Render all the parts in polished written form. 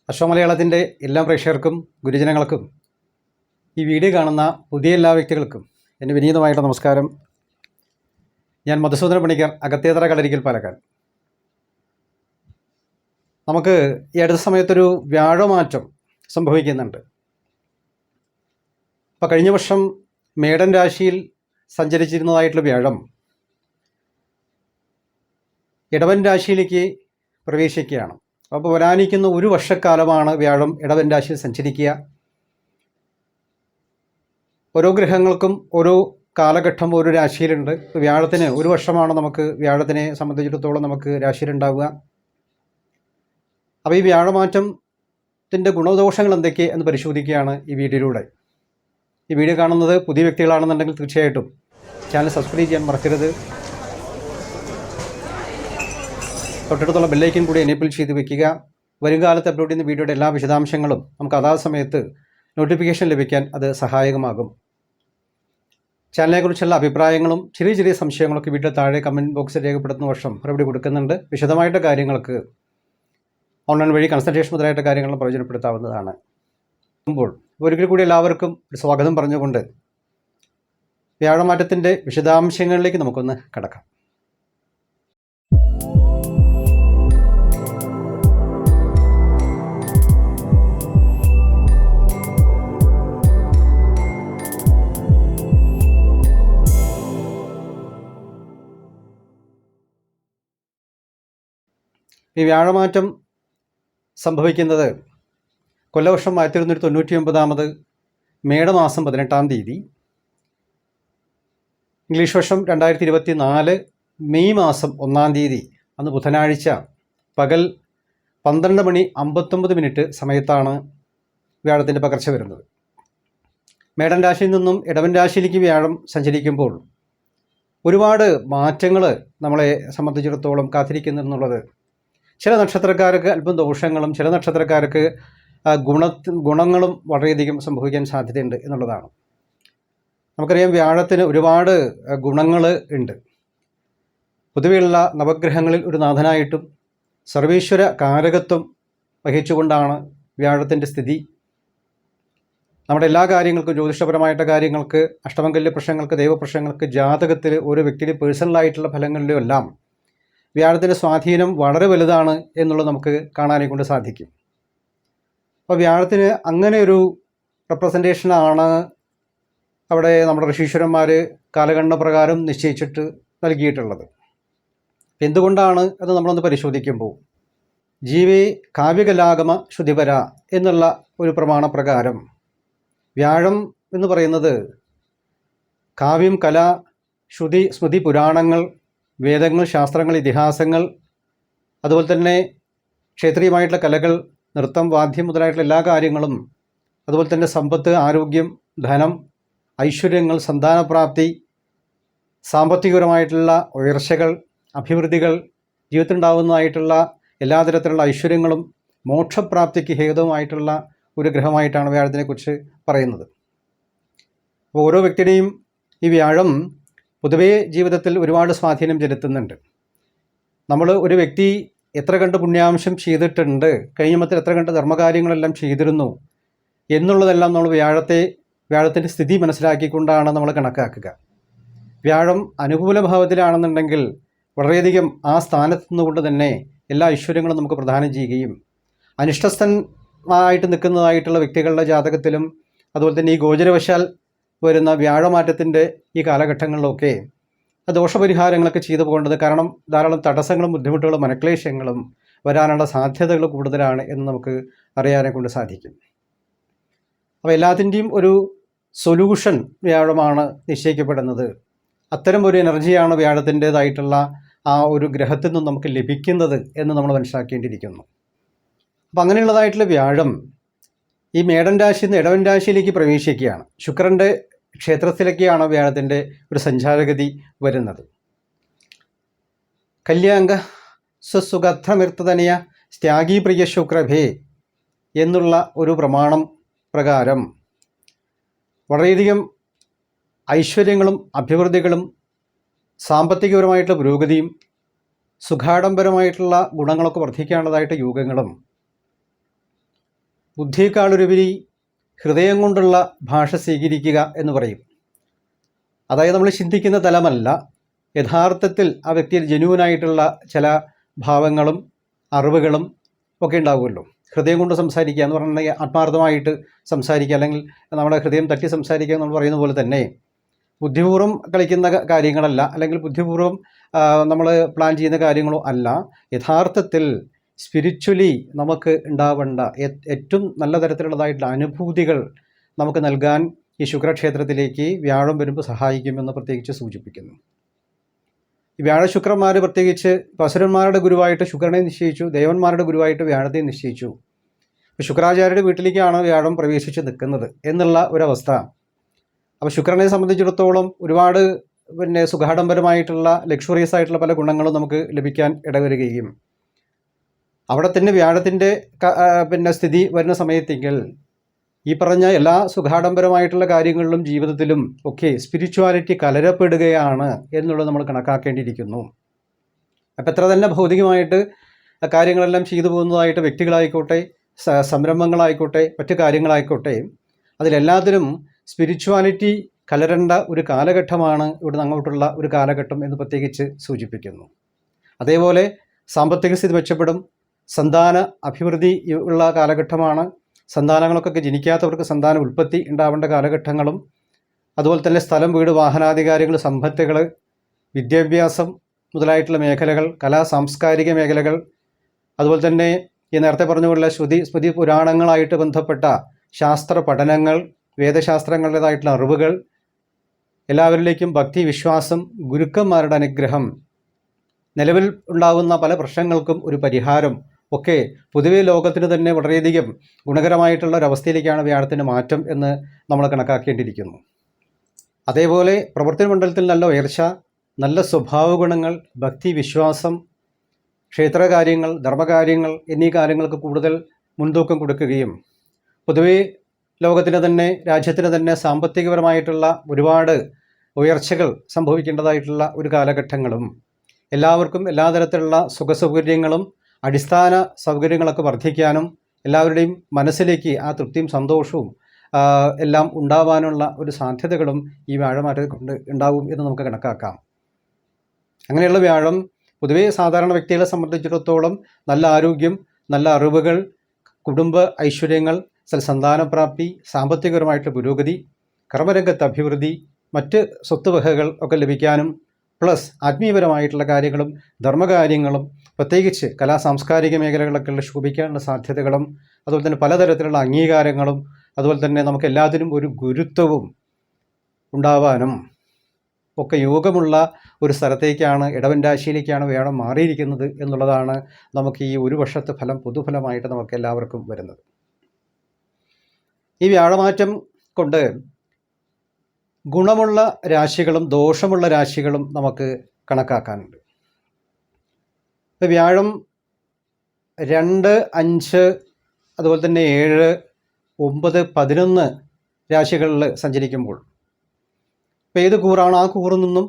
അശ്വമലയാളത്തിൻ്റെ എല്ലാ പ്രേക്ഷകർക്കും ഗുരുജനങ്ങൾക്കും ഈ വീഡിയോ കാണുന്ന പുതിയ എല്ലാ വ്യക്തികൾക്കും എൻ്റെ വിനീതമായിട്ടുള്ള നമസ്കാരം. ഞാൻ മധുസൂദന പണിക്കർ, അകത്തേതറ കളരിക്കൽ, പാലക്കാട്. നമുക്ക് ഈ അടുത്ത സമയത്തൊരു വ്യാഴമാറ്റം സംഭവിക്കുന്നുണ്ട്. അപ്പോൾ കഴിഞ്ഞ വർഷം മേടൻ രാശിയിൽ സഞ്ചരിച്ചിരുന്നതായിട്ടുള്ള വ്യാഴം ഇടവൻ രാശിയിലേക്ക് പ്രവേശിക്കുകയാണ്. അപ്പോൾ വരാനിരിക്കുന്ന ഒരു വർഷക്കാലമാണ് വ്യാഴം ഇടവൻ രാശിയിൽ സഞ്ചരിക്കുക. ഓരോ ഗ്രഹങ്ങൾക്കും ഓരോ കാലഘട്ടം ഒരു രാശിയിലുണ്ട്. വ്യാഴത്തിന് ഒരു വർഷമാണ് നമുക്ക് വ്യാഴത്തിനെ സംബന്ധിച്ചിടത്തോളം നമുക്ക് രാശിയിലുണ്ടാവുക. അപ്പോൾ ഈ വ്യാഴമാറ്റത്തിൻ്റെ ഗുണദോഷങ്ങൾ എന്തൊക്കെ എന്ന് പരിശോധിക്കുകയാണ് ഈ വീഡിയോയിലൂടെ. ഈ വീഡിയോ കാണുന്നത് പുതിയ വ്യക്തികളാണെന്നുണ്ടെങ്കിൽ തീർച്ചയായിട്ടും ചാനൽ സബ്സ്ക്രൈബ് ചെയ്യാൻ മറക്കരുത്. തൊട്ടടുത്തുള്ള ബെല്ലൈക്കൻ കൂടി എനേബിൾ ചെയ്ത് വെക്കുക. വരും കാലത്ത് അപ്ലോഡ് ചെയ്യുന്ന വീഡിയോയുടെ എല്ലാ വിശദാംശങ്ങളും നമുക്ക് അതാത് സമയത്ത് നോട്ടിഫിക്കേഷൻ ലഭിക്കാൻ അത് സഹായകമാകും. ചാനലിനെക്കുറിച്ചുള്ള അഭിപ്രായങ്ങളും ചെറിയ ചെറിയ സംശയങ്ങളൊക്കെ വീഡിയോ താഴെ കമൻറ്റ് ബോക്സിൽ രേഖപ്പെടുത്തുന്ന വർഷം മറുപടി കൊടുക്കുന്നുണ്ട്. വിശദമായിട്ട് കാര്യങ്ങൾക്ക് ഓൺലൈൻ വഴി കൺസൾട്ടേഷൻ മുതലായിട്ട് കാര്യങ്ങൾ പ്രയോജനപ്പെടുത്താവുന്നതാണ്. ഒരിക്കൽ കൂടി എല്ലാവർക്കും ഒരു സ്വാഗതം പറഞ്ഞുകൊണ്ട് വ്യാഴമാറ്റത്തിൻ്റെ വിശദാംശങ്ങളിലേക്ക് നമുക്കൊന്ന് കടക്കാം. ഈ വ്യാഴമാറ്റം സംഭവിക്കുന്നത് കൊല്ലവർഷം 1299 മേടമാസം 18-ാം തീയതി, ഇംഗ്ലീഷ് വർഷം 2024 മെയ് മാസം 1-ാം തീയതി, അന്ന് ബുധനാഴ്ച പകൽ 12:59 സമയത്താണ് വ്യാഴത്തിൻ്റെ പകർച്ച വരുന്നത്. മേടൻ രാശിയിൽ നിന്നും ഇടവൻ രാശിയിലേക്ക് വ്യാഴം സഞ്ചരിക്കുമ്പോൾ ഒരുപാട് മാറ്റങ്ങൾ നമ്മളെ സംബന്ധിച്ചിടത്തോളം കാത്തിരിക്കുന്നുള്ളത്. ചില നക്ഷത്രക്കാർക്ക് അല്പം ദോഷങ്ങളും ചില നക്ഷത്രക്കാർക്ക് ഗുണങ്ങളും വളരെയധികം സംഭവിക്കാൻ സാധ്യതയുണ്ട് എന്നുള്ളതാണ്. നമുക്കറിയാം, വ്യാഴത്തിന് ഒരുപാട് ഗുണങ്ങൾ ഉണ്ട്. പൊതുവെയുള്ള നവഗ്രഹങ്ങളിൽ ഒരു നാഥനായിട്ടും സർവീശ്വര കാരകത്വം വഹിച്ചുകൊണ്ടാണ് വ്യാഴത്തിൻ്റെ സ്ഥിതി. നമ്മുടെ എല്ലാ കാര്യങ്ങൾക്കും, ജ്യോതിഷപരമായിട്ട് കാര്യങ്ങൾക്ക്, അഷ്ടമംഗല്യ പ്രശ്നങ്ങൾക്ക്, ദൈവപ്രശ്നങ്ങൾക്ക്, ജാതകത്തിൽ ഓരോ വ്യക്തിയുടെ പേഴ്സണലായിട്ടുള്ള ഫലങ്ങളിലും എല്ലാം വ്യാഴത്തിൻ്റെ സ്വാധീനം വളരെ വലുതാണ് എന്നുള്ളത് നമുക്ക് കാണാനെ കൊണ്ട് സാധിക്കും. അപ്പോൾ വ്യാഴത്തിന് അങ്ങനെ ഒരു റെപ്രസെൻറ്റേഷനാണ് അവിടെ നമ്മുടെ ഋഷീശ്വരന്മാർ കാലഗണന പ്രകാരം നിശ്ചയിച്ചിട്ട് നൽകിയിട്ടുള്ളത്. എന്തുകൊണ്ടാണ് അത് നമ്മളൊന്ന് പരിശോധിക്കുമ്പോൾ, ജീവേ കാവ്യകലാഗമ ശ്രുതിപര എന്നുള്ള ഒരു പ്രമാണപ്രകാരം വ്യാഴം എന്ന് പറയുന്നത് കാവ്യം, കല, ശ്രുതി, സ്മൃതി, പുരാണങ്ങൾ, വേദങ്ങൾ, ശാസ്ത്രങ്ങൾ, ഇതിഹാസങ്ങൾ, അതുപോലെ തന്നെ ക്ഷേത്രീയമായിട്ടുള്ള കലകൾ, നൃത്തം, വാദ്യം മുതലായിട്ടുള്ള എല്ലാ കാര്യങ്ങളും, അതുപോലെ തന്നെ സമ്പത്ത്, ആരോഗ്യം, ധനം, ഐശ്വര്യങ്ങൾ, സന്താനപ്രാപ്തി, സാമ്പത്തികപരമായിട്ടുള്ള ഉയർച്ചകൾ, അഭിവൃദ്ധികൾ, ജീവിതത്തിലുണ്ടാകുന്നതായിട്ടുള്ള എല്ലാ തരത്തിലുള്ള ഐശ്വര്യങ്ങളും മോക്ഷപ്രാപ്തിക്ക് ഹേതുവുമായിട്ടുള്ള ഒരു ഗ്രഹമായിട്ടാണ് വ്യാഴത്തിനെക്കുറിച്ച് പറയുന്നത്. അപ്പോൾ ഓരോ വ്യക്തിയുടെയും ഈ വ്യാഴം പൊതുവേ ജീവിതത്തിൽ ഒരുപാട് സ്വാധീനം ചെലുത്തുന്നുണ്ട്. നമ്മൾ ഒരു വ്യക്തി എത്ര കണ്ട് പുണ്യാംശം ചെയ്തിട്ടുണ്ട്, കഴിഞ്ഞ മത്തിൽ എത്ര കണ്ട് ധർമ്മകാര്യങ്ങളെല്ലാം ചെയ്തിരുന്നു എന്നുള്ളതെല്ലാം നമ്മൾ വ്യാഴത്തിൻ്റെ സ്ഥിതി മനസ്സിലാക്കിക്കൊണ്ടാണ് നമ്മൾ കണക്കാക്കുക. വ്യാഴം അനുകൂല ഭാവത്തിലാണെന്നുണ്ടെങ്കിൽ വളരെയധികം ആ സ്ഥാനത്ത് നിന്നുകൊണ്ട് തന്നെ എല്ലാ ഐശ്വര്യങ്ങളും നമുക്ക് പ്രദാനം ചെയ്യുകയും, അനിഷ്ടസ്ഥനായിട്ട് നിൽക്കുന്നതായിട്ടുള്ള വ്യക്തികളുടെ ജാതകത്തിലും അതുപോലെ തന്നെ ഈ ഗോചരവശാൽ വരുന്ന വ്യാഴമാറ്റത്തിൻ്റെ ഈ കാലഘട്ടങ്ങളിലൊക്കെ ദോഷപരിഹാരങ്ങളൊക്കെ ചെയ്തു പോകേണ്ടത്. കാരണം ധാരാളം തടസ്സങ്ങളും ബുദ്ധിമുട്ടുകളും മനക്ലേശങ്ങളും വരാനുള്ള സാധ്യതകൾ കൂടുതലാണ് എന്ന് നമുക്ക് അറിയാനെ കൊണ്ട് സാധിക്കും. അപ്പോൾ എല്ലാത്തിൻ്റെയും ഒരു സൊല്യൂഷൻ വ്യാഴമാണ് നിശ്ചയിക്കപ്പെടുന്നത്. അത്തരം ഒരു എനർജിയാണ് വ്യാഴത്തിൻ്റേതായിട്ടുള്ള ആ ഒരു ഗ്രഹത്തിൽ നിന്നും നമുക്ക് ലഭിക്കുന്നത് എന്ന് നമ്മൾ മനസ്സിലാക്കേണ്ടിയിരിക്കുന്നു. അപ്പോൾ അങ്ങനെയുള്ളതായിട്ടുള്ള വ്യാഴം ഈ മേടൻ രാശിയിൽ നിന്ന് ഇടവൻ രാശിയിലേക്ക് പ്രവേശിക്കുകയാണ്. ശുക്രൻ്റെ ക്ഷേത്രത്തിലേക്കാണ് വ്യാഴത്തിൻ്റെ ഒരു സഞ്ചാരഗതി വരുന്നത്. കല്യാംഗ സ്വസുഗന്ധമൃത്തതനയ ത്യാഗീപ്രിയ ശുക്രഭേ എന്നുള്ള ഒരു പ്രമാണം പ്രകാരം വളരെയധികം ഐശ്വര്യങ്ങളും അഭിവൃദ്ധികളും സാമ്പത്തികപരമായിട്ടുള്ള പുരോഗതിയും സുഖാഡംബരമായിട്ടുള്ള ഗുണങ്ങളൊക്കെ വർദ്ധിക്കാനുള്ളതായിട്ട് യോഗങ്ങളും ബുദ്ധിയേക്കാളൊരുപരി ഹൃദയം കൊണ്ടുള്ള ഭാഷ സ്വീകരിക്കുക എന്ന് പറയും. അതായത് നമ്മൾ ചിന്തിക്കുന്ന തലമല്ല, യഥാർത്ഥത്തിൽ ആ വ്യക്തിയിൽ ജെന്യുവനായിട്ടുള്ള ചില ഭാവങ്ങളും അറിവുകളും ഒക്കെ ഉണ്ടാവുമല്ലോ. ഹൃദയം കൊണ്ട് സംസാരിക്കുക എന്ന് പറഞ്ഞിട്ടുണ്ടെങ്കിൽ ആത്മാർത്ഥമായിട്ട് സംസാരിക്കുക, അല്ലെങ്കിൽ നമ്മുടെ ഹൃദയം തട്ടി സംസാരിക്കുക എന്ന് പറയുന്ന പോലെ തന്നെ ബുദ്ധിപൂർവ്വം കളിക്കുന്ന കാര്യങ്ങളല്ല, അല്ലെങ്കിൽ ബുദ്ധിപൂർവ്വം നമ്മൾ പ്ലാൻ ചെയ്യുന്ന കാര്യങ്ങളോ അല്ല. യഥാർത്ഥത്തിൽ സ്പിരിച്വലി നമുക്ക് ഉണ്ടാവേണ്ട ഏറ്റവും നല്ല തരത്തിലുള്ളതായിട്ടുള്ള അനുഭൂതികൾ നമുക്ക് നൽകാൻ ഈ ശുക്രക്ഷേത്രത്തിലേക്ക് വ്യാഴം വരുമ്പോൾ സഹായിക്കുമെന്ന് പ്രത്യേകിച്ച് സൂചിപ്പിക്കുന്നു. ഈ വ്യാഴശുക്രന്മാർ പ്രത്യേകിച്ച് അസുരന്മാരുടെ ഗുരുവായിട്ട് ശുക്രനെ നിശ്ചയിച്ചു, ദേവന്മാരുടെ ഗുരുവായിട്ട് വ്യാഴത്തെ നിശ്ചയിച്ചു. ശുക്രാചാര്യരുടെ വീട്ടിലേക്കാണ് വ്യാഴം പ്രവേശിച്ച് നിൽക്കുന്നത് എന്നുള്ള ഒരവസ്ഥ. അപ്പോൾ ശുക്രനെ സംബന്ധിച്ചിടത്തോളം ഒരുപാട് സുഖാഡംബരമായിട്ടുള്ള ലക്ഷറിയസ് ആയിട്ടുള്ള പല ഗുണങ്ങളും നമുക്ക് ലഭിക്കാൻ ഇടവരികയും അവിടെ തന്നെ വ്യാഴത്തിൻ്റെ സ്ഥിതി വരുന്ന സമയത്തെങ്കിൽ ഈ പറഞ്ഞ എല്ലാ സുഖാഡംബരമായിട്ടുള്ള കാര്യങ്ങളിലും ജീവിതത്തിലും ഒക്കെ സ്പിരിച്വാലിറ്റി കലരപ്പെടുകയാണ് എന്നുള്ളത് നമ്മൾ കണക്കാക്കേണ്ടിയിരിക്കുന്നു. അപ്പം എത്ര തന്നെ ഭൗതികമായിട്ട് കാര്യങ്ങളെല്ലാം ചെയ്തു പോകുന്നതായിട്ട് വ്യക്തികളായിക്കോട്ടെ, സംരംഭങ്ങളായിക്കോട്ടെ, മറ്റു കാര്യങ്ങളായിക്കോട്ടെ, അതിലെല്ലാത്തിലും സ്പിരിച്വാലിറ്റി കലരേണ്ട ഒരു കാലഘട്ടമാണ് ഇവിടുന്ന് അങ്ങോട്ടുള്ള ഒരു കാലഘട്ടം എന്ന് പ്രത്യേകിച്ച് സൂചിപ്പിക്കുന്നു. അതേപോലെ സാമ്പത്തിക സ്ഥിതി മെച്ചപ്പെടും, സന്താന അഭിവൃദ്ധി ഉള്ള കാലഘട്ടമാണ്. സന്താനങ്ങൾക്കൊക്കെ ജനിക്കാത്തവർക്ക് സന്താന ഉൽപ്പത്തി ഉണ്ടാവേണ്ട കാലഘട്ടങ്ങളും, അതുപോലെ തന്നെ സ്ഥലം, വീട്, വാഹനാധികാരികൾ, സമ്പത്തുകൾ, വിദ്യാഭ്യാസം മുതലായിട്ടുള്ള മേഖലകൾ, കലാ സാംസ്കാരിക മേഖലകൾ, അതുപോലെ തന്നെ ഈ നേരത്തെ പറഞ്ഞുകൊണ്ടുള്ള സ്മൃതി പുരാണങ്ങളായിട്ട് ബന്ധപ്പെട്ട ശാസ്ത്ര പഠനങ്ങൾ, വേദശാസ്ത്രങ്ങളുടേതായിട്ടുള്ള അറിവുകൾ, എല്ലാവരിലേക്കും ഭക്തി, വിശ്വാസം, ഗുരുക്കന്മാരുടെ അനുഗ്രഹം, നിലവിൽ ഉണ്ടാകുന്ന പല പ്രശ്നങ്ങൾക്കും ഒരു പരിഹാരം ഒക്കെ പൊതുവേ ലോകത്തിന് തന്നെ വളരെയധികം ഗുണകരമായിട്ടുള്ള ഒരവസ്ഥയിലേക്കാണ് വ്യാഴത്തിൻ്റെ മാറ്റം എന്ന് നമ്മൾ കണക്കാക്കേണ്ടിയിരിക്കുന്നു. അതേപോലെ പ്രവർത്തന മണ്ഡലത്തിൽ നല്ല ഉയർച്ച, നല്ല സ്വഭാവ ഗുണങ്ങൾ, ഭക്തി, വിശ്വാസം, ക്ഷേത്രകാര്യങ്ങൾ, ധർമ്മകാര്യങ്ങൾ എന്നീ കാര്യങ്ങൾക്ക് കൂടുതൽ മുൻതൂക്കം കൊടുക്കുകയും പൊതുവേ ലോകത്തിന് തന്നെ രാജ്യത്തിന് തന്നെ സാമ്പത്തികപരമായിട്ടുള്ള ഒരുപാട് ഉയർച്ചകൾ സംഭവിക്കേണ്ടതായിട്ടുള്ള ഒരു കാലഘട്ടങ്ങളും, എല്ലാവർക്കും എല്ലാ തരത്തിലുള്ള സുഖസൗകര്യങ്ങളും അടിസ്ഥാന സൗകര്യങ്ങളൊക്കെ വർദ്ധിക്കാനും എല്ലാവരുടെയും മനസ്സിലേക്ക് ആ തൃപ്തിയും സന്തോഷവും എല്ലാം ഉണ്ടാവാനുള്ള ഒരു സാധ്യതകളും ഈ വ്യാഴമാറ്റം കൊണ്ട് ഉണ്ടാവും എന്ന് നമുക്ക് കണക്കാക്കാം. അങ്ങനെയുള്ള വ്യാഴം പൊതുവേ സാധാരണ വ്യക്തികളെ സംബന്ധിച്ചിടത്തോളം നല്ല ആരോഗ്യം, നല്ല അറിവുകൾ, കുടുംബ ഐശ്വര്യങ്ങൾ, സന്താനപ്രാപ്തി, സാമ്പത്തികപരമായിട്ട് പുരോഗതി, കർമ്മരംഗത്ത് അഭിവൃദ്ധി, മറ്റ് സ്വത്തുവകകൾ ഒക്കെ ലഭിക്കാനും, പ്ലസ് ആത്മീയപരമായിട്ടുള്ള കാര്യങ്ങളും ധർമ്മകാര്യങ്ങളും പ്രത്യേകിച്ച് കലാ സാംസ്കാരിക മേഖലകളൊക്കെയുള്ള ശോഭിക്കാനുള്ള സാധ്യതകളും, അതുപോലെ തന്നെ പലതരത്തിലുള്ള അംഗീകാരങ്ങളും, അതുപോലെ തന്നെ നമുക്ക് എല്ലാത്തിനും ഒരു ഗുരുത്വവും ഉണ്ടാവാനും ഒക്കെ യോഗമുള്ള ഒരു സ്ഥലത്തേക്കാണ്, ഇടവൻ രാശിയിലേക്കാണ് വ്യാഴം മാറിയിരിക്കുന്നത് എന്നുള്ളതാണ് നമുക്ക് ഈ ഒരു വർഷത്തെ ഫലം പൊതുഫലമായിട്ട് നമുക്ക് എല്ലാവർക്കും വരുന്നത്. ഈ വ്യാഴമാറ്റം കൊണ്ട് ഗുണമുള്ള രാശികളും ദോഷമുള്ള രാശികളും നമുക്ക് കണക്കാക്കാനുണ്ട്. ഇപ്പോൾ വ്യാഴം 2, 5, അതുപോലെ തന്നെ 7, 9, 11 രാശികളിൽ സഞ്ചരിക്കുമ്പോൾ ഇപ്പോൾ ഏത് കൂറാണോ ആ കൂറിൽ നിന്നും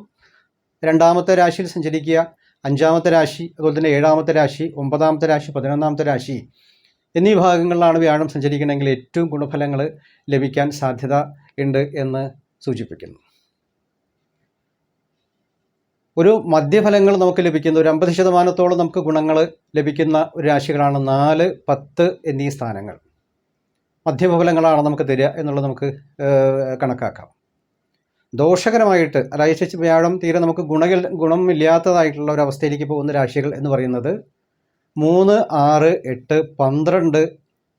2ാമത്തെ രാശിയിൽ സഞ്ചരിക്കുക, 5ാമത്തെ രാശി, അതുപോലെ തന്നെ 7ാമത്തെ രാശി, 9ാമത്തെ രാശി, 11ാമത്തെ രാശി എന്നീ ഭാഗങ്ങളിലാണ് വ്യാഴം സഞ്ചരിക്കണമെങ്കിൽ ഏറ്റവും ഗുണഫലങ്ങൾ ലഭിക്കാൻ സാധ്യത ഉണ്ട് എന്ന് സൂചിപ്പിക്കുന്നു. ഒരു മധ്യഫലങ്ങൾ നമുക്ക് ലഭിക്കുന്ന ഒരു 50% നമുക്ക് ഗുണങ്ങൾ ലഭിക്കുന്ന ഒരു രാശികളാണ് 4, 10 എന്നീ സ്ഥാനങ്ങൾ. മധ്യമഫലങ്ങളാണ് നമുക്ക് തരിക എന്നുള്ളത് നമുക്ക് കണക്കാക്കാം. ദോഷകരമായിട്ട് അതായത് വ്യാഴം തീരെ നമുക്ക് ഗുണമില്ലാത്തതായിട്ടുള്ള ഒരു അവസ്ഥയിലേക്ക് പോകുന്ന രാശികൾ എന്ന് പറയുന്നത് 3, 6, 8, 12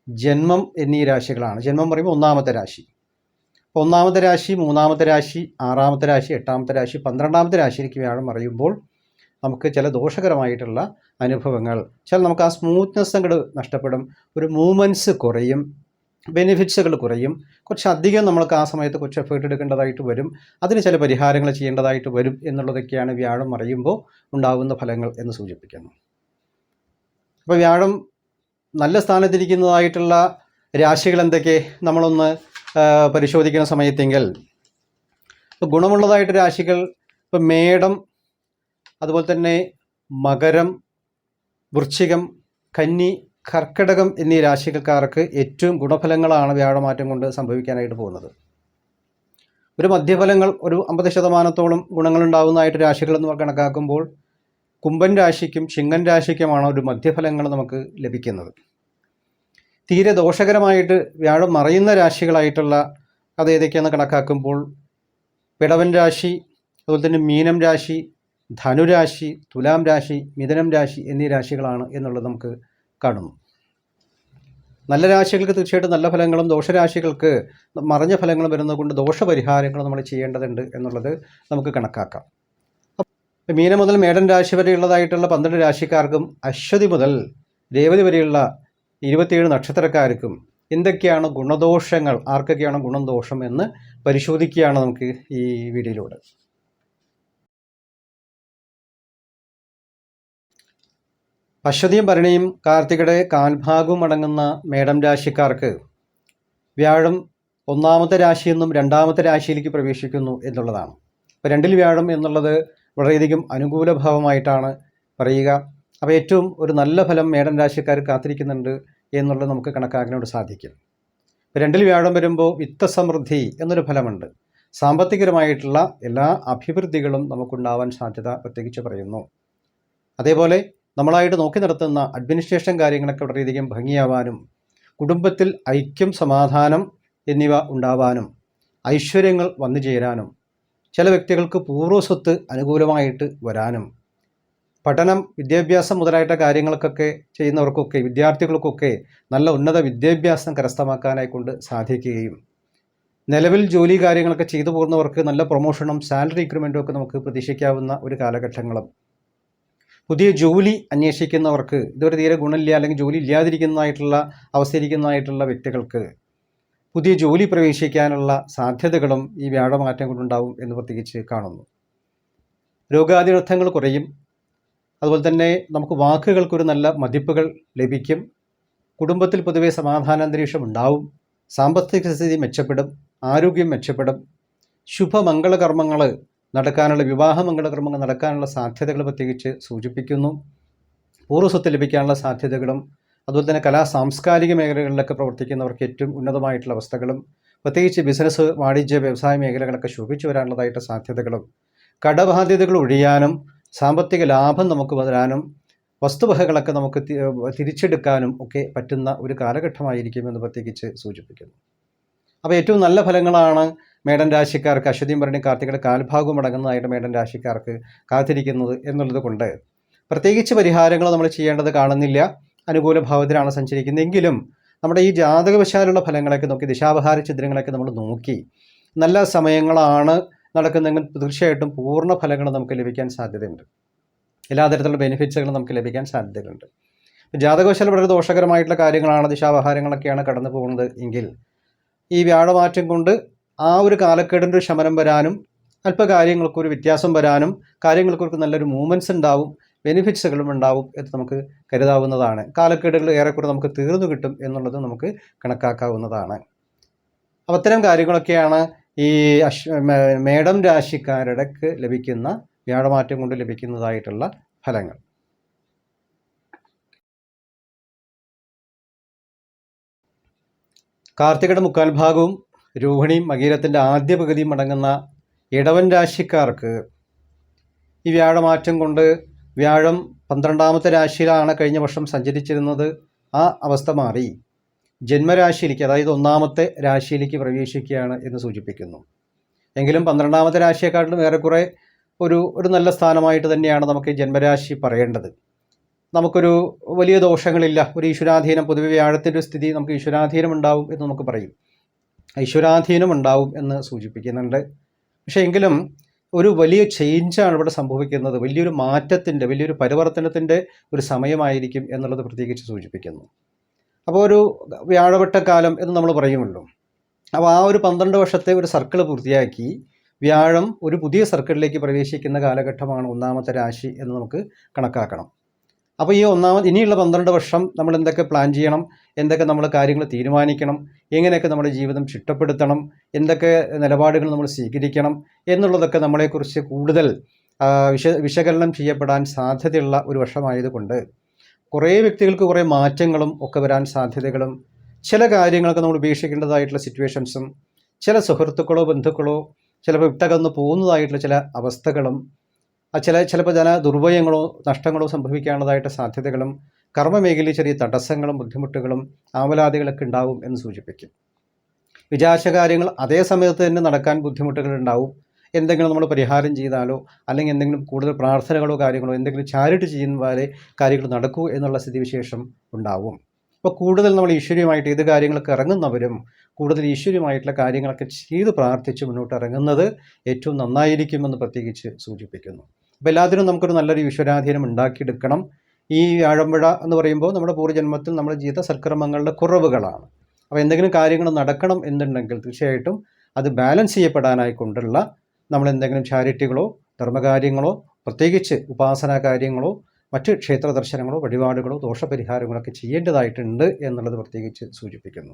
ജന്മം എന്നീ രാശികളാണ്. ജന്മം പറയുമ്പോൾ 1ാമത്തെ രാശി. 1ാമത്തെ രാശി, 3ാമത്തെ രാശി, 6ാമത്തെ രാശി, 8ാമത്തെ രാശി, 12ാമത്തെ രാശിയിലേക്ക് വ്യാഴം മറിയുമ്പോൾ നമുക്ക് ചില ദോഷകരമായിട്ടുള്ള അനുഭവങ്ങൾ, നമുക്ക് ആ സ്മൂത്ത്നെസ് അങ്ങോട്ട് നഷ്ടപ്പെടും, ഒരു മൂവ്മെൻറ്റ്സ് കുറയും, ബെനിഫിറ്റ്സുകൾ കുറയും, കുറച്ചധികം നമ്മൾക്ക് ആ സമയത്ത് കുറച്ച് എഫേർട്ട് എടുക്കേണ്ടതായിട്ട് വരും, അതിന് ചില പരിഹാരങ്ങൾ ചെയ്യേണ്ടതായിട്ട് വരും എന്നുള്ളതൊക്കെയാണ് വ്യാഴം മറിയുമ്പോൾ ഉണ്ടാകുന്ന ഫലങ്ങൾ എന്ന് സൂചിപ്പിക്കുന്നു. അപ്പോൾ വ്യാഴം നല്ല സ്ഥാനത്തിരിക്കുന്നതായിട്ടുള്ള രാശികൾ എന്തൊക്കെ നമ്മളൊന്ന് പരിശോധിക്കുന്ന സമയത്തെങ്കിൽ ഗുണമുള്ളതായിട്ട് രാശികൾ ഇപ്പോൾ മേടം, അതുപോലെ തന്നെ മകരം, വൃശ്ചികം, കന്നി, കർക്കിടകം എന്നീ രാശിക്കാർക്ക് ഏറ്റവും ഗുണഫലങ്ങളാണ് വ്യാഴമാറ്റം കൊണ്ട് സംഭവിക്കാനായിട്ട് പോകുന്നത്. ഒരു മധ്യഫലങ്ങൾ ഒരു 50% ഗുണങ്ങളുണ്ടാകുന്നതായിട്ട് രാശികൾ എന്ന് കണക്കാക്കുമ്പോൾ കുംഭൻ രാശിക്കും ചിങ്ങൻ രാശിക്കുമാണ് ഒരു മധ്യഫലങ്ങൾ നമുക്ക് ലഭിക്കുന്നത്. തീരെ ദോഷകരമായിട്ട് വ്യാഴം മറയുന്ന രാശികളായിട്ടുള്ള അത് ഏതൊക്കെയാണെന്ന് കണക്കാക്കുമ്പോൾ പിടവൻ രാശി, അതുപോലെ തന്നെ മീനം രാശി, ധനുരാശി, തുലാം രാശി, മിഥുനം രാശി എന്നീ രാശികളാണ് എന്നുള്ളത് നമുക്ക് കാണുന്നു. നല്ല രാശികൾക്ക് തീർച്ചയായിട്ടും നല്ല ഫലങ്ങളും ദോഷരാശികൾക്ക് മറഞ്ഞ ഫലങ്ങളും വരുന്നതുകൊണ്ട് ദോഷപരിഹാരങ്ങൾ നമ്മൾ ചെയ്യേണ്ടതുണ്ട് എന്നുള്ളത് നമുക്ക് കണക്കാക്കാം. മീനം മുതൽ മേടൻ രാശി വരെയുള്ളതായിട്ടുള്ള 12 രാശിക്കാർക്കും അശ്വതി മുതൽ രേവതി വരെയുള്ള 27 നക്ഷത്രക്കാർക്കും എന്തൊക്കെയാണ് ഗുണദോഷങ്ങൾ, ആർക്കൊക്കെയാണ് ഗുണം ദോഷം എന്ന് പരിശോധിക്കുകയാണ് നമുക്ക് ഈ വീഡിയോയിലൂടെ. അശ്വതിയും ഭരണിയും കാർത്തികയുടെ കാൽഭാഗവും അടങ്ങുന്ന മേടം രാശിക്കാർക്ക് വ്യാഴം 1ാമത്തെ രാശിയിൽ നിന്നും 2ാമത്തെ രാശിയിലേക്ക് പ്രവേശിക്കുന്നു എന്നുള്ളതാണ്. അപ്പോൾ 2ൽ വ്യാഴം എന്നുള്ളത് വളരെയധികം അനുകൂല ഭാവമായിട്ടാണ് പറയുക. അപ്പോൾ ഏറ്റവും ഒരു നല്ല ഫലം മേടൻ രാശിക്കാർ കാത്തിരിക്കുന്നുണ്ട് എന്നുള്ളത് നമുക്ക് കണക്കാക്കാനായിട്ട് സാധിക്കും. 2ൽ വ്യാഴം വരുമ്പോൾ വിത്തസമൃദ്ധി എന്നൊരു ഫലമുണ്ട്. സാമ്പത്തികപരമായിട്ടുള്ള എല്ലാ അഭിവൃദ്ധികളും നമുക്കുണ്ടാവാൻ സാധ്യത പ്രത്യേകിച്ച് പറയുന്നു. അതേപോലെ നമ്മളായിട്ട് നോക്കി നടത്തുന്ന അഡ്മിനിസ്ട്രേഷൻ കാര്യങ്ങളൊക്കെ വളരെയധികം ഭംഗിയാവാനും കുടുംബത്തിൽ ഐക്യം, സമാധാനം എന്നിവ ഉണ്ടാവാനും ഐശ്വര്യങ്ങൾ വന്നു ചേരാനും ചില വ്യക്തികൾക്ക് പൂർവ്വസ്വത്ത് അനുകൂലമായിട്ട് വരാനും പഠനം, വിദ്യാഭ്യാസം മുതലായിട്ട് കാര്യങ്ങൾക്കൊക്കെ ചെയ്യുന്നവർക്കൊക്കെ വിദ്യാർത്ഥികൾക്കൊക്കെ നല്ല ഉന്നത വിദ്യാഭ്യാസം കരസ്ഥമാക്കാനായി കൊണ്ട് സാധിക്കുകയും നിലവിൽ ജോലി കാര്യങ്ങളൊക്കെ ചെയ്തു പോകുന്നവർക്ക് നല്ല പ്രൊമോഷനും സാലറി ഇൻക്രിമെൻറ്റും ഒക്കെ നമുക്ക് പ്രതീക്ഷിക്കാവുന്ന ഒരു കാലഘട്ടങ്ങളും പുതിയ ജോലി അന്വേഷിക്കുന്നവർക്ക് ഇതുവരെ തീരെ ഗുണമില്ല അല്ലെങ്കിൽ ജോലി ഇല്ലാതിരിക്കുന്നതായിട്ടുള്ള അവസ്ഥയിരിക്കുന്നതായിട്ടുള്ള വ്യക്തികൾക്ക് പുതിയ ജോലി പ്രവേശിക്കാനുള്ള സാധ്യതകളും ഈ വ്യാഴമാറ്റം കൊണ്ടുണ്ടാവും എന്ന് പ്രത്യേകിച്ച് കാണുന്നു. രോഗാതിർത്ഥങ്ങൾ കുറയും. അതുപോലെ തന്നെ നമുക്ക് വാക്കുകൾക്കൊരു നല്ല മതിപ്പുകൾ ലഭിക്കും. കുടുംബത്തിൽ പൊതുവെ സമാധാനാന്തരീക്ഷം ഉണ്ടാവും. സാമ്പത്തിക സ്ഥിതി മെച്ചപ്പെടും. ആരോഗ്യം മെച്ചപ്പെടും. ശുഭമംഗളകർമ്മങ്ങൾ നടക്കാനുള്ള, വിവാഹ മംഗളകർമ്മങ്ങൾ നടക്കാനുള്ള സാധ്യതകൾ പ്രത്യേകിച്ച് സൂചിപ്പിക്കുന്നു. പൂർവ്വസ്വത്ത് ലഭിക്കാനുള്ള സാധ്യതകളും അതുപോലെ തന്നെ സാംസ്കാരിക മേഖലകളിലൊക്കെ പ്രവർത്തിക്കുന്നവർക്ക് ഏറ്റവും ഉന്നതമായിട്ടുള്ള അവസ്ഥകളും പ്രത്യേകിച്ച് ബിസിനസ്, വാണിജ്യ, വ്യവസായ മേഖലകളൊക്കെ ശോഭിച്ചു വരാനുള്ളതായിട്ട് സാധ്യതകളും കടബാധ്യതകൾ ഒഴിയാനും സാമ്പത്തിക ലാഭം നമുക്ക് വരാനും വസ്തുവകകളൊക്കെ നമുക്ക് തിരിച്ചെടുക്കാനും ഒക്കെ പറ്റുന്ന ഒരു കാലഘട്ടമായിരിക്കുമെന്ന് പ്രത്യേകിച്ച് സൂചിപ്പിക്കുന്നു. അപ്പോൾ ഏറ്റവും നല്ല ഫലങ്ങളാണ് മേടൻ രാശിക്കാർക്ക് അശ്വതിയും ഭരണി കാർത്തികയുടെ കാൽഭാഗവും അടങ്ങുന്നതായിട്ട് മേടൻ രാശിക്കാർക്ക് കാത്തിരിക്കുന്നത് എന്നുള്ളത് കൊണ്ട് പ്രത്യേകിച്ച് പരിഹാരങ്ങൾ നമ്മൾ ചെയ്യേണ്ടത് കാണുന്നില്ല. അനുകൂല ഭാവത്തിലാണ് സഞ്ചരിക്കുന്നതെങ്കിലും നമ്മുടെ ഈ ജാതകവശാലുള്ള ഫലങ്ങളൊക്കെ നോക്കി, ദിശാപഹാര ചിത്രങ്ങളൊക്കെ നമ്മൾ നോക്കി നല്ല സമയങ്ങളാണ് നടക്കുന്നെങ്കിൽ തീർച്ചയായിട്ടും പൂർണ്ണ ഫലങ്ങൾ നമുക്ക് ലഭിക്കാൻ സാധ്യതയുണ്ട്. എല്ലാ തരത്തിലുള്ള ബെനിഫിറ്റ്സുകളും നമുക്ക് ലഭിക്കാൻ സാധ്യതയുണ്ട്. ജാതകവശാൽ വളരെ ദോഷകരമായിട്ടുള്ള കാര്യങ്ങളാണ്, ദിശാപഹാരങ്ങളൊക്കെയാണ് കടന്നു പോകുന്നത് എങ്കിൽ ഈ വ്യാഴമാറ്റം കൊണ്ട് ആ ഒരു കാലക്കേടിൻ്റെ ഒരു ശമനം വരാനും അല്പകാര്യങ്ങൾക്കൊരു വ്യത്യാസം വരാനും കാര്യങ്ങൾക്കൊരു നല്ലൊരു മൂവ്മെൻറ്റ്സ് ഉണ്ടാവും, ബെനിഫിറ്റ്സുകളും ഉണ്ടാവും എന്ന് നമുക്ക് കരുതാവുന്നതാണ്. കാലക്കേടുകൾ ഏറെക്കുറെ നമുക്ക് തീർന്നു കിട്ടും എന്നുള്ളത് നമുക്ക് കണക്കാക്കാവുന്നതാണ്. അപ്പോൾ അത്തരം കാര്യങ്ങളൊക്കെയാണ് ഈ മേടം രാശിക്കാരുടെ ലഭിക്കുന്ന വ്യാഴമാറ്റം കൊണ്ട് ലഭിക്കുന്നതായിട്ടുള്ള ഫലങ്ങൾ. കാർത്തികയുടെ മുക്കാൽ ഭാഗവും രോഹിണിയും മകീരത്തിൻ്റെ ആദ്യ പകുതിയും അടങ്ങുന്ന ഇടവൻ രാശിക്കാർക്ക് ഈ വ്യാഴമാറ്റം കൊണ്ട് വ്യാഴം 12ാമത്തെ രാശിയിലാണ് കഴിഞ്ഞ വർഷം സഞ്ചരിച്ചിരുന്നത്. ആ അവസ്ഥ മാറി ജന്മരാശിയിലേക്ക്, അതായത് 1ാമത്തെ രാശിയിലേക്ക് പ്രവേശിക്കുകയാണ് എന്ന് സൂചിപ്പിക്കുന്നു. എങ്കിലും 12ാമത്തെ രാശിയെക്കാട്ടിലും ഏറെക്കുറെ ഒരു നല്ല സ്ഥാനമായിട്ട് തന്നെയാണ് നമുക്ക് ജന്മരാശി പറയേണ്ടത്. നമുക്കൊരു വലിയ ദോഷങ്ങളില്ല. ഒരു ഈശ്വരാധീനം, പൊതുവെ വ്യാഴത്തിൻ്റെ സ്ഥിതി നമുക്ക് ഈശ്വരാധീനം ഉണ്ടാവും എന്ന് നമുക്ക് പറയും. ഈശ്വരാധീനം ഉണ്ടാവും എന്ന് സൂചിപ്പിക്കുന്നുണ്ട്. പക്ഷേ എങ്കിലും ഒരു വലിയ ചേഞ്ചാണ് ഇവിടെ സംഭവിക്കുന്നത്. വലിയൊരു മാറ്റത്തിൻ്റെ, വലിയൊരു പരിവർത്തനത്തിൻ്റെ ഒരു സമയമായിരിക്കും എന്നുള്ളത് പ്രത്യേകിച്ച് സൂചിപ്പിക്കുന്നു. അപ്പോൾ ഒരു വ്യാഴവട്ടക്കാലം എന്ന് നമ്മൾ പറയുമല്ലോ. അപ്പോൾ ആ ഒരു 12 വർഷത്തെ ഒരു സർക്കിൾ പൂർത്തിയാക്കി വ്യാഴം ഒരു പുതിയ സർക്കിളിലേക്ക് പ്രവേശിക്കുന്ന കാലഘട്ടമാണ് 1ാമത്തെ രാശി എന്ന് നമുക്ക് കണക്കാക്കണം. അപ്പോൾ ഈ ഇനിയുള്ള 12 വർഷം നമ്മൾ എന്തൊക്കെ പ്ലാൻ ചെയ്യണം, എന്തൊക്കെ നമ്മൾ കാര്യങ്ങൾ തീരുമാനിക്കണം, എങ്ങനെയൊക്കെ നമ്മുടെ ജീവിതം ചിട്ടപ്പെടുത്തണം, എന്തൊക്കെ നിലപാടുകൾ നമ്മൾ സ്വീകരിക്കണം എന്നുള്ളതൊക്കെ നമ്മളെക്കുറിച്ച് കൂടുതൽ വിശകലനം ചെയ്യപ്പെടാൻ സാധ്യതയുള്ള ഒരു വർഷമായതുകൊണ്ട് കുറേ വ്യക്തികൾക്ക് കുറേ മാറ്റങ്ങളും ഒക്കെ വരാൻ സാധ്യതകളും, ചില കാര്യങ്ങളൊക്കെ നമ്മൾ ഉപേക്ഷിക്കേണ്ടതായിട്ടുള്ള സിറ്റുവേഷൻസും, ചില സുഹൃത്തുക്കളോ ബന്ധുക്കളോ ചിലപ്പോൾ വിട്ടകന്ന് പോകുന്നതായിട്ടുള്ള ചില അവസ്ഥകളും, ചിലപ്പോൾ ചില ദുർവ്യയങ്ങളോ നഷ്ടങ്ങളോ സംഭവിക്കാനുള്ളതായിട്ട് സാധ്യതകളും, കർമ്മമേഖലയിൽ ചെറിയ തടസ്സങ്ങളും ബുദ്ധിമുട്ടുകളും ആവലാതികളൊക്കെ ഉണ്ടാവും എന്ന് സൂചിപ്പിക്കും. വിചാരിച്ച കാര്യങ്ങൾ അതേ സമയത്ത് തന്നെ നടക്കാൻ ബുദ്ധിമുട്ടുകൾ ഉണ്ടാവും. എന്തെങ്കിലും നമ്മൾ പരിഹാരം ചെയ്താലോ അല്ലെങ്കിൽ എന്തെങ്കിലും കൂടുതൽ പ്രാർത്ഥനകളോ കാര്യങ്ങളോ എന്തെങ്കിലും ചാരിറ്റി ചെയ്യുന്ന പോലെ കാര്യങ്ങൾ നടക്കൂ എന്നുള്ള സ്ഥിതിവിശേഷം ഉണ്ടാവും. അപ്പോൾ കൂടുതൽ നമ്മൾ ഈശ്വര്യമായിട്ട് ഏത് കാര്യങ്ങളൊക്കെ ഇറങ്ങുന്നവരും കൂടുതൽ ഈശ്വര്യമായിട്ടുള്ള കാര്യങ്ങളൊക്കെ ചെയ്ത് പ്രാർത്ഥിച്ച് മുന്നോട്ട് ഇറങ്ങുന്നത് ഏറ്റവും നന്നായിരിക്കുമെന്ന് പ്രത്യേകിച്ച് സൂചിപ്പിക്കുന്നു. അപ്പോൾ എല്ലാത്തിനും നമുക്കൊരു നല്ലൊരു ഈശ്വരാധീനം ഉണ്ടാക്കിയെടുക്കണം. ഈ വ്യാഴമ്പുഴ എന്ന് പറയുമ്പോൾ നമ്മുടെ പൂർവ്വജന്മത്തിൽ നമ്മൾ ചെയ്ത സൽക്കർമ്മങ്ങളുടെ കുറവുകളാണ്. അപ്പോൾ എന്തെങ്കിലും കാര്യങ്ങൾ നടക്കണം എന്നുണ്ടെങ്കിൽ തീർച്ചയായിട്ടും അത് ബാലൻസ് ചെയ്യപ്പെടാനായിക്കൊണ്ടുള്ള നമ്മൾ എന്തെങ്കിലും ചാരിറ്റികളോ ധർമ്മകാര്യങ്ങളോ പ്രത്യേകിച്ച് ഉപാസനാ കാര്യങ്ങളോ മറ്റ് ക്ഷേത്ര ദർശനങ്ങളോ വഴിപാടുകളോ ദോഷപരിഹാരങ്ങളൊക്കെ ചെയ്യേണ്ടതായിട്ടുണ്ട് എന്നുള്ളത് പ്രത്യേകിച്ച് സൂചിപ്പിക്കുന്നു.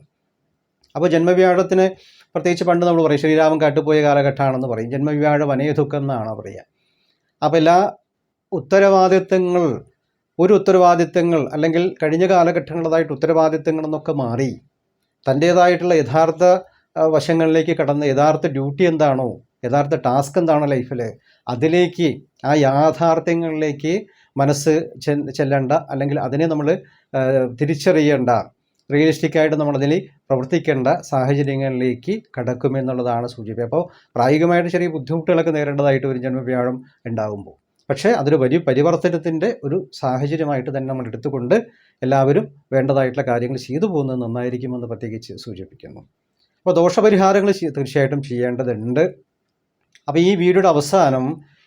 അപ്പോൾ ജന്മവ്യാഴത്തിന് പ്രത്യേകിച്ച് പണ്ട് നമ്മൾ പറയും ശ്രീരാമൻ കാട്ടുപോയ കാലഘട്ടമാണെന്ന് പറയും. ജന്മവ്യാഴ വനയദുഃഖം എന്നാണ് പറയുക. അപ്പോൾ എല്ലാ ഉത്തരവാദിത്തങ്ങൾ അല്ലെങ്കിൽ കഴിഞ്ഞ കാലഘട്ടങ്ങളതായിട്ട് ഉത്തരവാദിത്തങ്ങൾ എന്നൊക്കെ മാറി തൻ്റേതായിട്ടുള്ള യഥാർത്ഥ വശങ്ങളിലേക്ക് കടന്ന് യഥാർത്ഥ ഡ്യൂട്ടി എന്താണോ, യഥാർത്ഥ ടാസ്ക് എന്താണോ ലൈഫിൽ, അതിലേക്ക് ആ യാഥാർത്ഥ്യങ്ങളിലേക്ക് മനസ്സ് ചെല്ലേണ്ട അല്ലെങ്കിൽ അതിനെ നമ്മൾ തിരിച്ചറിയേണ്ട, റിയലിസ്റ്റിക്കായിട്ട് നമ്മളതിൽ പ്രവർത്തിക്കേണ്ട സാഹചര്യങ്ങളിലേക്ക് കടക്കുമെന്നുള്ളതാണ് സൂചിപ്പിക്കുക. അപ്പോൾ പ്രായോഗികമായിട്ട് ചെറിയ ബുദ്ധിമുട്ടുകളൊക്കെ നേരിടേണ്ടതായിട്ട് ഒരു ജന്മവ്യാഴം ഉണ്ടാകുമ്പോൾ, പക്ഷേ അതൊരു വലിയ പരിവർത്തനത്തിൻ്റെ ഒരു സാഹചര്യമായിട്ട് തന്നെ നമ്മൾ എടുത്തുകൊണ്ട് എല്ലാവരും വേണ്ടതായിട്ടുള്ള കാര്യങ്ങൾ ചെയ്തു പോകുന്നത് നന്നായിരിക്കുമെന്ന് പ്രത്യേകിച്ച് സൂചിപ്പിക്കുന്നു. അപ്പോൾ ദോഷപരിഹാരങ്ങൾ തീർച്ചയായിട്ടും ചെയ്യേണ്ടതുണ്ട്. അപ്പോൾ ഈ വീഡിയോയുടെ അവസാനം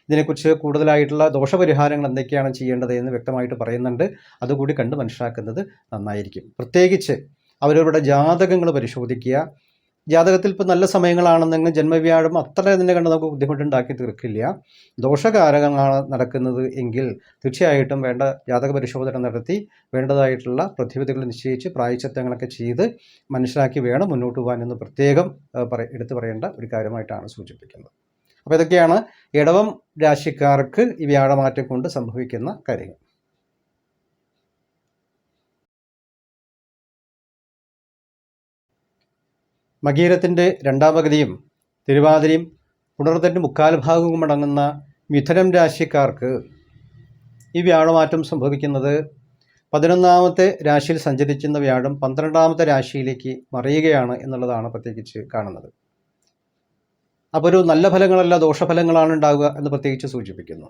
ഇതിനെക്കുറിച്ച് കൂടുതലായിട്ടുള്ള ദോഷപരിഹാരങ്ങൾ എന്തൊക്കെയാണ് ചെയ്യേണ്ടത് എന്ന് വ്യക്തമായിട്ട് പറയുന്നുണ്ട്. അതുകൂടി കണ്ട് മനസ്സിലാക്കുന്നത് നന്നായിരിക്കും. പ്രത്യേകിച്ച് അവരവരുടെ ജാതകങ്ങൾ പരിശോധിക്കുക. ജാതകത്തിൽ ഇപ്പോൾ നല്ല സമയങ്ങളാണെന്നെങ്കിൽ ജന്മവ്യാഴം അത്ര തന്നെ കണ്ട് നമുക്ക് ബുദ്ധിമുട്ടുണ്ടാക്കി തീർക്കില്ല. ദോഷകാരകങ്ങളാണ് നടക്കുന്നത് എങ്കിൽ തീർച്ചയായിട്ടും വേണ്ട ജാതക പരിശോധന നടത്തി വേണ്ടതായിട്ടുള്ള പ്രതിവിധികൾ നിശ്ചയിച്ച് പ്രായശ്ചിത്തങ്ങളൊക്കെ ചെയ്ത് മനസ്സിലാക്കി വേണം മുന്നോട്ട് പോകാൻ എന്ന് പ്രത്യേകം എടുത്തു പറയേണ്ട ഒരു കാര്യമായിട്ടാണ് സൂചിപ്പിക്കുന്നത്. അപ്പോൾ ഇതൊക്കെയാണ് ഇടവം രാശിക്കാർക്ക് ഈ വ്യാഴമാറ്റം കൊണ്ട് സംഭവിക്കുന്ന കാര്യങ്ങൾ. മകീരത്തിൻ്റെ രണ്ടാം പകുതിയും തിരുവാതിരയും പുണർത്തിൻ്റെ മുക്കാൽ ഭാഗവും അടങ്ങുന്ന മിഥുനം രാശിക്കാർക്ക് ഈ വ്യാഴമാറ്റം സംഭവിക്കുന്നത് 11ാമത്തെ രാശിയിൽ സഞ്ചരിക്കുന്ന വ്യാഴം 12ാമത്തെ രാശിയിലേക്ക് മറിയുകയാണ് എന്നുള്ളതാണ് പ്രത്യേകിച്ച് കാണുന്നത്. അപ്പോൾ ഒരു നല്ല ഫലങ്ങളല്ല ദോഷഫലങ്ങളാണ് ഉണ്ടാവുക എന്ന് പ്രത്യേകിച്ച് സൂചിപ്പിക്കുന്നു.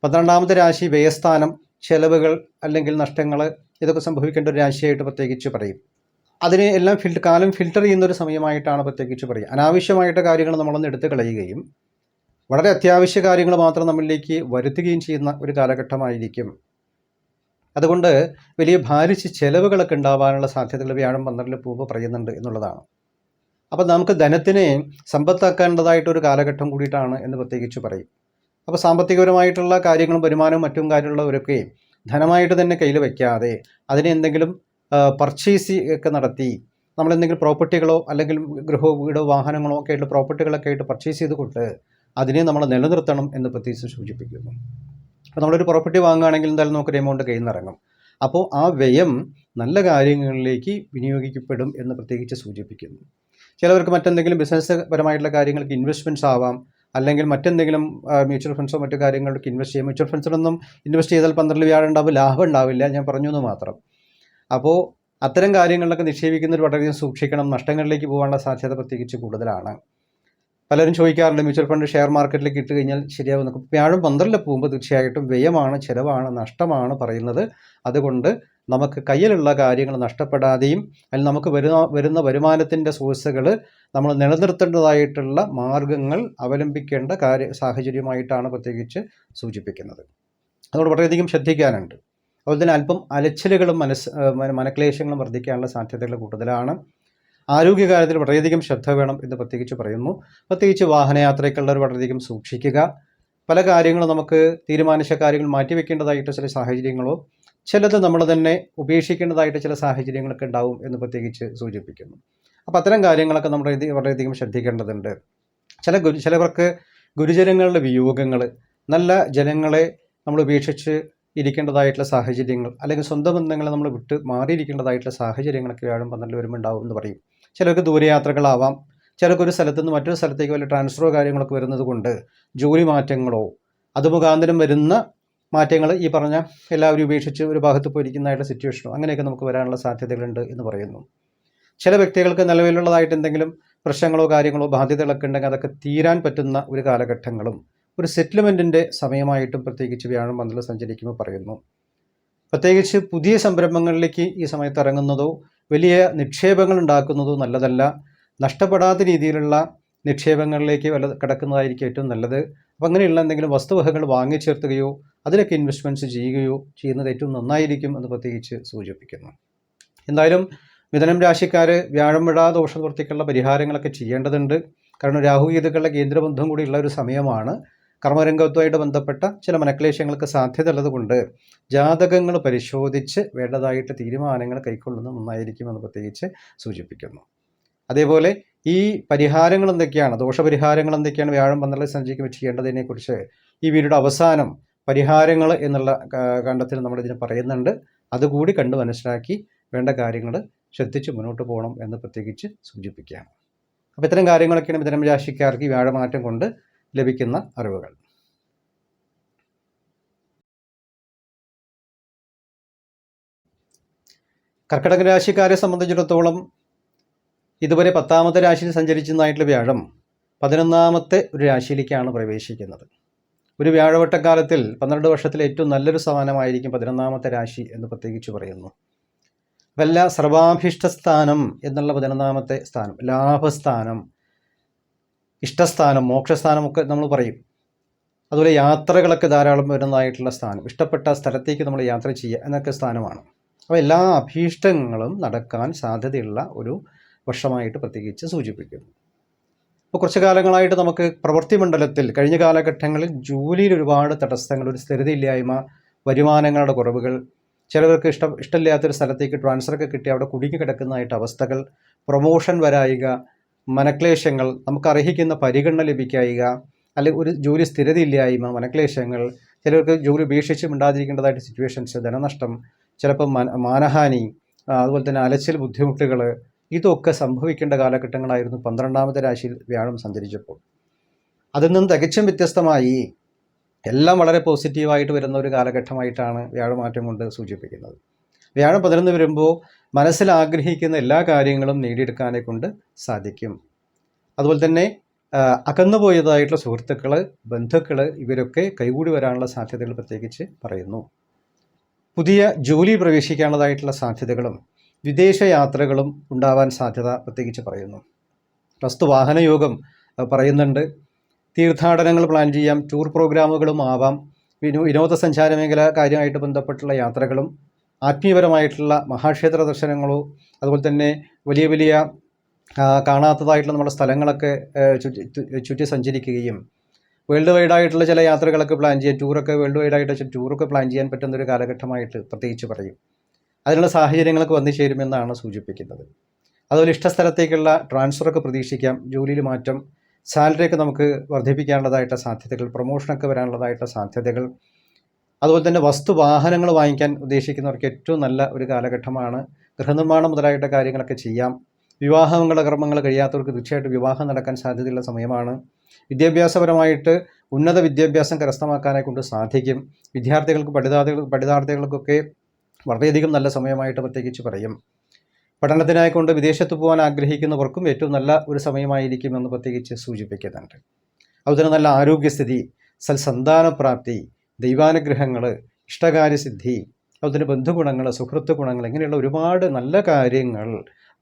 12ാമത്തെ രാശി വ്യയസ്ഥാനം, ചെലവുകൾ അല്ലെങ്കിൽ നഷ്ടങ്ങൾ ഇതൊക്കെ സംഭവിക്കേണ്ട ഒരു രാശിയായിട്ട് പ്രത്യേകിച്ച് പറയും. അതിനെ എല്ലാം കാലം ഫിൽട്ടർ ചെയ്യുന്നൊരു സമയമായിട്ടാണ് പ്രത്യേകിച്ച് പറയുക. അനാവശ്യമായിട്ട് കാര്യങ്ങൾ നമ്മളൊന്ന് എടുത്ത് കളയുകയും വളരെ അത്യാവശ്യ കാര്യങ്ങൾ മാത്രം നമ്മളിലേക്ക് വരുത്തുകയും ചെയ്യുന്ന ഒരു കാലഘട്ടമായിരിക്കും. അതുകൊണ്ട് വലിയ ഭാരിച്ച ചെലവുകളൊക്കെ ഉണ്ടാവാനുള്ള സാധ്യതകൾ വ്യാഴം 12 പോകുമ്പോൾ പറയുന്നുണ്ട് എന്നുള്ളതാണ്. അപ്പോൾ നമുക്ക് ധനത്തിനെ സമ്പത്താക്കേണ്ടതായിട്ടൊരു കാലഘട്ടം കൂടിയിട്ടാണ് എന്ന് പ്രത്യേകിച്ച് പറയും. അപ്പോൾ സാമ്പത്തികപരമായിട്ടുള്ള കാര്യങ്ങളും വരുമാനവും മറ്റും കാര്യമുള്ളവരൊക്കെ ധനമായിട്ട് തന്നെ കയ്യിൽ വയ്ക്കാതെ അതിനെ എന്തെങ്കിലും പർച്ചേസ് ഒക്കെ നടത്തി നമ്മളെന്തെങ്കിലും പ്രോപ്പർട്ടികളോ അല്ലെങ്കിൽ ഗൃഹമോ വീടോ വാഹനങ്ങളോ ഒക്കെ ആയിട്ട് പ്രോപ്പർട്ടികളൊക്കെ ആയിട്ട് പർച്ചേസ് ചെയ്തുകൊണ്ട് അതിനെ നമ്മൾ നിലനിർത്തണം എന്ന് പ്രത്യേകിച്ച് സൂചിപ്പിക്കുന്നു. അപ്പോൾ നമ്മളൊരു പ്രോപ്പർട്ടി വാങ്ങുകയാണെങ്കിൽ എന്തായാലും നമുക്കൊരു എമൗണ്ട് കയ്യിൽ നിന്ന് ഇറങ്ങും. അപ്പോൾ ആ വ്യയം നല്ല കാര്യങ്ങളിലേക്ക് വിനിയോഗിക്കപ്പെടും എന്ന് പ്രത്യേകിച്ച് സൂചിപ്പിക്കുന്നു. ചിലവർക്ക് മറ്റെന്തെങ്കിലും ബിസിനസ് പരമായിട്ടുള്ള കാര്യങ്ങൾക്ക് ഇൻവെസ്റ്റ്മെൻറ്റ്സ് ആവാം, അല്ലെങ്കിൽ മറ്റെന്തെങ്കിലും മ്യൂച്വൽ ഫണ്ട്സോ മറ്റു കാര്യങ്ങൾക്ക് ഇൻവെസ്റ്റ് ചെയ്യാം. മ്യൂച്വൽ ഫണ്ട്സിലൊന്നും ഇൻവെസ്റ്റ് ചെയ്താൽ 12 വ്യാഴം ഉണ്ടാവും, ലാഭം ഉണ്ടാവില്ല, ഞാൻ പറഞ്ഞു എന്ന് മാത്രം. അപ്പോൾ അത്തരം കാര്യങ്ങളിലൊക്കെ നിക്ഷേപിക്കുന്നവർ വളരെയധികം സൂക്ഷിക്കണം. നഷ്ടങ്ങളിലേക്ക് പോകാനുള്ള സാധ്യത പ്രത്യേകിച്ച് കൂടുതലാണ്. പലരും ചോദിക്കാറുണ്ട് മ്യൂച്വൽ ഫണ്ട് ഷെയർ മാർക്കറ്റിലേക്ക് ഇട്ട് കഴിഞ്ഞാൽ ശരിയാവുന്നൊക്കെ. വ്യാഴം 12 പോകുമ്പോൾ തീർച്ചയായിട്ടും വ്യയമാണ്, ചിലവാണ്, നഷ്ടമാണ് പറയുന്നത്. അതുകൊണ്ട് നമുക്ക് കയ്യിലുള്ള കാര്യങ്ങൾ നഷ്ടപ്പെടാതെയും അല്ലെങ്കിൽ നമുക്ക് വരുന്ന വരുമാനത്തിൻ്റെ സോഴ്സുകൾ നമ്മൾ നിലനിർത്തേണ്ടതായിട്ടുള്ള മാർഗങ്ങൾ അവലംബിക്കേണ്ട സാഹചര്യമായിട്ടാണ് പ്രത്യേകിച്ച് സൂചിപ്പിക്കുന്നത്. അതുകൊണ്ട് വളരെയധികം ശ്രദ്ധിക്കാനുണ്ട്. അതുപോലെ തന്നെ അല്പം അലച്ചിലുകളും മനക്ലേശങ്ങളും വർദ്ധിക്കാനുള്ള സാധ്യതകൾ കൂടുതലാണ്. ആരോഗ്യകാര്യത്തിൽ വളരെയധികം ശ്രദ്ധ വേണം എന്ന് പ്രത്യേകിച്ച് പറയുന്നു. പ്രത്യേകിച്ച് വാഹനയാത്രയ്ക്കുള്ളവർ വളരെയധികം സൂക്ഷിക്കുക. പല കാര്യങ്ങളും നമുക്ക് തീരുമാനിച്ച കാര്യങ്ങൾ മാറ്റിവെക്കേണ്ടതായിട്ട് ചില സാഹചര്യങ്ങളോ ചിലത് നമ്മൾ തന്നെ ഉപേക്ഷിക്കേണ്ടതായിട്ട് ചില സാഹചര്യങ്ങളൊക്കെ ഉണ്ടാവും എന്ന് പ്രത്യേകിച്ച് സൂചിപ്പിക്കുന്നു. അപ്പോൾ അത്തരം കാര്യങ്ങളൊക്കെ നമ്മൾ വളരെയധികം ശ്രദ്ധിക്കേണ്ടതുണ്ട്. ചിലവർക്ക് ഗുരുജനങ്ങളുടെ വിയോഗങ്ങൾ, നല്ല ജനങ്ങളെ നമ്മൾ ഉപേക്ഷിച്ച് ഇരിക്കേണ്ടതായിട്ടുള്ള സാഹചര്യങ്ങൾ, അല്ലെങ്കിൽ സ്വന്തം ബന്ധങ്ങളെ നമ്മൾ വിട്ട് മാറിയിരിക്കേണ്ടതായിട്ടുള്ള സാഹചര്യങ്ങളൊക്കെ വ്യാഴം 12 വരുമ്പോൾ ഉണ്ടാവും എന്ന് പറയും. ചിലർക്ക് ദൂരയാത്രകളാവാം, ചിലർക്ക് ഒരു സ്ഥലത്തു നിന്ന് മറ്റൊരു സ്ഥലത്തേക്ക് വല്ല ട്രാൻസ്ഫറോ കാര്യങ്ങളൊക്കെ വരുന്നത് കൊണ്ട് ജോലി മാറ്റങ്ങളോ അത് മുഖാന്തരം വരുന്ന മാറ്റങ്ങൾ ഈ പറഞ്ഞ എല്ലാവരും ഉപേക്ഷിച്ച് ഒരു ഭാഗത്ത് പോയിരിക്കുന്നതായിട്ടുള്ള സിറ്റുവേഷനോ അങ്ങനെയൊക്കെ നമുക്ക് വരാനുള്ള സാധ്യതകളുണ്ട് എന്ന് പറയുന്നു. ചില വ്യക്തികൾക്ക് നിലവിലുള്ളതായിട്ട് എന്തെങ്കിലും പ്രശ്നങ്ങളോ കാര്യങ്ങളോ ബാധ്യതകളൊക്കെ ഉണ്ടെങ്കിൽ അതൊക്കെ തീരാൻ പറ്റുന്ന ഒരു കാലഘട്ടങ്ങളും ഒരു സെറ്റിൽമെൻറ്റിൻ്റെ സമയമായിട്ടും പ്രത്യേകിച്ച് വ്യാഴം 12 സഞ്ചരിക്കുമ്പോൾ പറയുന്നു. പ്രത്യേകിച്ച് പുതിയ സംരംഭങ്ങളിലേക്ക് ഈ സമയത്ത് ഇറങ്ങുന്നതോ വലിയ നിക്ഷേപങ്ങൾ ഉണ്ടാക്കുന്നതോ നല്ലതല്ല. നഷ്ടപ്പെടാത്ത രീതിയിലുള്ള നിക്ഷേപങ്ങളിലേക്ക് കിടക്കുന്നതായിരിക്കും ഏറ്റവും നല്ലത്. അപ്പോൾ അങ്ങനെയുള്ള എന്തെങ്കിലും വസ്തുവകകൾ വാങ്ങിച്ചേർത്തുകയോ അതിലൊക്കെ ഇൻവെസ്റ്റ്മെൻറ്റ്സ് ചെയ്യുകയോ ചെയ്യുന്നത് ഏറ്റവും നന്നായിരിക്കും എന്ന് പ്രത്യേകിച്ച് സൂചിപ്പിക്കുന്നു. എന്തായാലും മിഥുനം രാശിക്കാർ വ്യാഴം വിഴ ദോഷനിവൃത്തിക്കുള്ള പരിഹാരങ്ങളൊക്കെ ചെയ്യേണ്ടതുണ്ട്. കാരണം രാഹു കേതുക്കളുടെ കേന്ദ്രബന്ധം കൂടിയുള്ള ഒരു സമയമാണ്. കർമ്മരംഗത്തുമായിട്ട് ബന്ധപ്പെട്ട ചില മനക്ലേശങ്ങൾക്ക് സാധ്യത ഉള്ളതുകൊണ്ട് ജാതകങ്ങൾ പരിശോധിച്ച് വേണ്ടതായിട്ട് തീരുമാനങ്ങൾ കൈക്കൊള്ളുന്നത് നന്നായിരിക്കുമെന്ന് പ്രത്യേകിച്ച് സൂചിപ്പിക്കുന്നു. അതേപോലെ ഈ പരിഹാരങ്ങൾ എന്തൊക്കെയാണ്, ദോഷപരിഹാരങ്ങൾ എന്തൊക്കെയാണ് വ്യാഴം 12 സഞ്ചരിക്കുമ്പോൾ ചെയ്യേണ്ടതിനെക്കുറിച്ച് ഈ വീഡിയോയുടെ അവസാനം പരിഹാരങ്ങൾ എന്നുള്ള കണ്ടത്തിൽ നമ്മളിതിന് പറയുന്നുണ്ട്. അതുകൂടി കണ്ട് മനസ്സിലാക്കി വേണ്ട കാര്യങ്ങൾ ശ്രദ്ധിച്ച് മുന്നോട്ട് പോകണം എന്ന് പ്രത്യേകിച്ച് സൂചിപ്പിക്കുകയാണ്. അപ്പോൾ ഇത്തരം കാര്യങ്ങളൊക്കെയാണ് മിഥുനം രാശിക്കാർക്ക് വ്യാഴമാറ്റം കൊണ്ട് ലഭിക്കുന്ന അറിവുകൾ. കർക്കിടക രാശിക്കാരെ സംബന്ധിച്ചിടത്തോളം ഇതുവരെ 10ാമത്തെ രാശിയിൽ സഞ്ചരിച്ചതായിട്ടുള്ള വ്യാഴം 11ാമത്തെ ഒരു രാശിയിലേക്കാണ് പ്രവേശിക്കുന്നത്. ഒരു വ്യാഴവട്ടക്കാലത്തിൽ 12 വർഷത്തിലെ ഏറ്റവും നല്ലൊരു സ്ഥാനമായിരിക്കും 11ാമത്തെ രാശി എന്ന് പ്രത്യേകിച്ച് പറയുന്നു. വല്ല സർവാഭീഷ്ടസ്ഥാനം എന്നുള്ള 11ാമത്തെ സ്ഥാനം, ലാഭസ്ഥാനം, ഇഷ്ടസ്ഥാനം, മോക്ഷസ്ഥാനമൊക്കെ നമ്മൾ പറയും. അതുപോലെ യാത്രകളൊക്കെ ധാരാളം വരുന്നതായിട്ടുള്ള സ്ഥാനം, ഇഷ്ടപ്പെട്ട സ്ഥലത്തേക്ക് നമ്മൾ യാത്ര ചെയ്യുക എന്നൊക്കെ സ്ഥാനമാണ്. അപ്പോൾ എല്ലാ അഭീഷ്ടങ്ങളും നടക്കാൻ സാധ്യതയുള്ള ഒരു വർഷമായിട്ട് പ്രത്യേകിച്ച് സൂചിപ്പിക്കുന്നു. ഇപ്പോൾ കുറച്ച് കാലങ്ങളായിട്ട് നമുക്ക് പ്രവൃത്തി മണ്ഡലത്തിൽ കഴിഞ്ഞ കാലഘട്ടങ്ങളിൽ ജോലിയിൽ ഒരുപാട് തടസ്സങ്ങൾ, ഒരു സ്ഥിരതയില്ലായ്മ, വരുമാനങ്ങളുടെ കുറവുകൾ, ചിലവർക്ക് ഇഷ്ടമില്ലാത്തൊരു സ്ഥലത്തേക്ക് ട്രാൻസ്ഫറൊക്കെ കിട്ടി അവിടെ കുടുങ്ങി കിടക്കുന്നതായിട്ട് അവസ്ഥകൾ, പ്രൊമോഷൻ വരായിക, മനക്ലേശങ്ങൾ, നമുക്ക് അർഹിക്കുന്ന പരിഗണന ലഭിക്കായിക, അല്ലെങ്കിൽ ഒരു ജോലി സ്ഥിരതയില്ലായ്മ, മനക്ലേശങ്ങൾ, ചിലർക്ക് ജോലി ഉപേക്ഷിച്ച് മിണ്ടാതിരിക്കേണ്ടതായിട്ട് സിറ്റുവേഷൻസ്, ധനനഷ്ടം, ചിലപ്പോൾ മാനഹാനി, അതുപോലെ തന്നെ അലച്ചിൽ ബുദ്ധിമുട്ടുകൾ, ഇതൊക്കെ സംഭവിക്കേണ്ട കാലഘട്ടങ്ങളായിരുന്നു 12ാമത്തെ രാശിയിൽ വ്യാഴം സഞ്ചരിച്ചപ്പോൾ. അതിൽ നിന്നും തികച്ചും വ്യത്യസ്തമായി എല്ലാം വളരെ പോസിറ്റീവായിട്ട് വരുന്ന ഒരു കാലഘട്ടമായിട്ടാണ് വ്യാഴമാറ്റം കൊണ്ട് സൂചിപ്പിക്കുന്നത്. വ്യാഴം 11 വരുമ്പോൾ മനസ്സിൽ ആഗ്രഹിക്കുന്ന എല്ലാ കാര്യങ്ങളും നേടിയെടുക്കാനെ കൊണ്ട് സാധിക്കും. അതുപോലെ തന്നെ അകന്നുപോയതായിട്ടുള്ള സുഹൃത്തുക്കൾ, ബന്ധുക്കൾ, ഇവരൊക്കെ കൈകൂടി വരാനുള്ള സാധ്യതകൾ പ്രത്യേകിച്ച് പറയുന്നു. പുതിയ ജോലി പ്രവേശിക്കാനുള്ളതായിട്ടുള്ള സാധ്യതകളും വിദേശ യാത്രകളും ഉണ്ടാവാൻ സാധ്യത പ്രത്യേകിച്ച് പറയുന്നു. വസ്തുവാഹന യോഗം പറയുന്നുണ്ട്. തീർത്ഥാടനങ്ങൾ പ്ലാൻ ചെയ്യാം, ടൂർ പ്രോഗ്രാമുകളും ആവാം, വിനോദസഞ്ചാര മേഖല കാര്യമായിട്ട് ബന്ധപ്പെട്ടുള്ള യാത്രകളും ആത്മീയപരമായിട്ടുള്ള മഹാക്ഷേത്ര ദർശനങ്ങളോ അതുപോലെ തന്നെ വലിയ വലിയ കാണാത്തതായിട്ടുള്ള നമ്മുടെ സ്ഥലങ്ങളൊക്കെ ചുറ്റി സഞ്ചരിക്കുകയും വേൾഡ് വൈഡായിട്ടുള്ള ചില യാത്രകളൊക്കെ പ്ലാൻ ചെയ്യാൻ, ടൂറൊക്കെ വേൾഡ് വൈഡായിട്ട് ടൂറൊക്കെ പ്ലാൻ ചെയ്യാൻ പറ്റുന്നൊരു കാലഘട്ടമായിട്ട് പ്രത്യേകിച്ച് പറയും. അതിനുള്ള സാഹചര്യങ്ങളൊക്കെ വന്നു ചേരുമെന്നാണ് സൂചിപ്പിക്കുന്നത്. അതുപോലെ ഇഷ്ടസ്ഥലത്തേക്കുള്ള ട്രാൻസ്ഫറൊക്കെ പ്രതീക്ഷിക്കാം, ജോലിയിൽ മാറ്റം, സാലറിയൊക്കെ നമുക്ക് വർദ്ധിപ്പിക്കാനുള്ളതായിട്ട് സാധ്യതകൾ, പ്രൊമോഷനൊക്കെ വരാനുള്ളതായിട്ട് സാധ്യതകൾ, അതുപോലെ തന്നെ വസ്തുവാഹനങ്ങൾ വാങ്ങിക്കാൻ ഉദ്ദേശിക്കുന്നവർക്ക് ഏറ്റവും നല്ല ഒരു കാലഘട്ടമാണ്. ഗൃഹനിർമ്മാണം മുതലായിട്ട് കാര്യങ്ങളൊക്കെ ചെയ്യാം. വിവാഹങ്ങളുടെ കർമ്മങ്ങൾ കഴിയാത്തവർക്ക് തീർച്ചയായിട്ടും വിവാഹം നടക്കാൻ സാധ്യതയുള്ള സമയമാണ്. വിദ്യാഭ്യാസപരമായിട്ട് ഉന്നത വിദ്യാഭ്യാസം കരസ്ഥമാക്കാനെ കൊണ്ട് സാധിക്കും. വിദ്യാർത്ഥികൾക്ക് പഠിതാർത്ഥികൾക്കൊക്കെ വളരെയധികം നല്ല സമയമായിട്ട് പ്രത്യേകിച്ച് പറയും. പഠനത്തിനായിക്കൊണ്ട് വിദേശത്ത് പോകാൻ ആഗ്രഹിക്കുന്നവർക്കും ഏറ്റവും നല്ല ഒരു സമയമായിരിക്കുമെന്ന് പ്രത്യേകിച്ച് സൂചിപ്പിക്കുന്നുണ്ട്. അതുപോലെ നല്ല ആരോഗ്യസ്ഥിതി, സൽസന്താനപ്രാപ്തി, ദൈവാനുഗ്രഹങ്ങൾ, ഇഷ്ടകാര്യസിദ്ധി, അതുപോലെ ബന്ധുഗുണങ്ങൾ, സുഹൃത്ത് ഗുണങ്ങൾ, ഇങ്ങനെയുള്ള ഒരുപാട് നല്ല കാര്യങ്ങൾ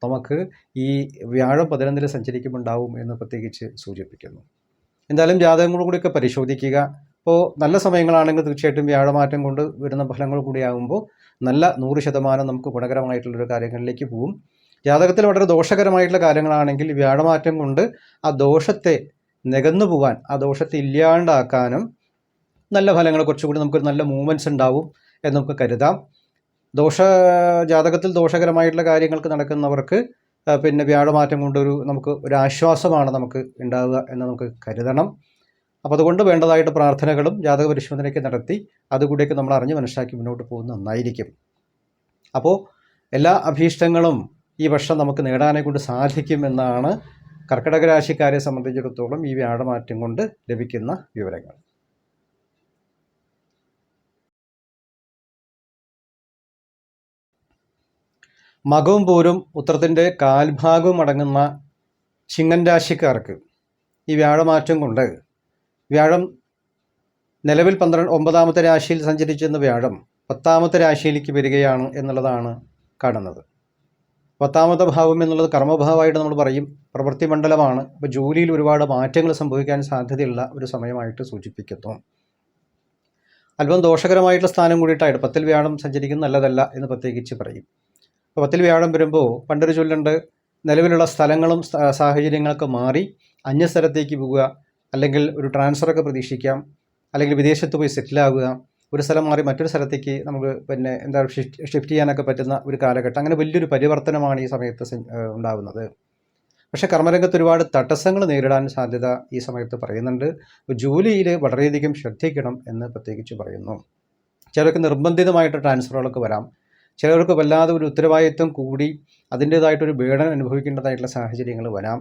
നമുക്ക് ഈ വ്യാഴം 11 സഞ്ചരിക്കുമ്പോൾ ഉണ്ടാവും എന്ന് പ്രത്യേകിച്ച് സൂചിപ്പിക്കുന്നു. എന്തായാലും ജാതകങ്ങളും കൂടിയൊക്കെ പരിശോധിക്കുക. അപ്പോൾ നല്ല സമയങ്ങളാണെങ്കിൽ തീർച്ചയായിട്ടും വ്യാഴമാറ്റം കൊണ്ട് വരുന്ന ഫലങ്ങൾ കൂടിയാകുമ്പോൾ നല്ല 100% നമുക്ക് ഗുണകരമായിട്ടുള്ളൊരു കാര്യങ്ങളിലേക്ക് പോകും. ജാതകത്തിൽ വളരെ ദോഷകരമായിട്ടുള്ള കാര്യങ്ങളാണെങ്കിൽ വ്യാഴമാറ്റം കൊണ്ട് ആ ദോഷത്തെ നികന്നു പോകാൻ, ആ ദോഷത്തെ ഇല്ലാണ്ടാക്കാനും നല്ല ഫലങ്ങൾ, കുറച്ചുകൂടി നമുക്കൊരു നല്ല മൂവ്മെൻറ്റ്സ് ഉണ്ടാവും എന്ന് നമുക്ക് കരുതാം. ജാതകത്തിൽ ദോഷകരമായിട്ടുള്ള കാര്യങ്ങൾക്ക് നടക്കുന്നവർക്ക് പിന്നെ വ്യാഴമാറ്റം കൊണ്ടൊരു നമുക്ക് ഒരു ആശ്വാസമാണ് നമുക്ക് ഉണ്ടാവുക എന്ന് നമുക്ക് കരുതണം. അപ്പോൾ അതുകൊണ്ട് വേണ്ടതായിട്ട് പ്രാർത്ഥനകളും ജാതക പരിശോധനയൊക്കെ നടത്തി അതുകൂടിയൊക്കെ നമ്മൾ അറിഞ്ഞ് മനസ്സിലാക്കി മുന്നോട്ട് പോകുന്നത് നന്നായിരിക്കും. അപ്പോൾ എല്ലാ അഭീഷ്ടങ്ങളും ഈ വർഷം നമുക്ക് നേടാനെ കൊണ്ട് സാധിക്കുമെന്നാണ് കർക്കിടക രാശിക്കാരെ സംബന്ധിച്ചിടത്തോളം ഈ വ്യാഴമാറ്റം കൊണ്ട് ലഭിക്കുന്ന വിവരങ്ങൾ. മകവും പൂരും ഉത്രത്തിൻ്റെ കാൽഭാഗവും അടങ്ങുന്ന ചിങ്ങൻ രാശിക്കാർക്ക് ഈ വ്യാഴമാറ്റം കൊണ്ട് വ്യാഴം നിലവിൽ 9ാമത്തെ രാശിയിൽ സഞ്ചരിച്ചിരുന്ന വ്യാഴം 10ാമത്തെ രാശിയിലേക്ക് വരികയാണ് എന്നുള്ളതാണ് കാണുന്നത്. 10ാമത്തെ ഭാവം എന്നുള്ളത് കർമ്മഭാവമായിട്ട് നമ്മൾ പറയും, പ്രവൃത്തി മണ്ഡലമാണ്. അപ്പോൾ ജോലിയിൽ ഒരുപാട് മാറ്റങ്ങൾ സംഭവിക്കാൻ സാധ്യതയുള്ള ഒരു സമയമായിട്ട് സൂചിപ്പിക്കുന്നു. അല്പം ദോഷകരമായിട്ടുള്ള സ്ഥാനം കൂടിയിട്ടായിട്ട് 10ൽ വ്യാഴം സഞ്ചരിക്കുന്നത് നല്ലതല്ല എന്ന് പ്രത്യേകിച്ച് പറയും. അപ്പോൾ 10ൽ വ്യാഴം വരുമ്പോൾ പണ്ടൊരു ചൊല്ലുണ്ട്, നിലവിലുള്ള സ്ഥലങ്ങളും സാഹചര്യങ്ങളൊക്കെ മാറി അന്യസ്ഥലത്തേക്ക് പോവുക, അല്ലെങ്കിൽ ഒരു ട്രാൻസ്ഫറൊക്കെ പ്രതീക്ഷിക്കാം, അല്ലെങ്കിൽ വിദേശത്ത് പോയി സെറ്റിലാവുക, ഒരു സ്ഥലം മാറി മറ്റൊരു സ്ഥലത്തേക്ക് നമുക്ക് ഷിഫ്റ്റ് ചെയ്യാനൊക്കെ പറ്റുന്ന ഒരു കാലഘട്ടം. അങ്ങനെ വലിയൊരു പരിവർത്തനമാണ് ഈ സമയത്ത് ഉണ്ടാകുന്നത്. പക്ഷേ കർമ്മരംഗത്ത് ഒരുപാട് തടസ്സങ്ങൾ നേരിടാൻ സാധ്യത ഈ സമയത്ത് പറയുന്നുണ്ട്. ജോലിയിൽ വളരെയധികം ശ്രദ്ധിക്കണം എന്ന് പ്രത്യേകിച്ച് പറയുന്നു. ചിലർക്ക് നിർബന്ധിതമായിട്ട് ട്രാൻസ്ഫറുകളൊക്കെ വരാം, ചിലർക്ക് വല്ലാതെ ഒരു ഉത്തരവാദിത്വം കൂടി അതിൻ്റേതായിട്ടൊരു ബേഡൻ അനുഭവിക്കേണ്ടതായിട്ടുള്ള സാഹചര്യങ്ങൾ വരാം,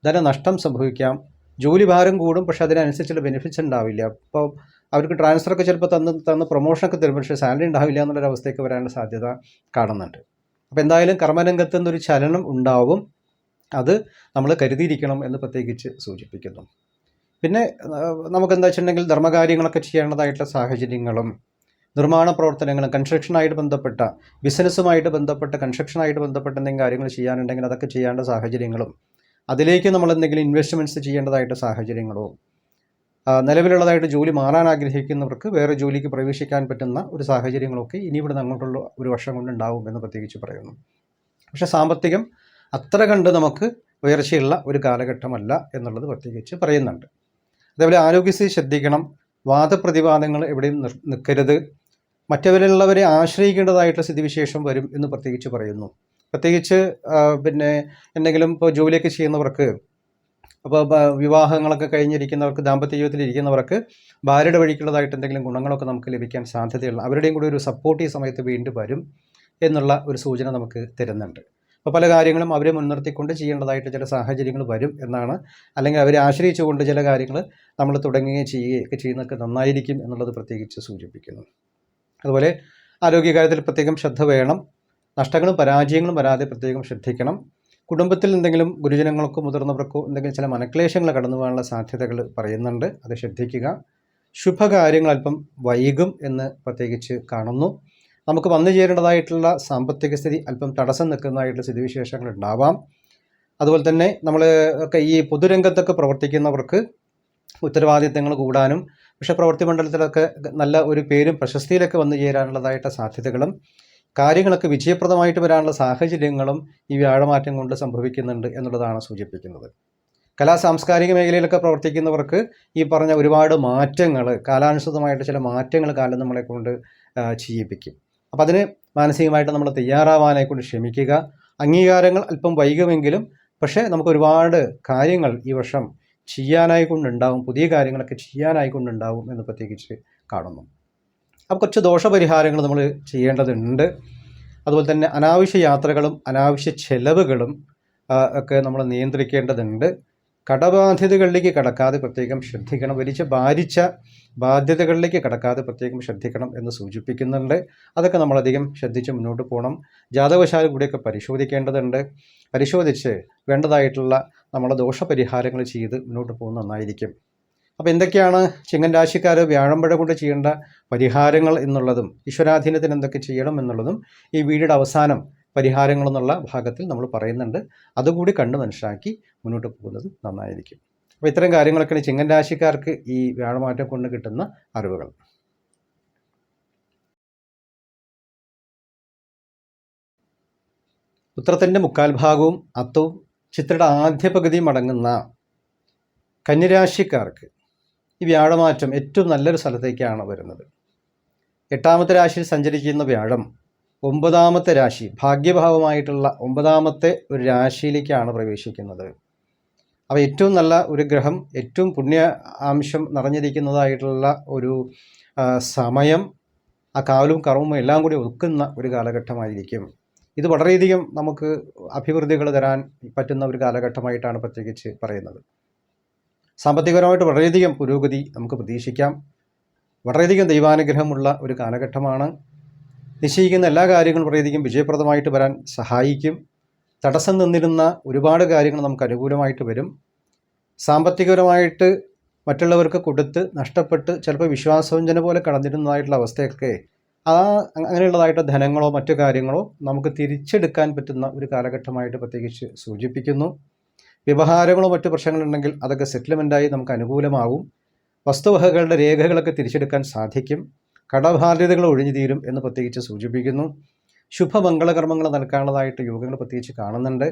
ധനനഷ്ടം സംഭവിക്കാം, ജോലി ഭാരം കൂടും, പക്ഷേ അതിനനുസരിച്ചുള്ള ബെനിഫിറ്റ്സ് ഉണ്ടാവില്ല. അപ്പോൾ അവർക്ക് ട്രാൻസ്ഫറൊക്കെ ചിലപ്പോൾ തന്ന് പ്രൊമോഷനൊക്കെ തരും, പക്ഷേ സാലറി ഉണ്ടാവില്ല എന്നുള്ളൊരവസ്ഥയ്ക്ക് വരാനുള്ള സാധ്യത കാണുന്നുണ്ട്. അപ്പോൾ എന്തായാലും കർമ്മരംഗത്ത് നിന്നൊരു ചലനം ഉണ്ടാവും, അത് നമ്മൾ കരുതിയിരിക്കണം എന്ന് പ്രത്യേകിച്ച് സൂചിപ്പിക്കുന്നു. പിന്നെ നമുക്കെന്താ വെച്ചിട്ടുണ്ടെങ്കിൽ ധർമ്മകാര്യങ്ങളൊക്കെ ചെയ്യേണ്ടതായിട്ടുള്ള സാഹചര്യങ്ങളും നിർമ്മാണ പ്രവർത്തനങ്ങളും കൺസ്ട്രക്ഷനായിട്ട് ബന്ധപ്പെട്ട ബിസിനസ്സുമായിട്ട് ബന്ധപ്പെട്ട കൺസ്ട്രക്ഷനായിട്ട് ബന്ധപ്പെട്ട എന്തെങ്കിലും കാര്യങ്ങൾ ചെയ്യാനുണ്ടെങ്കിൽ അതൊക്കെ ചെയ്യേണ്ട സാഹചര്യങ്ങളും അതിലേക്ക് നമ്മൾ എന്തെങ്കിലും ഇൻവെസ്റ്റ്മെൻറ്റ്സ് ചെയ്യേണ്ടതായിട്ട് സാഹചര്യങ്ങളോ നിലവിലുള്ളതായിട്ട് ജോലി മാറാൻ ആഗ്രഹിക്കുന്നവർക്ക് വേറെ ജോലിക്ക് പ്രവേശിക്കാൻ പറ്റുന്ന ഒരു സാഹചര്യങ്ങളൊക്കെ ഇനി ഇവിടെ അങ്ങോട്ടുള്ള ഒരു വർഷം കൊണ്ടുണ്ടാവും എന്ന് പ്രത്യേകിച്ച് പറയുന്നു. പക്ഷേ സാമ്പത്തികം അത്ര കണ്ട് നമുക്ക് ഉയർച്ചയുള്ള ഒരു കാലഘട്ടമല്ല എന്നുള്ളത് പ്രത്യേകിച്ച് പറയുന്നുണ്ട്. അതേപോലെ ആരോഗ്യസ്ഥിതി ശ്രദ്ധിക്കണം, വാദപ്രതിവാദങ്ങൾ എവിടെയും നിൽക്കരുത്, മറ്റവരുള്ളവരെ ആശ്രയിക്കേണ്ടതായിട്ടുള്ള സ്ഥിതിവിശേഷം വരും എന്ന് പ്രത്യേകിച്ച് പറയുന്നു. പ്രത്യേകിച്ച് എന്തെങ്കിലും ഇപ്പോൾ ജോലിയൊക്കെ ചെയ്യുന്നവർക്ക്, അപ്പോൾ വിവാഹങ്ങളൊക്കെ കഴിഞ്ഞിരിക്കുന്നവർക്ക്, ദാമ്പത്യ ജീവിതത്തിൽ ഇരിക്കുന്നവർക്ക് ഭാര്യയുടെ വഴിക്കുള്ളതായിട്ട് എന്തെങ്കിലും ഗുണങ്ങളൊക്കെ നമുക്ക് ലഭിക്കാൻ സാധ്യതയുള്ള അവരുടെയും കൂടി ഒരു സപ്പോർട്ട് ഈ സമയത്ത് വീണ്ടും വരും എന്നുള്ള ഒരു സൂചന നമുക്ക് തരുന്നുണ്ട്. അപ്പോൾ പല കാര്യങ്ങളും അവരെ മുൻനിർത്തിക്കൊണ്ട് ചെയ്യേണ്ടതായിട്ട് ചില സാഹചര്യങ്ങൾ വരും എന്നാണ്, അല്ലെങ്കിൽ അവരെ ആശ്രയിച്ചുകൊണ്ട് ചില കാര്യങ്ങൾ നമ്മൾ തുടങ്ങുകയും ചെയ്യുകയൊക്കെ ചെയ്യുന്നതൊക്കെ നന്നായിരിക്കും എന്നുള്ളത് പ്രത്യേകിച്ച് സൂചിപ്പിക്കുന്നു. അതുപോലെ ആരോഗ്യകാര്യത്തിൽ പ്രത്യേകം ശ്രദ്ധ വേണം, നഷ്ടങ്ങളും പരാജയങ്ങളും വരാതെ പ്രത്യേകം ശ്രദ്ധിക്കണം. കുടുംബത്തിൽ എന്തെങ്കിലും ഗുരുജനങ്ങൾക്കോ മുതിർന്നവർക്കോ എന്തെങ്കിലും ചില മനക്ലേശങ്ങൾ കടന്നു പോകാനുള്ള സാധ്യതകൾ പറയുന്നുണ്ട്, അത് ശ്രദ്ധിക്കുക. ശുഭകാര്യങ്ങൾ അല്പം വൈകും എന്ന് പ്രത്യേകിച്ച് കാണുന്നു. നമുക്ക് വന്നു ചേരേണ്ടതായിട്ടുള്ള സാമ്പത്തിക സ്ഥിതി അല്പം തടസ്സം നിൽക്കുന്നതായിട്ടുള്ള സ്ഥിതിവിശേഷങ്ങൾ ഉണ്ടാവാം. അതുപോലെ തന്നെ നമ്മൾ ഒക്കെ ഈ പൊതുരംഗത്തൊക്കെ പ്രവർത്തിക്കുന്നവർക്ക് ഉത്തരവാദിത്തങ്ങൾ കൂടാനും, പക്ഷേ പ്രവൃത്തി മണ്ഡലത്തിലൊക്കെ നല്ല ഒരു പേരും പ്രശസ്തിയിലൊക്കെ വന്നു ചേരാനുള്ളതായിട്ട് സാധ്യതകളും കാര്യങ്ങളൊക്കെ വിജയപ്രദമായിട്ട് വരാനുള്ള സാഹചര്യങ്ങളും ഈ വ്യാഴമാറ്റം കൊണ്ട് സംഭവിക്കുന്നുണ്ട് എന്നുള്ളതാണ് സൂചിപ്പിക്കുന്നത്. സാംസ്കാരിക മേഖലയിലൊക്കെ പ്രവർത്തിക്കുന്നവർക്ക് ഈ പറഞ്ഞ ഒരുപാട് മാറ്റങ്ങൾ, കാലാനുസൃതമായിട്ട് ചില മാറ്റങ്ങൾ കാലം നമ്മളെ കൊണ്ട് ചെയ്യിപ്പിക്കും. അപ്പം അതിന് മാനസികമായിട്ട് നമ്മൾ തയ്യാറാവാനായിക്കൊണ്ട് ശ്രമിക്കുക. അംഗീകാരങ്ങൾ അല്പം വൈകുമെങ്കിലും പക്ഷേ നമുക്ക് ഒരുപാട് കാര്യങ്ങൾ ഈ വർഷം ചെയ്യാനായിക്കൊണ്ടുണ്ടാവും, പുതിയ കാര്യങ്ങളൊക്കെ ചെയ്യാനായിക്കൊണ്ടുണ്ടാവും എന്ന് പ്രത്യേകിച്ച് കാണുന്നു. അപ്പോൾ കുറച്ച് ദോഷപരിഹാരങ്ങൾ നമ്മൾ ചെയ്യേണ്ടതുണ്ട്. അതുപോലെ തന്നെ അനാവശ്യ യാത്രകളും അനാവശ്യ ചെലവുകളും ഒക്കെ നമ്മൾ നിയന്ത്രിക്കേണ്ടതുണ്ട്. കടബാധ്യതകളിലേക്ക് കടക്കാതെ പ്രത്യേകം ശ്രദ്ധിക്കണം, ഭാരിച്ച ബാധ്യതകളിലേക്ക് കടക്കാതെ പ്രത്യേകം ശ്രദ്ധിക്കണം എന്ന് സൂചിപ്പിക്കുന്നുണ്ട്. അതൊക്കെ നമ്മളധികം ശ്രദ്ധിച്ച് മുന്നോട്ട് പോകണം. ജാതകവശാൽ കൂടിയൊക്കെ പരിശോധിക്കേണ്ടതുണ്ട്. പരിശോധിച്ച് വേണ്ടതായിട്ടുള്ള നമ്മളെ ദോഷപരിഹാരങ്ങൾ ചെയ്ത് മുന്നോട്ട് പോകുന്നത് നന്നായിരിക്കും. അപ്പോൾ എന്തൊക്കെയാണ് ചിങ്ങൻ രാശിക്കാർ വ്യാഴമ്പഴ കൊണ്ട് ചെയ്യേണ്ട പരിഹാരങ്ങൾ എന്നുള്ളതും ഈശ്വരാധീനത്തിന് എന്തൊക്കെ ചെയ്യണം എന്നുള്ളതും ഈ വീഡിയോയുടെ അവസാനം പരിഹാരങ്ങൾ എന്നുള്ള ഭാഗത്തിൽ നമ്മൾ പറയുന്നുണ്ട്. അതുകൂടി കണ്ട് മനസ്സിലാക്കി മുന്നോട്ട് പോകുന്നത് നന്നായിരിക്കും. അപ്പോൾ ഇത്തരം കാര്യങ്ങളൊക്കെയാണ് ചിങ്ങൻ രാശിക്കാർക്ക് ഈ വ്യാഴമാറ്റം കൊണ്ട് കിട്ടുന്ന അറിവുകൾ. ഉത്രത്തിൻ്റെ മുക്കാൽ ഭാഗവും അത്തവും ചിത്രയുടെ ആദ്യ പകുതിയും അടങ്ങുന്ന കന്യരാശിക്കാർക്ക് ഈ വ്യാഴമാറ്റം ഏറ്റവും നല്ലൊരു സ്ഥലത്തേക്കാണ് വരുന്നത്. 8ാമത്തെ രാശിയിൽ സഞ്ചരിക്കുന്ന വ്യാഴം 9ാമത്തെ രാശി, ഭാഗ്യഭാവമായിട്ടുള്ള 9ാമത്തെ ഒരു രാശിയിലേക്കാണ് പ്രവേശിക്കുന്നത്. അപ്പോൾ ഏറ്റവും നല്ല ഒരു ഗ്രഹം, ഏറ്റവും പുണ്യ അംശം നിറഞ്ഞിരിക്കുന്നതായിട്ടുള്ള ഒരു സമയം, ആ കാലവും കറവും എല്ലാം കൂടി ഒതുക്കുന്ന ഒരു കാലഘട്ടമായിരിക്കും. ഇത് വളരെയധികം നമുക്ക് അഭിവൃദ്ധികൾ തരാൻ പറ്റുന്ന ഒരു കാലഘട്ടമായിട്ടാണ് പ്രത്യേകിച്ച് പറയുന്നത്. സാമ്പത്തികപരമായിട്ട് വളരെയധികം പുരോഗതി നമുക്ക് പ്രതീക്ഷിക്കാം. വളരെയധികം ദൈവാനുഗ്രഹമുള്ള ഒരു കാലഘട്ടമാണ്. നിശ്ചയിക്കുന്ന എല്ലാ കാര്യങ്ങളും വളരെയധികം വിജയപ്രദമായിട്ട് വരാൻ സഹായിക്കും. തടസ്സം നിന്നിരുന്ന ഒരുപാട് കാര്യങ്ങൾ നമുക്ക് അനുകൂലമായിട്ട് വരും. സാമ്പത്തികപരമായിട്ട് മറ്റുള്ളവർക്ക് കൊടുത്ത് നഷ്ടപ്പെട്ട് ചിലപ്പോൾ വിശ്വാസവഞ്ചന പോലെ കടന്നിരുന്നതായിട്ടുള്ള അവസ്ഥയൊക്കെ അങ്ങനെയുള്ളതായിട്ട് ധനങ്ങളോ മറ്റു കാര്യങ്ങളോ നമുക്ക് തിരിച്ചെടുക്കാൻ പറ്റുന്ന ഒരു കാലഘട്ടമായിട്ട് പ്രത്യേകിച്ച് സൂചിപ്പിക്കുന്നു. വ്യവഹാരങ്ങളോ മറ്റു പ്രശ്നങ്ങളുണ്ടെങ്കിൽ അതൊക്കെ സെറ്റിൽമെൻറ്റായി നമുക്ക് അനുകൂലമാവും. വസ്തുവകകളുടെ രേഖകളൊക്കെ തിരിച്ചെടുക്കാൻ സാധിക്കും. കടബാധ്യതകൾ ഒഴിഞ്ഞു തീരും എന്ന് പ്രത്യേകിച്ച് സൂചിപ്പിക്കുന്നു. ശുഭമംഗളകർമ്മങ്ങൾ നടക്കാനുള്ളതായിട്ട് യോഗങ്ങൾ പ്രത്യേകിച്ച് കാണുന്നുണ്ട്.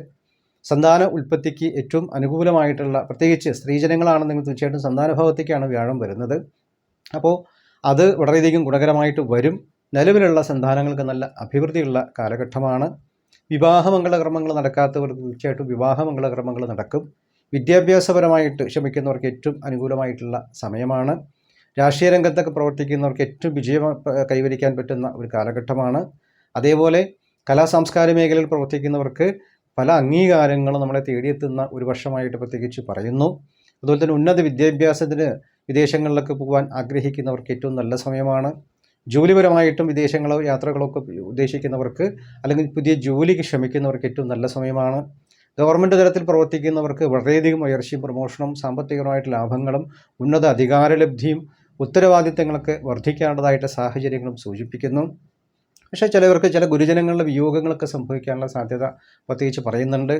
സന്താന ഉൽപ്പത്തിക്ക് ഏറ്റവും അനുകൂലമായിട്ടുള്ള, പ്രത്യേകിച്ച് സ്ത്രീജനങ്ങളാണെന്നെങ്കിൽ തീർച്ചയായിട്ടും സന്താനഭാവത്തേക്കാണ് വ്യാഴം വരുന്നത്. അപ്പോൾ അത് വളരെയധികം ഗുണകരമായിട്ട് വരും. നിലവിലുള്ള സന്താനങ്ങൾക്ക് നല്ല അഭിവൃദ്ധിയുള്ള കാലഘട്ടമാണ്. വിവാഹമംഗളകർമ്മങ്ങൾ നടക്കാത്തവർക്ക് തീർച്ചയായിട്ടും വിവാഹമംഗളകർമ്മങ്ങൾ നടക്കും. വിദ്യാഭ്യാസപരമായിട്ട് ശ്രമിക്കുന്നവർക്ക് ഏറ്റവും അനുകൂലമായിട്ടുള്ള സമയമാണ്. രാഷ്ട്രീയ രംഗത്തൊക്കെ പ്രവർത്തിക്കുന്നവർക്ക് ഏറ്റവും വിജയം കൈവരിക്കാൻ പറ്റുന്ന ഒരു കാലഘട്ടമാണ്. അതേപോലെ കലാസാംസ്കാരിക മേഖലയിൽ പ്രവർത്തിക്കുന്നവർക്ക് പല അംഗീകാരങ്ങളും നമ്മളെ തേടിയെത്തുന്ന ഒരു വർഷമായിട്ട് പ്രത്യേകിച്ച് പറയുന്നു. അതുപോലെ തന്നെ ഉന്നത വിദ്യാഭ്യാസത്തിന് വിദേശങ്ങളിലൊക്കെ പോകാൻ ആഗ്രഹിക്കുന്നവർക്ക് ഏറ്റവും നല്ല സമയമാണ്. ജോലിപരമായിട്ടും വിദേശങ്ങളോ യാത്രകളോ ഒക്കെ ഉദ്ദേശിക്കുന്നവർക്ക്, അല്ലെങ്കിൽ പുതിയ ജോലിക്ക് ശ്രമിക്കുന്നവർക്ക് ഏറ്റവും നല്ല സമയമാണ്. ഗവൺമെൻറ് തലത്തിൽ പ്രവർത്തിക്കുന്നവർക്ക് വളരെയധികം ഉയർച്ചയും പ്രമോഷനും സാമ്പത്തികമായിട്ട് ലാഭങ്ങളും ഉന്നത അധികാരലബ്ധിയും ഉത്തരവാദിത്തങ്ങളൊക്കെ വർദ്ധിക്കാനുള്ളതായിട്ട് സാഹചര്യങ്ങളും സൂചിപ്പിക്കുന്നു. പക്ഷേ ചിലവർക്ക് ചില ഗുരുജനങ്ങളുടെ വിയോഗങ്ങളൊക്കെ സംഭവിക്കാനുള്ള സാധ്യത പ്രത്യേകിച്ച് പറയുന്നുണ്ട്.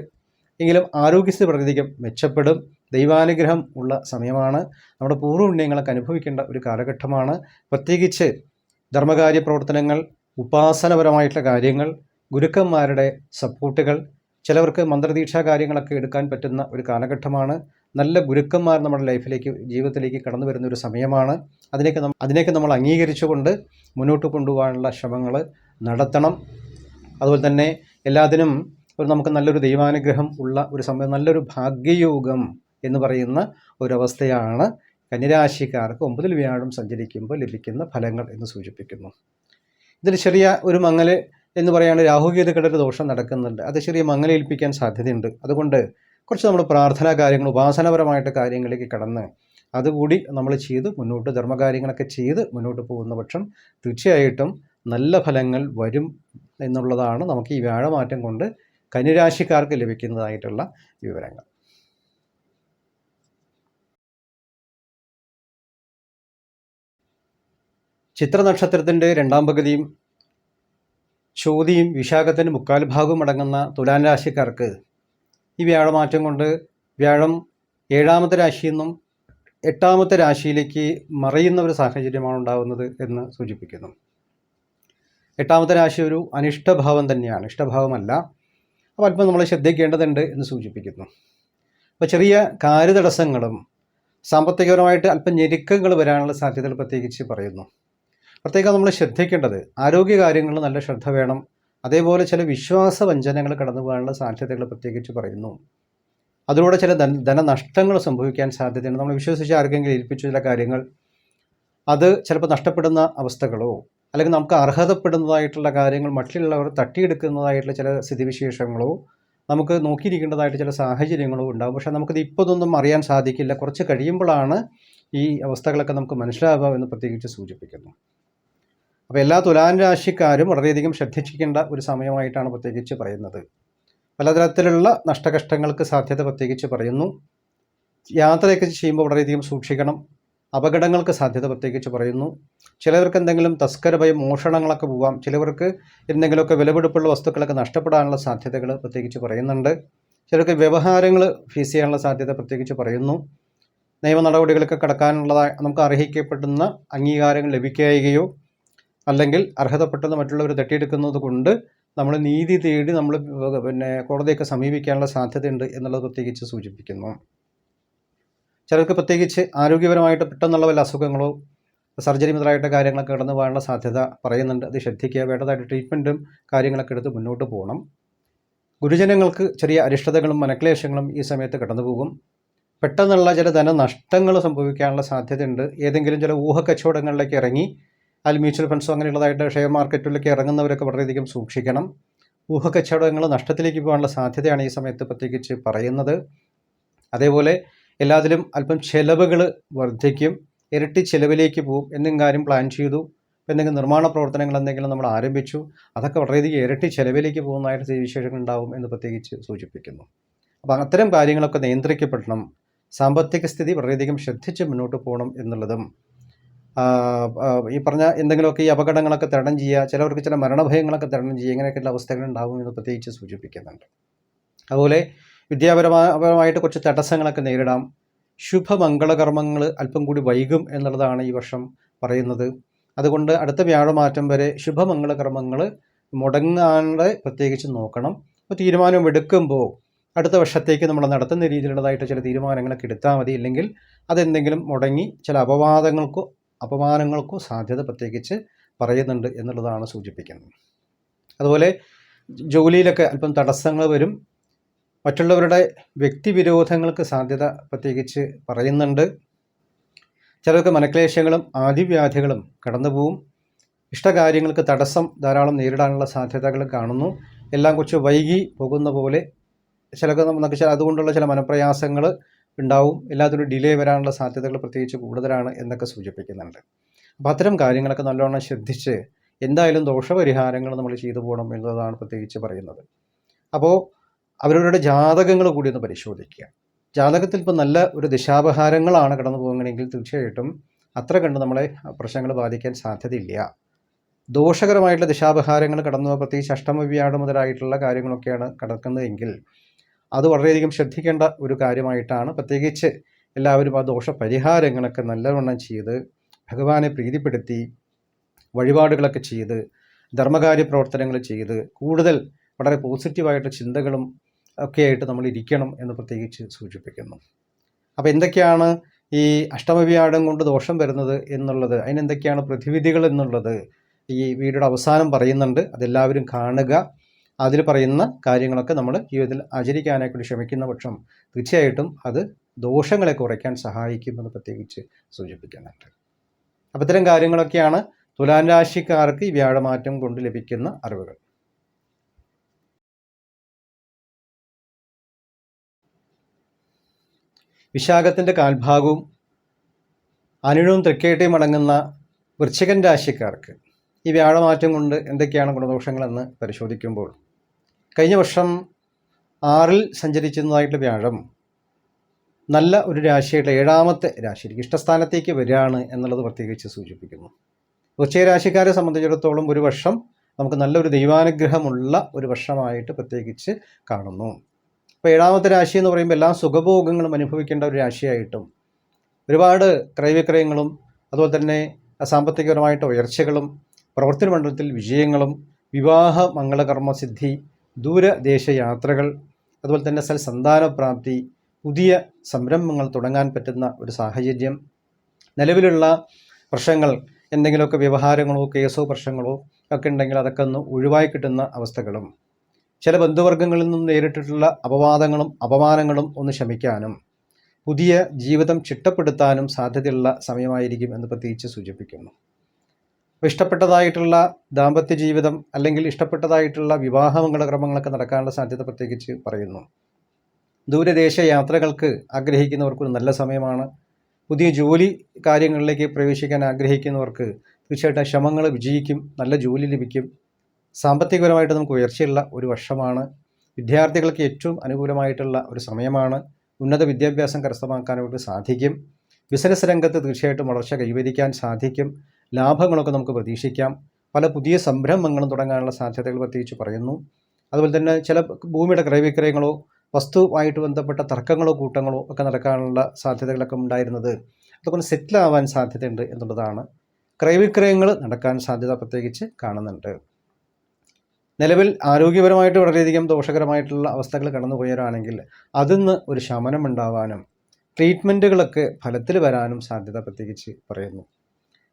എങ്കിലും ആരോഗ്യസ്ഥിതി വളരെയധികം മെച്ചപ്പെടും. ദൈവാനുഗ്രഹം ഉള്ള സമയമാണ്. നമ്മുടെ പൂർവ്വപുണ്യങ്ങളൊക്കെ അനുഭവിക്കേണ്ട ഒരു കാലഘട്ടമാണ്. പ്രത്യേകിച്ച് ധർമ്മകാര്യ പ്രവർത്തനങ്ങൾ, ഉപാസനപരമായിട്ടുള്ള കാര്യങ്ങൾ, ഗുരുക്കന്മാരുടെ സപ്പോർട്ടുകൾ, ചിലവർക്ക് മന്ത്രദീക്ഷാ കാര്യങ്ങളൊക്കെ എടുക്കാൻ പറ്റുന്ന ഒരു കാലഘട്ടമാണ്. നല്ല ഗുരുക്കന്മാർ നമ്മുടെ ലൈഫിലേക്ക്, ജീവിതത്തിലേക്ക് കടന്നു വരുന്ന ഒരു സമയമാണ്. അതിനെയൊക്കെ നമ്മൾ അംഗീകരിച്ചുകൊണ്ട് മുന്നോട്ട് കൊണ്ടുപോകാനുള്ള ശ്രമങ്ങൾ നടത്തണം. അതുപോലെ തന്നെ എല്ലാത്തിനും നമുക്ക് നല്ലൊരു ദൈവാനുഗ്രഹം ഉള്ള ഒരു സമയം, നല്ലൊരു ഭാഗ്യയോഗം എന്ന് പറയുന്ന ഒരവസ്ഥയാണ് കന്യരാശിക്കാർക്ക് 9-ൽ വ്യാഴം സഞ്ചരിക്കുമ്പോൾ ലഭിക്കുന്ന ഫലങ്ങൾ എന്ന് സൂചിപ്പിക്കുന്നു. ഇതിൽ ചെറിയ ഒരു മങ്ങൽ എന്ന് പറയുകയാണ്, രാഹുകേതുക്കളുടെ ഒരു ദോഷം നടക്കുന്നുണ്ട്. അത് ചെറിയ മങ്ങലേൽപ്പിക്കാൻ സാധ്യതയുണ്ട്. അതുകൊണ്ട് കുറച്ച് നമ്മൾ പ്രാർത്ഥനാ കാര്യങ്ങൾ, ഉപാസനപരമായിട്ട് കാര്യങ്ങളിലേക്ക് കടന്ന് അതുകൂടി നമ്മൾ ചെയ്ത് മുന്നോട്ട് ധർമ്മകാര്യങ്ങളൊക്കെ ചെയ്ത് മുന്നോട്ട് പോകുന്ന പക്ഷം തീർച്ചയായിട്ടും നല്ല ഫലങ്ങൾ വരും എന്നുള്ളതാണ് നമുക്ക് ഈ വ്യാഴമാറ്റം കൊണ്ട് കന്യരാശിക്കാർക്ക് ലഭിക്കുന്നതായിട്ടുള്ള വിവരങ്ങൾ. ചിത്ര നക്ഷത്രത്തിൻ്റെ 2ാം പകുതിയും ചോതിയും വിശാഖത്തിൻ്റെ 3/4 ഭാഗവും അടങ്ങുന്ന തുലാൻ രാശിക്കാർക്ക് ഈ വ്യാഴമാറ്റം കൊണ്ട് വ്യാഴം 7ാമത്തെ രാശിയിൽ നിന്നും 8ാമത്തെ രാശിയിലേക്ക് മറയുന്ന ഒരു സാഹചര്യമാണ് ഉണ്ടാകുന്നത് എന്ന് സൂചിപ്പിക്കുന്നു. 8ാമത്തെ രാശി ഒരു അനിഷ്ടഭാവം തന്നെയാണ്, ഇഷ്ടഭാവമല്ല. അപ്പോൾ അല്പം നമ്മൾ ശ്രദ്ധിക്കേണ്ടതുണ്ട് എന്ന് സൂചിപ്പിക്കുന്നു. അപ്പോൾ ചെറിയ കാര്യതടസ്സങ്ങളും സാമ്പത്തികപരമായിട്ട് അല്പം ഞെരുക്കങ്ങൾ വരാനുള്ള സാധ്യതകൾ പ്രത്യേകിച്ച് പറയുന്നു. പ്രത്യേകം നമ്മൾ ശ്രദ്ധിക്കേണ്ടത് ആരോഗ്യകാര്യങ്ങൾ നല്ല ശ്രദ്ധ വേണം. അതേപോലെ ചില വിശ്വാസവഞ്ചനകൾ കടന്നു പോകാനുള്ള സാധ്യതകൾ പ്രത്യേകിച്ച് പറയുന്നു. അതിലൂടെ ചില ധനനഷ്ടങ്ങൾ സംഭവിക്കാൻ സാധ്യതയുണ്ട്. നമ്മൾ വിശ്വസിച്ച് ആർക്കെങ്കിലും ഏൽപ്പിച്ച ചില കാര്യങ്ങൾ അത് ചിലപ്പോൾ നഷ്ടപ്പെടുന്ന അവസ്ഥകളോ, അല്ലെങ്കിൽ നമുക്ക് അർഹതപ്പെടുന്നതായിട്ടുള്ള കാര്യങ്ങൾ മറ്റുള്ളവർ തട്ടിയെടുക്കുന്നതായിട്ടുള്ള ചില സ്ഥിതിവിശേഷങ്ങളോ നമുക്ക് നോക്കിയിരിക്കേണ്ടതായിട്ട് ചില സാഹചര്യങ്ങളോ ഉണ്ടാകും. പക്ഷേ നമുക്കിത് ഇപ്പോൾ ഇതൊന്നും അറിയാൻ സാധിക്കില്ല. കുറച്ച് കഴിയുമ്പോഴാണ് ഈ അവസ്ഥകളൊക്കെ നമുക്ക് മനസ്സിലാവുക എന്ന് പ്രത്യേകിച്ച് സൂചിപ്പിക്കുന്നു. അപ്പോൾ എല്ലാ തുലാൻ രാശിക്കാരും വളരെയധികം ശ്രദ്ധിക്കേണ്ട ഒരു സമയമായിട്ടാണ് പ്രത്യേകിച്ച് പറയുന്നത്. പലതരത്തിലുള്ള നഷ്ടകഷ്ടങ്ങൾക്ക് സാധ്യത പ്രത്യേകിച്ച് പറയുന്നു. യാത്രയൊക്കെ ചെയ്യുമ്പോൾ വളരെയധികം സൂക്ഷിക്കണം. അപകടങ്ങൾക്ക് സാധ്യത പ്രത്യേകിച്ച് പറയുന്നു. ചിലവർക്ക് എന്തെങ്കിലും തസ്കര ഭയം, മോഷണങ്ങളൊക്കെ പോകാം. ചിലവർക്ക് എന്തെങ്കിലുമൊക്കെ വിലപിടിപ്പുള്ള വസ്തുക്കളൊക്കെ നഷ്ടപ്പെടാനുള്ള സാധ്യതകൾ പ്രത്യേകിച്ച് പറയുന്നുണ്ട്. ചിലർക്ക് വ്യവഹാരങ്ങൾ ഫേസ് ചെയ്യാനുള്ള സാധ്യത പ്രത്യേകിച്ച് പറയുന്നു. നിയമ നടപടികളൊക്കെ കടക്കാനുള്ളതായി നമുക്ക് അർഹിക്കപ്പെടുന്ന അംഗീകാരങ്ങൾ ലഭിക്കുകയോ അല്ലെങ്കിൽ അർഹതപ്പെട്ടത് മറ്റുള്ളവർ തട്ടിയെടുക്കുന്നത് കൊണ്ട് നമ്മൾ നീതി തേടി നമ്മൾ കോടതിയൊക്കെ സമീപിക്കാനുള്ള സാധ്യതയുണ്ട് എന്നുള്ളത് പ്രത്യേകിച്ച് സൂചിപ്പിക്കുന്നു. ചിലർക്ക് പ്രത്യേകിച്ച് ആരോഗ്യപരമായിട്ട് പെട്ടെന്നുള്ള വല്ല അസുഖങ്ങളോ സർജറി മുതലായിട്ട് കാര്യങ്ങളൊക്കെ കടന്നു പോകാനുള്ള സാധ്യത പറയുന്നുണ്ട്. അത് ശ്രദ്ധിക്കുക. വേണ്ടതായിട്ട് ട്രീറ്റ്മെൻറ്റും കാര്യങ്ങളൊക്കെ എടുത്ത് മുന്നോട്ട് പോകണം. ഗുരുജനങ്ങൾക്ക് ചെറിയ അരിഷ്ടതകളും മനക്ലേശങ്ങളും ഈ സമയത്ത് കടന്നു പോകും. പെട്ടെന്നുള്ള ചില ധനനഷ്ടങ്ങൾ സംഭവിക്കാനുള്ള സാധ്യതയുണ്ട്. ഏതെങ്കിലും ചില ഊഹക്കച്ചവടങ്ങളിലേക്ക് ഇറങ്ങി അതിൽ മ്യൂച്വൽ ഫണ്ട്സോ അങ്ങനെയുള്ളതായിട്ട് ഷെയർ മാർക്കറ്റിലേക്ക് ഇറങ്ങുന്നവരൊക്കെ വളരെയധികം സൂക്ഷിക്കണം. ഊഹക്കച്ചവടങ്ങൾ നഷ്ടത്തിലേക്ക് പോകാനുള്ള സാധ്യതയാണ് ഈ സമയത്ത് പ്രത്യേകിച്ച് പറയുന്നത്. അതേപോലെ എല്ലാത്തിലും അല്പം ചിലവുകൾ വർദ്ധിക്കും, ഇരട്ടി ചിലവിലേക്ക് പോകും. എന്തെങ്കിലും കാര്യം പ്ലാൻ ചെയ്തു, എന്തെങ്കിലും നിർമ്മാണ പ്രവർത്തനങ്ങൾ എന്തെങ്കിലും നമ്മൾ ആരംഭിച്ചു, അതൊക്കെ വളരെയധികം ഇരട്ടി ചിലവിലേക്ക് പോകുന്നതായിട്ട് സ്ഥിതിവിശേഷങ്ങൾ ഉണ്ടാവും എന്ന് പ്രത്യേകിച്ച് സൂചിപ്പിക്കുന്നു. അപ്പോൾ അത്തരം കാര്യങ്ങളൊക്കെ നിയന്ത്രിക്കപ്പെടണം. സാമ്പത്തിക സ്ഥിതി വളരെയധികം ശ്രദ്ധിച്ച് മുന്നോട്ട് പോകണം എന്നുള്ളതും, ഈ പറഞ്ഞ എന്തെങ്കിലുമൊക്കെ ഈ അപകടങ്ങളൊക്കെ തരണം ചെയ്യുക, ചിലവർക്ക് ചില മരണഭയങ്ങളൊക്കെ തരണം ചെയ്യുക, ഇങ്ങനെയൊക്കെയുള്ള അവസ്ഥകൾ ഉണ്ടാവും എന്ന് പ്രത്യേകിച്ച് സൂചിപ്പിക്കുന്നുണ്ട്. അതുപോലെ വിദ്യാപരമായിട്ട് കുറച്ച് തടസ്സങ്ങളൊക്കെ നേരിടാം. ശുഭമംഗളകർമ്മങ്ങൾ അല്പം കൂടി വൈകും എന്നുള്ളതാണ് ഈ വർഷം പറയുന്നത്. അതുകൊണ്ട് അടുത്ത വ്യാഴമാറ്റം വരെ ശുഭമംഗളകർമ്മങ്ങൾ മുടങ്ങാണ്ട് പ്രത്യേകിച്ച് നോക്കണം. അപ്പോൾ തീരുമാനം എടുക്കുമ്പോൾ അടുത്ത വർഷത്തേക്ക് നമ്മൾ നടത്തുന്ന രീതിയിലുള്ളതായിട്ട് ചില തീരുമാനങ്ങളൊക്കെ എടുത്താൽ മതി. ഇല്ലെങ്കിൽ അതെന്തെങ്കിലും മുടങ്ങി ചില അപമാനങ്ങൾക്കോ സാധ്യത പ്രത്യേകിച്ച് പറയുന്നുണ്ട് എന്നുള്ളതാണ് സൂചിപ്പിക്കുന്നത്. അതുപോലെ ജോലിയിലൊക്കെ അല്പം തടസ്സങ്ങൾ വരും. മറ്റുള്ളവരുടെ വ്യക്തിവിരോധങ്ങൾക്ക് സാധ്യത പ്രത്യേകിച്ച് പറയുന്നുണ്ട്. ചിലർക്ക് മനക്ലേശങ്ങളും ആദിവ്യാധികളും കടന്നു പോവും. ഇഷ്ടകാര്യങ്ങൾക്ക് തടസ്സം ധാരാളം നേരിടാനുള്ള സാധ്യതകൾ കാണുന്നു. എല്ലാം കുറച്ച് വൈകി പോകുന്ന പോലെ നമുക്ക് അതുകൊണ്ടുള്ള ചില മനപ്രയാസങ്ങൾ ഉണ്ടാവും. എല്ലാത്തിനും ഡിലേ വരാനുള്ള സാധ്യതകൾ പ്രത്യേകിച്ച് കൂടുതലാണ് എന്നൊക്കെ സൂചിപ്പിക്കുന്നുണ്ട്. അപ്പോൾ അത്തരം കാര്യങ്ങളൊക്കെ നല്ലോണം ശ്രദ്ധിച്ച് എന്തായാലും ദോഷപരിഹാരങ്ങൾ നമ്മൾ ചെയ്തു പോകണം എന്നതാണ് പ്രത്യേകിച്ച് പറയുന്നത്. അപ്പോൾ അവരവരുടെ ജാതകങ്ങൾ കൂടി ഒന്ന് പരിശോധിക്കുക. ജാതകത്തിൽ ഇപ്പോൾ നല്ല ഒരു ദിശാപഹാരങ്ങളാണ് കടന്നു പോകുകയാണെങ്കിൽ തീർച്ചയായിട്ടും അത്ര കണ്ട് നമ്മളെ പ്രശ്നങ്ങൾ ബാധിക്കാൻ സാധ്യതയില്ല. ദോഷകരമായിട്ടുള്ള ദിശാപഹാരങ്ങൾ കടന്നു പോകുക, പ്രത്യേകിച്ച് അഷ്ടമവ്യാഴം മുതലായിട്ടുള്ള കാര്യങ്ങളൊക്കെയാണ് കിടക്കുന്നതെങ്കിൽ അത് വളരെയധികം ശ്രദ്ധിക്കേണ്ട ഒരു കാര്യമായിട്ടാണ്. പ്രത്യേകിച്ച് എല്ലാവരും ആ ദോഷപരിഹാരങ്ങളൊക്കെ നല്ലവണ്ണം ചെയ്ത് ഭഗവാനെ പ്രീതിപ്പെടുത്തി വഴിപാടുകളൊക്കെ ചെയ്ത് ധർമ്മകാര്യ പ്രവർത്തനങ്ങൾ ചെയ്ത് കൂടുതൽ വളരെ പോസിറ്റീവായിട്ട് ചിന്തകളും ഒക്കെ ആയിട്ട് നമ്മൾ ഇരിക്കണം എന്ന് പ്രത്യേകിച്ച് സൂചിപ്പിക്കുന്നു. അപ്പോൾ എന്തൊക്കെയാണ് ഈ അഷ്ടമവ്യാഴം കൊണ്ട് ദോഷം വരുന്നത് എന്നുള്ളത്, അതിനെന്തൊക്കെയാണ് പ്രതിവിധികൾ എന്നുള്ളത് ഈ വീഡിയോയുടെ അവസാനം പറയുന്നുണ്ട്. അതെല്ലാവരും കാണുക. അതിൽ പറയുന്ന കാര്യങ്ങളൊക്കെ നമ്മൾ ജീവിതത്തിൽ ആചരിക്കാനായിട്ട് ശ്രമിക്കുന്ന പക്ഷം തീർച്ചയായിട്ടും അത് ദോഷങ്ങളെ കുറയ്ക്കാൻ സഹായിക്കുമെന്ന് പ്രത്യേകിച്ച് സൂചിപ്പിക്കുന്നുണ്ട്. അപ്പോൾ ഇത്തരം കാര്യങ്ങളൊക്കെയാണ് തുലാം രാശിക്കാർക്ക് ഈ വ്യാഴമാറ്റം കൊണ്ട് ലഭിക്കുന്ന അറിവുകൾ. വിശാഖത്തിൻ്റെ കാൽഭാഗവും അനിഴവും തൃക്കേട്ടയും അടങ്ങുന്ന വൃശ്ചികൻ രാശിക്കാർക്ക് ഈ വ്യാഴമാറ്റം കൊണ്ട് എന്തൊക്കെയാണ് ഗുണദോഷങ്ങളെന്ന് പരിശോധിക്കുമ്പോൾ, കഴിഞ്ഞ വർഷം 6-ൽ സഞ്ചരിച്ചിരുന്നതായിട്ട് വ്യാഴം നല്ല ഒരു രാശിയായിട്ട് 7ാമത്തെ രാശിയിലേക്ക് ഇഷ്ടസ്ഥാനത്തേക്ക് വരികയാണ് എന്നുള്ളത് പ്രത്യേകിച്ച് സൂചിപ്പിക്കുന്നു. വൃശ്ചിക രാശിക്കാരെ സംബന്ധിച്ചിടത്തോളം ഒരു വർഷം നമുക്ക് നല്ലൊരു ദൈവാനുഗ്രഹമുള്ള ഒരു വർഷമായിട്ട് പ്രത്യേകിച്ച് കാണുന്നു. അപ്പോൾ 7ാമത്തെ രാശി എന്ന് പറയുമ്പോൾ എല്ലാ സുഖഭോഗങ്ങളും അനുഭവിക്കേണ്ട ഒരു രാശിയായിട്ടും ഒരുപാട് ക്രയവിക്രയങ്ങളും അതുപോലെ തന്നെ സാമ്പത്തികപരമായിട്ട് ഉയർച്ചകളും പ്രവർത്തന മണ്ഡലത്തിൽ വിജയങ്ങളും വിവാഹ മംഗളകർമ്മസിദ്ധി, ദൂരദേശ യാത്രകൾ, അതുപോലെ തന്നെ സന്താനപ്രാപ്തി, പുതിയ സംരംഭങ്ങൾ തുടങ്ങാൻ പറ്റുന്ന ഒരു സാഹചര്യം, നിലവിലുള്ള പ്രശ്നങ്ങൾ എന്തെങ്കിലുമൊക്കെ വ്യവഹാരങ്ങളോ കേസോ പ്രശ്നങ്ങളോ ഒക്കെ ഉണ്ടെങ്കിൽ അതൊക്കെ ഒന്ന് ഒഴിവായി കിട്ടുന്ന അവസ്ഥകളും, ചില ബന്ധുവർഗ്ഗങ്ങളിൽ നിന്നും നേരിട്ടിട്ടുള്ള അപവാദങ്ങളും അപമാനങ്ങളും ഒന്ന് ശമിക്കാനും പുതിയ ജീവിതം ചിട്ടപ്പെടുത്താനും സാധ്യതയുള്ള സമയമായിരിക്കും എന്ന് പ്രത്യേകിച്ച് സൂചിപ്പിക്കുന്നു. അപ്പോൾ ഇഷ്ടപ്പെട്ടതായിട്ടുള്ള ദാമ്പത്യ ജീവിതം അല്ലെങ്കിൽ ഇഷ്ടപ്പെട്ടതായിട്ടുള്ള വിവാഹമംഗളക്രമങ്ങളൊക്കെ നടക്കാനുള്ള സാധ്യത പ്രത്യേകിച്ച് പറയുന്നു. ദൂരദേശ യാത്രകൾക്ക് ആഗ്രഹിക്കുന്നവർക്കൊരു നല്ല സമയമാണ്. പുതിയ ജോലി കാര്യങ്ങളിലേക്ക് പ്രവേശിക്കാൻ ആഗ്രഹിക്കുന്നവർക്ക് തീർച്ചയായിട്ടും ശ്രമങ്ങൾ വിജയിക്കും, നല്ല ജോലി ലഭിക്കും. സാമ്പത്തികപരമായിട്ട് നമുക്ക് ഉയർച്ചയുള്ള ഒരു വർഷമാണ്. വിദ്യാർത്ഥികൾക്ക് ഏറ്റവും അനുകൂലമായിട്ടുള്ള ഒരു സമയമാണ്. ഉന്നത വിദ്യാഭ്യാസം കരസ്ഥമാക്കാനായിട്ട് സാധിക്കും. ബിസിനസ് രംഗത്ത് തീർച്ചയായിട്ടും വളർച്ച കൈവരിക്കാൻ സാധിക്കും. ലാഭങ്ങളൊക്കെ നമുക്ക് പ്രതീക്ഷിക്കാം. പല പുതിയ സംരംഭങ്ങളും തുടങ്ങാനുള്ള സാധ്യതകൾ പ്രത്യേകിച്ച് പറയുന്നു. അതുപോലെ തന്നെ ചില ഭൂമിയുടെ ക്രയവിക്രയങ്ങളോ വസ്തുവായിട്ട് ബന്ധപ്പെട്ട തർക്കങ്ങളോ കൂട്ടങ്ങളോ ഒക്കെ നടക്കാനുള്ള സാധ്യതകളൊക്കെ ഉണ്ടായിരുന്നത് അതൊക്കെ സെറ്റിലാവാൻ സാധ്യതയുണ്ട് എന്നുള്ളതാണ്. ക്രയവിക്രയങ്ങൾ നടക്കാൻ സാധ്യത പ്രത്യേകിച്ച് കാണുന്നുണ്ട്. നിലവിൽ ആരോഗ്യപരമായിട്ട് വളരെയധികം ദോഷകരമായിട്ടുള്ള അവസ്ഥകൾ കടന്നുപോയവരാണെങ്കിൽ അതിന്ന് ഒരു ശമനം ഉണ്ടാവാനും ട്രീറ്റ്മെൻറ്റുകളൊക്കെ ഫലത്തിൽ വരാനും സാധ്യത പ്രത്യേകിച്ച് പറയുന്നു.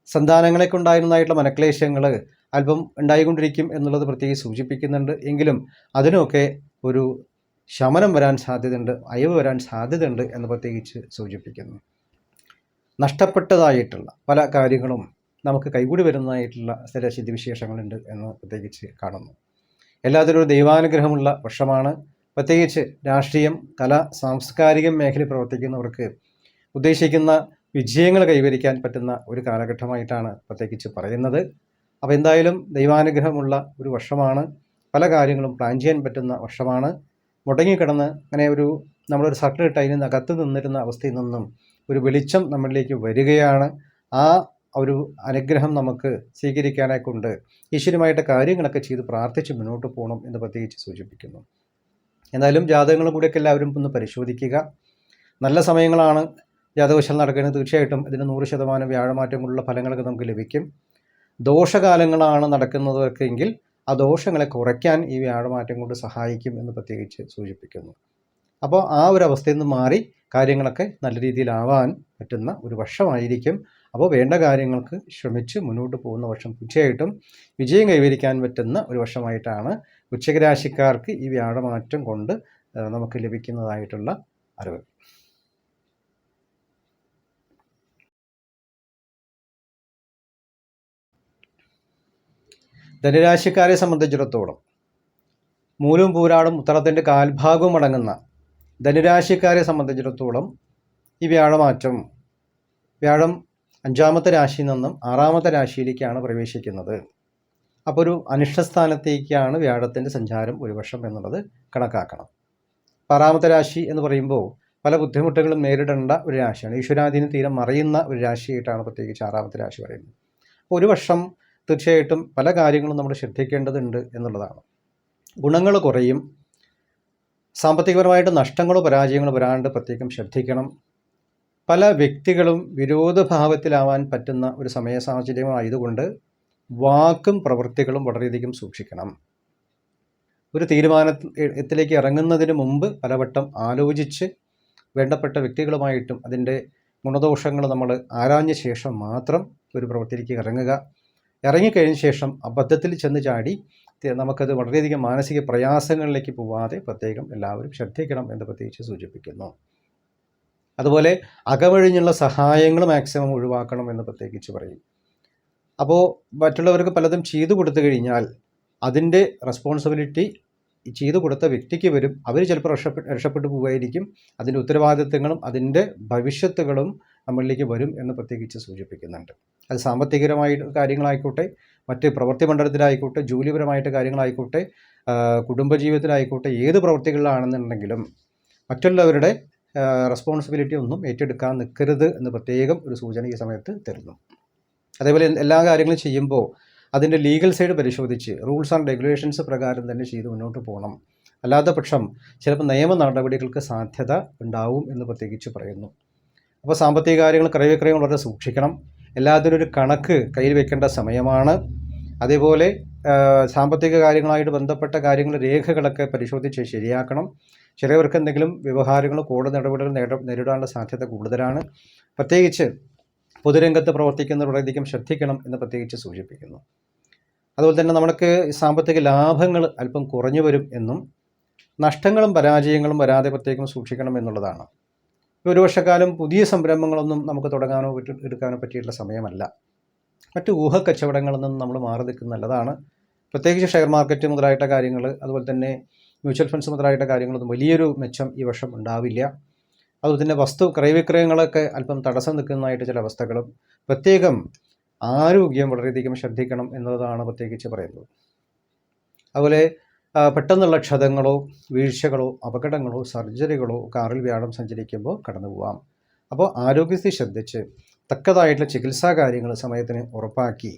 സന്താനങ്ങളെയൊക്കെ ഉണ്ടായിരുന്നതായിട്ടുള്ള മനക്ലേശങ്ങൾ അല്പം ഉണ്ടായിക്കൊണ്ടിരിക്കും എന്നുള്ളത് പ്രത്യേകിച്ച് സൂചിപ്പിക്കുന്നുണ്ട്. എങ്കിലും അതിനൊക്കെ ഒരു ശമനം വരാൻ സാധ്യതയുണ്ട്, അയവ് വരാൻ സാധ്യതയുണ്ട് എന്ന് പ്രത്യേകിച്ച് സൂചിപ്പിക്കുന്നു. നഷ്ടപ്പെട്ടതായിട്ടുള്ള പല കാര്യങ്ങളും നമുക്ക് കൈകൂടി വരുന്നതായിട്ടുള്ള ചില സ്ഥിതിവിശേഷങ്ങളുണ്ട് എന്ന് പ്രത്യേകിച്ച് കാണുന്നു. എല്ലാത്തിനും ഒരു ദൈവാനുഗ്രഹമുള്ള വർഷമാണ്. പ്രത്യേകിച്ച് രാഷ്ട്രീയം, കല, സാംസ്കാരിക മേഖലയിൽ പ്രവർത്തിക്കുന്നവർക്ക് ഉദ്ദേശിക്കുന്ന വിജയങ്ങൾ കൈവരിക്കാൻ പറ്റുന്ന ഒരു കാലഘട്ടമായിട്ടാണ് പ്രത്യേകിച്ച് പറയുന്നത്. അപ്പോൾ എന്തായാലും ദൈവാനുഗ്രഹമുള്ള ഒരു വർഷമാണ്. പല കാര്യങ്ങളും പ്ലാൻ ചെയ്യാൻ പറ്റുന്ന വർഷമാണ്. മുടങ്ങിക്കിടന്ന് അങ്ങനെ നമ്മളൊരു സർക്കിൾ ഇട്ട് അതിന് അകത്ത് നിന്നിരുന്ന അവസ്ഥയിൽ നിന്നും ഒരു വെളിച്ചം നമ്മളിലേക്ക് വരികയാണ്. ആ ഒരു അനുഗ്രഹം നമുക്ക് സ്വീകരിക്കാനായിക്കൊണ്ട് ഈശ്വരമായിട്ട് കാര്യങ്ങളൊക്കെ ചെയ്ത് പ്രാർത്ഥിച്ച് മുന്നോട്ട് പോകണം എന്ന് പ്രത്യേകിച്ച് സൂചിപ്പിക്കുന്നു. എന്തായാലും ജാതകങ്ങളും കൂടിയൊക്കെ എല്ലാവരും ഒന്ന് പരിശോധിക്കുക. നല്ല സമയങ്ങളാണ് ജാതകവശാൽ നടക്കുന്നത്. തീർച്ചയായിട്ടും ഇതിന് 100% വ്യാഴമാറ്റങ്ങളുള്ള ഫലങ്ങളൊക്കെ നമുക്ക് ലഭിക്കും. ദോഷകാലങ്ങളാണ് നടക്കുന്നതൊക്കെയെങ്കിൽ ആ ദോഷങ്ങളെ കുറയ്ക്കാൻ ഈ വ്യാഴമാറ്റം കൊണ്ട് സഹായിക്കും എന്ന് പ്രത്യേകിച്ച് സൂചിപ്പിക്കുന്നു. അപ്പോൾ ആ ഒരു അവസ്ഥയിൽ നിന്ന് മാറി കാര്യങ്ങളൊക്കെ നല്ല രീതിയിലാവാൻ പറ്റുന്ന ഒരു വർഷമായിരിക്കും. അപ്പോൾ വേണ്ട കാര്യങ്ങൾക്ക് ശ്രമിച്ച് മുന്നോട്ട് പോകുന്ന വർഷം തീർച്ചയായിട്ടും വിജയം കൈവരിക്കാൻ പറ്റുന്ന ഒരു വർഷമായിട്ടാണ് വൃശ്ചിക രാശിക്കാർക്ക് ഈ വ്യാഴമാറ്റം കൊണ്ട് നമുക്ക് ലഭിക്കുന്നതായിട്ടുള്ള അറിവ്. ധനുരാശിക്കാരെ സംബന്ധിച്ചിടത്തോളം മൂലവും പൂരാടും ഉത്തരത്തിൻ്റെ കാൽഭാഗവും അടങ്ങുന്ന ധനുരാശിക്കാരെ സംബന്ധിച്ചിടത്തോളം ഈ വ്യാഴമാറ്റം, വ്യാഴം 5ാമത്തെ രാശിയിൽ നിന്നും 6ാമത്തെ രാശിയിലേക്കാണ് പ്രവേശിക്കുന്നത്. അപ്പോൾ ഒരു അനിഷ്ടസ്ഥാനത്തേക്കാണ് വ്യാഴത്തിൻ്റെ സഞ്ചാരം ഒരു വർഷം എന്നുള്ളത് കണക്കാക്കണം. 6ാമത്തെ രാശി എന്ന് പറയുമ്പോൾ പല ബുദ്ധിമുട്ടുകളും നേരിടേണ്ട ഒരു രാശിയാണ്. ഈശ്വരാധീനം തീരെ മറയുന്ന ഒരു രാശിയായിട്ടാണ് പ്രത്യേകിച്ച് 6ാമത്തെ രാശി പറയുന്നത്. അപ്പോൾ ഒരു വർഷം തീർച്ചയായിട്ടും പല കാര്യങ്ങളും നമ്മൾ ശ്രദ്ധിക്കേണ്ടതുണ്ട് എന്നുള്ളതാണ്. ഗുണങ്ങൾ കുറയും. സാമ്പത്തികപരമായിട്ട് നഷ്ടങ്ങളോ പരാജയങ്ങളോ വരാണ്ട് പ്രത്യേകം ശ്രദ്ധിക്കണം. പല വ്യക്തികളും വിരോധഭാവത്തിലാവാൻ പറ്റുന്ന ഒരു സമയ സാഹചര്യമായതുകൊണ്ട് വാക്കും പ്രവൃത്തികളും വളരെയധികം സൂക്ഷിക്കണം. ഒരു തീരുമാനത്തിലേക്ക് ഇറങ്ങുന്നതിന് മുമ്പ് പലവട്ടം ആലോചിച്ച് വേണ്ടപ്പെട്ട വ്യക്തികളുമായിട്ടും അതിൻ്റെ ഗുണദോഷങ്ങൾ നമ്മൾ ആരാഞ്ഞ ശേഷം മാത്രം ഒരു പ്രവൃത്തിയിലേക്ക് ഇറങ്ങുക. ഇറങ്ങിക്കഴിഞ്ഞ ശേഷം അബദ്ധത്തിൽ ചെന്ന് ചാടി നമുക്കത് വളരെയധികം മാനസിക പ്രയാസങ്ങളിലേക്ക് പോവാതെ പ്രത്യേകം എല്ലാവരും ശ്രദ്ധിക്കണം എന്ന് പ്രത്യേകിച്ച് സൂചിപ്പിക്കുന്നു. അതുപോലെ അകമഴിഞ്ഞുള്ള സഹായങ്ങൾ മാക്സിമം ഒഴിവാക്കണം എന്ന് പ്രത്യേകിച്ച് പറയും. അപ്പോൾ മറ്റുള്ളവർക്ക് പലതും ചെയ്തു കൊടുത്തു കഴിഞ്ഞാൽ അതിൻ്റെ റെസ്പോൺസിബിലിറ്റി ചെയ്തു കൊടുത്ത വ്യക്തിക്ക് വരും. അവർ ചിലപ്പോൾ രക്ഷപ്പെട്ടു പോവുമായിരിക്കും. അതിൻ്റെ ഉത്തരവാദിത്തങ്ങളും അതിൻ്റെ ഭവിഷ്യത്തുകളും നമ്മളിലേക്ക് വരും എന്ന് പ്രത്യേകിച്ച് സൂചിപ്പിക്കുന്നുണ്ട്. അത് സാമ്പത്തികപരമായ കാര്യങ്ങളായിക്കോട്ടെ, മറ്റ് പ്രവൃത്തി മണ്ഡലത്തിലായിക്കോട്ടെ, ജോലിപരമായിട്ട് കാര്യങ്ങളായിക്കോട്ടെ, കുടുംബജീവിതത്തിലായിക്കോട്ടെ, ഏത് പ്രവൃത്തികളിലാണെന്നുണ്ടെങ്കിലും മറ്റുള്ളവരുടെ റെസ്പോൺസിബിലിറ്റി ഒന്നും ഏറ്റെടുക്കാൻ നിൽക്കരുത് എന്ന് പ്രത്യേകം ഒരു സൂചന ഈ സമയത്ത് തരുന്നു. അതേപോലെ എല്ലാ കാര്യങ്ങളും ചെയ്യുമ്പോൾ അതിൻ്റെ ലീഗൽ സൈഡ് പരിശോധിച്ച് റൂൾസ് ആൻഡ് റെഗുലേഷൻസ് പ്രകാരം തന്നെ ചെയ്ത് മുന്നോട്ട് പോകണം. അല്ലാത്ത പക്ഷം ചിലപ്പോൾ നിയമ നടപടികൾക്ക് സാധ്യത ഉണ്ടാവും എന്ന് പ്രത്യേകിച്ച് പറയുന്നു. അപ്പോൾ സാമ്പത്തിക കാര്യങ്ങൾ ക്രയവിക്രയങ്ങൾ വളരെ സൂക്ഷിക്കണം. എല്ലാത്തിനും ഒരു കണക്ക് കയ്യിൽ വെക്കേണ്ട സമയമാണ്. അതേപോലെ സാമ്പത്തിക കാര്യങ്ങളായിട്ട് ബന്ധപ്പെട്ട കാര്യങ്ങൾ രേഖകളൊക്കെ പരിശോധിച്ച് ശരിയാക്കണം. ചിലവർക്ക് എന്തെങ്കിലും വ്യവഹാരങ്ങൾ കോടതി നടപടികൾ നേരിടാനുള്ള സാധ്യത കൂടുതലാണ്. പ്രത്യേകിച്ച് പൊതുരംഗത്ത് പ്രവർത്തിക്കുന്നവർ വളരെയധികം ശ്രദ്ധിക്കണം എന്ന് പ്രത്യേകിച്ച് സൂചിപ്പിക്കുന്നു. അതുപോലെ തന്നെ നമുക്ക് സാമ്പത്തിക ലാഭങ്ങൾ അല്പം കുറഞ്ഞു വരും എന്നും നഷ്ടങ്ങളും പരാജയങ്ങളും വരാതെ പ്രത്യേകം സൂക്ഷിക്കണം എന്നുള്ളതാണ്. ഒരു വർഷക്കാലം പുതിയ സംരംഭങ്ങളൊന്നും നമുക്ക് തുടങ്ങാനോ എടുക്കാനോ പറ്റിയിട്ടുള്ള സമയമല്ല. മറ്റ് ഊഹക്കച്ചവടങ്ങളൊന്നും നമ്മൾ മാറി നിൽക്കുന്നത് നല്ലതാണ്. പ്രത്യേകിച്ച് ഷെയർ മാർക്കറ്റ് മുതലായിട്ട കാര്യങ്ങൾ, അതുപോലെ തന്നെ മ്യൂച്വൽ ഫണ്ട്സ് മുതലായിട്ട കാര്യങ്ങളൊന്നും വലിയൊരു മെച്ചം ഈ വർഷം ഉണ്ടാവില്ല. അതുപോലെ തന്നെ ക്രയവിക്രയങ്ങളൊക്കെ അല്പം തടസ്സം നിൽക്കുന്നതായിട്ട് ചില അവസ്ഥകളും, പ്രത്യേകം ആരോഗ്യം വളരെയധികം ശ്രദ്ധിക്കണം എന്നതാണ് പ്രത്യേകിച്ച് പറയുന്നത്. അതുപോലെ പെട്ടെന്നുള്ള ക്ഷതങ്ങളോ വീഴ്ചകളോ അപകടങ്ങളോ സർജറികളോ കാറിൽ വ്യാഴം സഞ്ചരിക്കുമ്പോൾ കടന്നു പോവാം. അപ്പോൾ ആരോഗ്യത്തെ ശ്രദ്ധിച്ച് തക്കതായിട്ടുള്ള ചികിത്സാ കാര്യങ്ങൾ സമയത്തിന് ഉറപ്പാക്കി